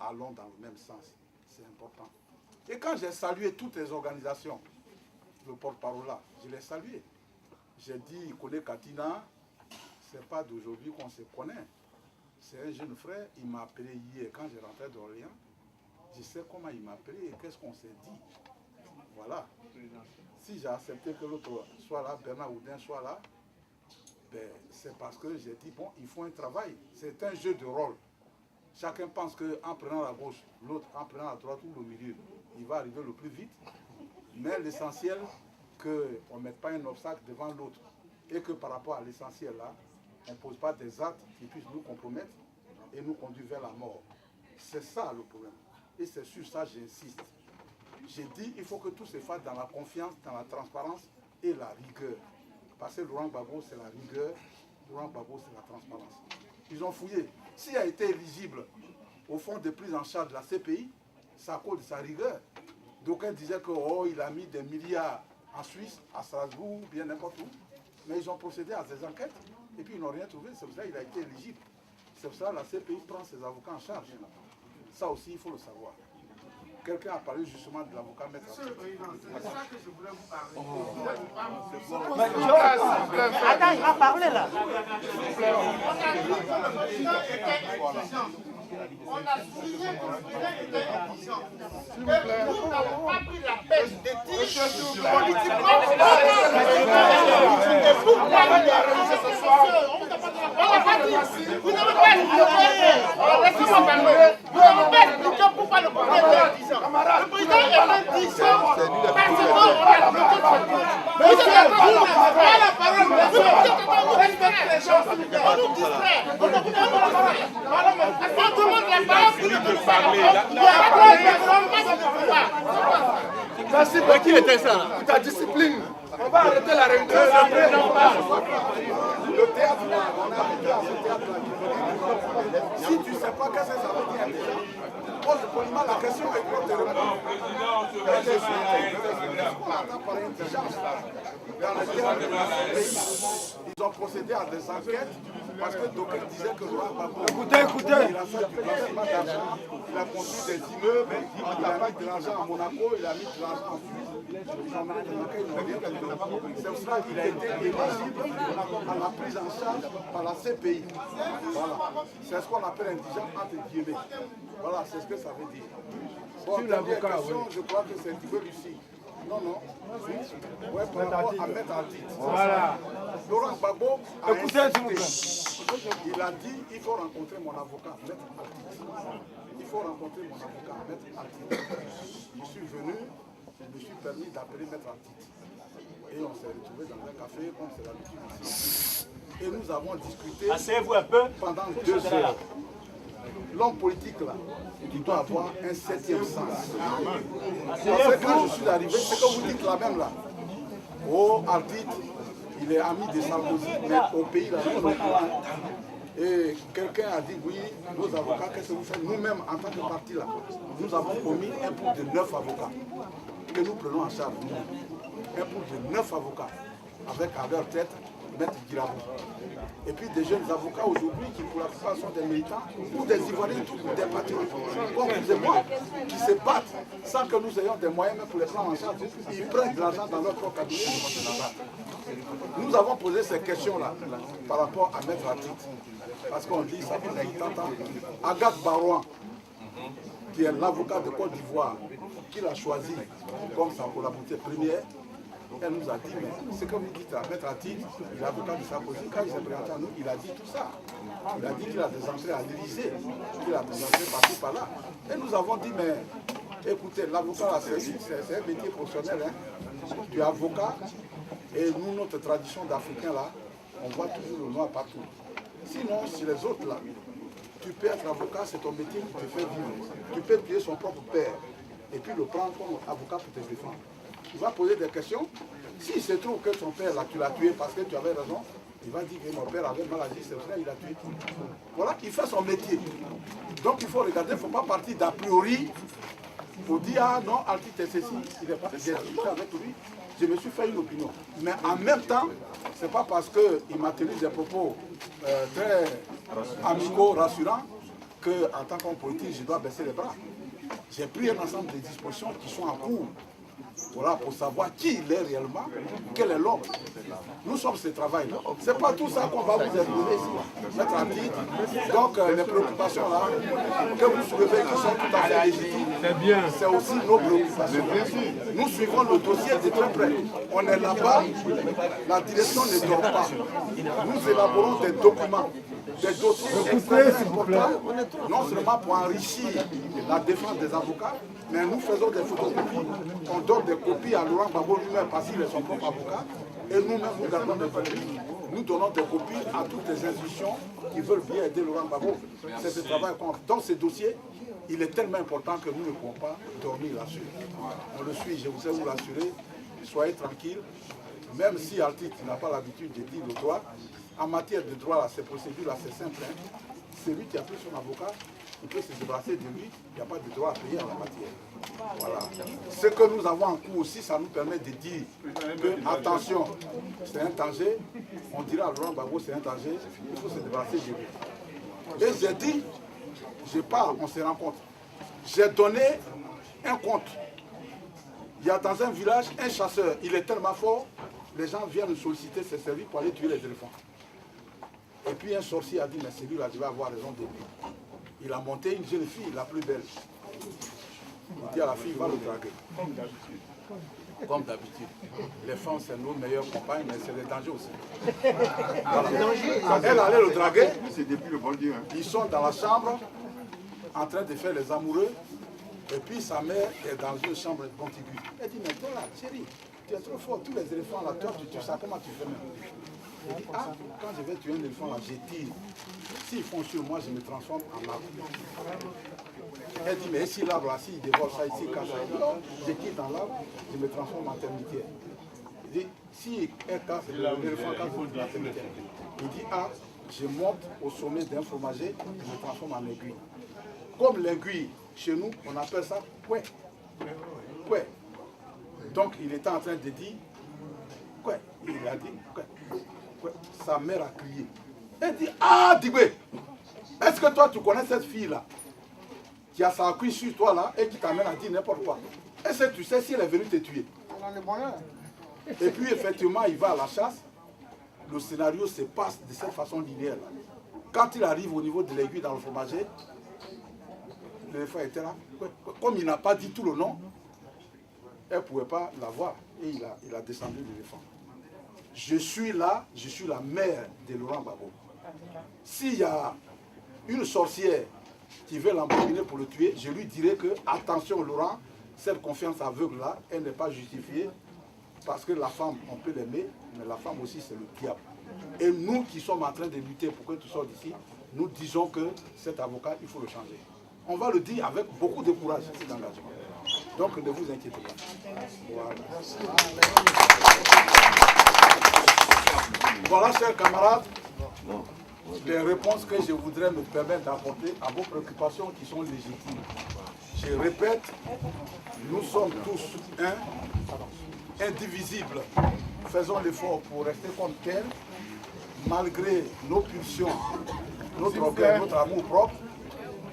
Allons dans le même sens. C'est important. Et quand j'ai salué toutes les organisations, le porte-parole là, je l'ai salué. J'ai dit, il connaît Katina, ce n'est pas d'aujourd'hui qu'on se connaît. C'est un jeune frère, il m'a appelé hier quand je rentrais d'Orléans. Je sais comment il m'a appelé et qu'est-ce qu'on s'est dit. Voilà. Si j'ai accepté que l'autre soit là, Bernard Houdin soit là, Ben, c'est parce que j'ai dit, bon, il faut un travail. C'est un jeu de rôle. Chacun pense qu'en prenant la gauche, l'autre en prenant la droite ou le milieu, il va arriver le plus vite. Mais l'essentiel, qu'on ne mette pas un obstacle devant l'autre. Et que par rapport à l'essentiel là, on ne pose pas des actes qui puissent nous compromettre et nous conduire vers la mort. C'est ça le problème. Et c'est sur ça que j'insiste. J'ai dit qu'il faut que tout se fasse dans la confiance, dans la transparence et la rigueur. Parce que Laurent Gbagbo, c'est la rigueur, Laurent Gbagbo, c'est la transparence. Ils ont fouillé. S'il a été éligible au fonds de prise en charge de la CPI, c'est à cause de sa rigueur. D'aucuns disaient qu'il a mis des milliards en Suisse, à Strasbourg, bien n'importe où. Mais ils ont procédé à ces enquêtes et puis ils n'ont rien trouvé. C'est pour ça qu'il a été éligible. C'est pour ça que la CPI prend ses avocats en charge. Ça aussi, il faut le savoir. Quelqu'un a parlé justement de l'avocat maître. Monsieur le Président, c'est ça que je voulais vous parler. Attends, il va parler là. On a signé que le président était exigeant. Et nous n'avons pas pris la peine de dire politiquement. Et vous parlez de ce soir. On n'a pas dit. Vous n'avez pas expliqué. Laissez-moi parler. Vous n'avez pas expliqué pourquoi le président est exigeant. Le président est exigeant parce qu'on a bloqué le président. Vous êtes en train de faire la parole. Vous êtes en train de respecter les gens. On nous distrait. On nous distrait. Tout le monde la parole pour ne parler. Il y a pas de personne qui ne peut pas. Merci beaucoup. Qui était ça? Ta discipline. On va arrêter la réunion. Le théâtre, on a arrêté à ce théâtre-là. Si tu ne sais pas qu'est-ce que ça veut dire, pose poliment la question et puis on te répond. Ils ont procédé à des enquêtes parce que d'aucuns disaient que Laurent Gbagbo, Écoutez. il a fait du blanchiment d'argent, il a construit des immeubles, il a mis de l'argent à Monaco, il a mis de l'argent en Suisse. C'est pour ça qu'il a été éligible à la prise en charge par la CPI. Voilà. C'est ce qu'on appelle indigent entre guillemets. Voilà, c'est ce que ça veut dire. Bon, sur l'avocat, je crois que c'est un petit peu Lucie. Non. Ouais, par rapport à Maître Artit. Voilà. Laurent Gbagbo a écoutez, il a dit il faut rencontrer mon avocat, Maître Artit. Il faut rencontrer mon avocat, Maître Artit. Je suis venu, je me suis permis d'appeler Maître Artit. Et on s'est retrouvés dans un café, comme c'est l'habitude ici. Et nous avons discuté pendant 2 heures. L'homme politique là, il doit avoir un 7e sens. Parce que quand je suis arrivé, c'est que vous dites la même là. Oh, Artit, il est ami de Sarkozy, mais au pays là, nous non plus. Et quelqu'un a dit oui, nos avocats, qu'est-ce que vous faites? Nous-mêmes, en tant que parti là, nous avons commis un pool de 9 avocats que nous prenons en charge. Un pool de 9 avocats, avec à leur tête Maître Guirabeau. Et puis des jeunes avocats aujourd'hui qui pour la plupart sont des militants ou des Ivoiriens, des patriotes, comme vous et moi, qui se battent sans que nous ayons des moyens même pour les prendre en charge. Ils prennent de l'argent dans leur propre cabinet. Nous avons posé ces questions-là par rapport à Maître Artit. Parce qu'on dit, ça fait longtemps, Agathe Barouan, qui est l'avocat de Côte d'Ivoire, qu'il a choisi comme sa collaboratrice première, elle nous a dit, mais ce que vous dites à Maître Artit, l'avocat de Sarkozy, quand il s'est présenté à nous, il a dit tout ça. Il a dit qu'il a des entrées à l'Élysée, qu'il a des entrées partout par là. Et nous avons dit, mais écoutez, l'avocat, c'est un métier professionnel. Hein. Tu es avocat, et nous, notre tradition d'Africains, là, on voit toujours le noir partout. Sinon, si les autres, là, tu peux être avocat, c'est ton métier qui te fait vivre. Tu peux tuer son propre père, et puis le prendre comme avocat pour te défendre. Il va poser des questions. S'il se trouve que son père, là, tu l'as tué parce que tu avais raison, il va dire que mon père avait mal agi, c'est pour ça qu'il a tué. Voilà, il fait son métier. Donc il faut regarder, il ne faut pas partir d'a priori pour dire, ah non, Artit est ceci, il n'est pas. J'ai discuté avec lui, je me suis fait une opinion. Mais en même temps, ce n'est pas parce qu'il m'a tenu des propos très amicaux, rassurants, qu'en tant qu'homme politique, je dois baisser les bras. J'ai pris un ensemble de dispositions qui sont en cours. Voilà, pour savoir qui il est réellement, quel est l'homme. Nous sommes ce travail-là. Ce n'est pas tout ça qu'on va vous exposer ici, mettre en titre. Donc, les préoccupations là, que vous soulevez, qui sont tout à fait légitimes, c'est aussi nos préoccupations. Nous suivons le dossier de très près. On est là-bas, la direction ne dort pas. Nous élaborons des documents, des dossiers extrêmement importants, non seulement pour enrichir la défense des avocats, mais nous faisons des photocopies. On donne des copies à Laurent Gbagbo lui-même parce qu'il est son propre avocat. Et nous-mêmes, nous gardons des copies. Nous donnons des copies à toutes les institutions qui veulent bien aider Laurent Gbagbo. C'est ce travail qu'on fait. Dans ces dossiers, il est tellement important que nous ne pouvons pas dormir là-dessus. On le suit, je vous ai vous l'assurer. Soyez tranquille. Même si Altit n'a pas l'habitude de dire le droit, en matière de droit, ces procédures-là, c'est simple. C'est lui qui a pris son avocat. Il peut se débarrasser de lui, il n'y a pas de droit à payer en la matière. Voilà. Ce que nous avons en cours aussi, ça nous permet de dire que, attention, c'est un danger. On dira à Laurent Gbagbo, c'est un danger, il faut se débarrasser de lui. Et j'ai dit, je pars, on se rencontre. J'ai donné un compte. Il y a dans un village un chasseur, il est tellement fort, les gens viennent solliciter ses services pour aller tuer les éléphants. Et puis un sorcier a dit, mais celui-là, je vais avoir raison de lui. Il a monté une jeune fille, la plus belle. Il dit à la fille, va le draguer. Comme d'habitude. Les femmes, c'est nos meilleures compagnes, mais c'est des dangers aussi. Voilà. Elle allait le draguer. C'est depuis le bon Dieu. Ils sont dans la chambre, en train de faire les amoureux. Et puis sa mère est dans une chambre contiguë. Elle dit, mais toi là, chérie, tu es trop fort, tous les éléphants là, toi tu tues ça, comment tu fais même? Elle dit, ah, quand je vais tuer un éléphant là, je tire. S'ils font sur moi, je me transforme en arbre. Elle dit, mais si l'arbre là, s'il dévore ça ici, cache ça, elle dit, non, je tire dans l'arbre, je me transforme en termitière. Il dit, si elle casse, l'éléphant casse la termitière. Il dit, ah, je monte au sommet d'un fromager, je me transforme en aiguille. Comme l'aiguille, chez nous, on appelle ça couet. Couet. Donc, il était en train de dire couet. Il a dit couet. Couet. Sa mère a crié. Elle dit, ah, Dibé, est-ce que toi, tu connais cette fille-là qui a sa cuisse sur toi, là, et qui t'amène à dire n'importe quoi? Est-ce que tu sais si elle est venue te tuer? Et puis, effectivement, il va à la chasse. Le scénario se passe de cette façon linéaire. Quand il arrive au niveau de l'aiguille dans le fromager, l'éléphant était là. Comme il n'a pas dit tout le nom, elle ne pouvait pas la voir. Et il a descendu l'éléphant. Je suis là, je suis la mère de Laurent Gbagbo. S'il y a une sorcière qui veut l'embobiner pour le tuer, je lui dirai que, attention Laurent, cette confiance aveugle-là, elle n'est pas justifiée. Parce que la femme, on peut l'aimer, mais la femme aussi, c'est le diable. Et nous qui sommes en train de lutter pour que tu sortes d'ici, nous disons que cet avocat, il faut le changer. On va le dire avec beaucoup de courage, cet engagement. Donc ne vous inquiétez pas. Voilà, chers camarades, les réponses que je voudrais me permettre d'apporter à vos préoccupations qui sont légitimes. Je répète, nous sommes tous indivisibles. Faisons l'effort pour rester comme tels, malgré nos pulsions, notre orgueil, notre amour propre.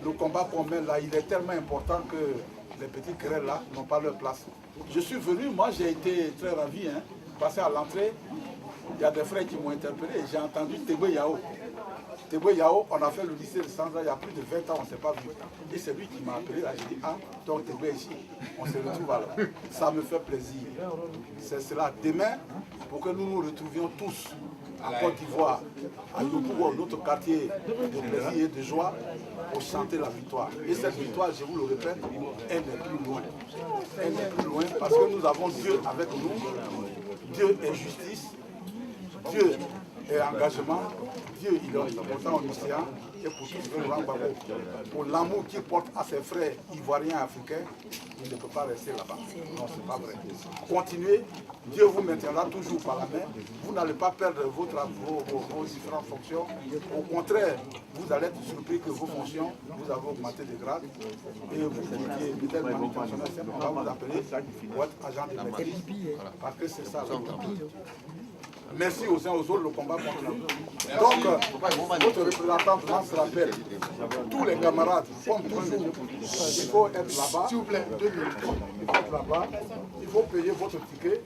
Le combat qu'on mène là, il est tellement important que les petites querelles là n'ont pas leur place. Je suis venu, moi j'ai été très ravi, passer à l'entrée, il y a des frères qui m'ont interpellé et j'ai entendu Tebwe Yao. Tebwe Yao, on a fait le lycée de Sandra il y a plus de 20 ans, on ne s'est pas vu. Et c'est lui qui m'a appelé là, j'ai dit, ah, donc Tebwe est ici, on se retrouve alors. Ça me fait plaisir. C'est cela. Demain, pour que nous nous retrouvions tous en Côte d'Ivoire, à Yopougo, notre quartier de plaisir et de joie, pour chanter la victoire. Et cette victoire, je vous le répète, elle n'est plus loin. Elle n'est plus loin parce que nous avons Dieu avec nous. Dieu est justice. Dieu est engagement. Dieu, il est important en océan. Et pour tout ce que Laurent Gbagbo, pour l'amour qu'il porte à ses frères ivoiriens et africains, il ne peut pas rester là-bas. Non, ce n'est pas vrai. Continuez. Dieu vous maintiendra toujours par la main. Vous n'allez pas perdre vos différentes fonctions. Au contraire, vous allez être surpris que vos fonctions, vous avez augmenté de grade. Et vous qui êtes peut-être manipulationnel, on va vous appeler pour être agent de maîtrise. Parce que c'est ça. Merci aux uns aux autres, le combat continue. Donc, votre représentant se rappelle, tous les camarades, comme toujours, il faut être là-bas. S'il vous plaît, 2 minutes. Il faut être là-bas. faut payer votre ticket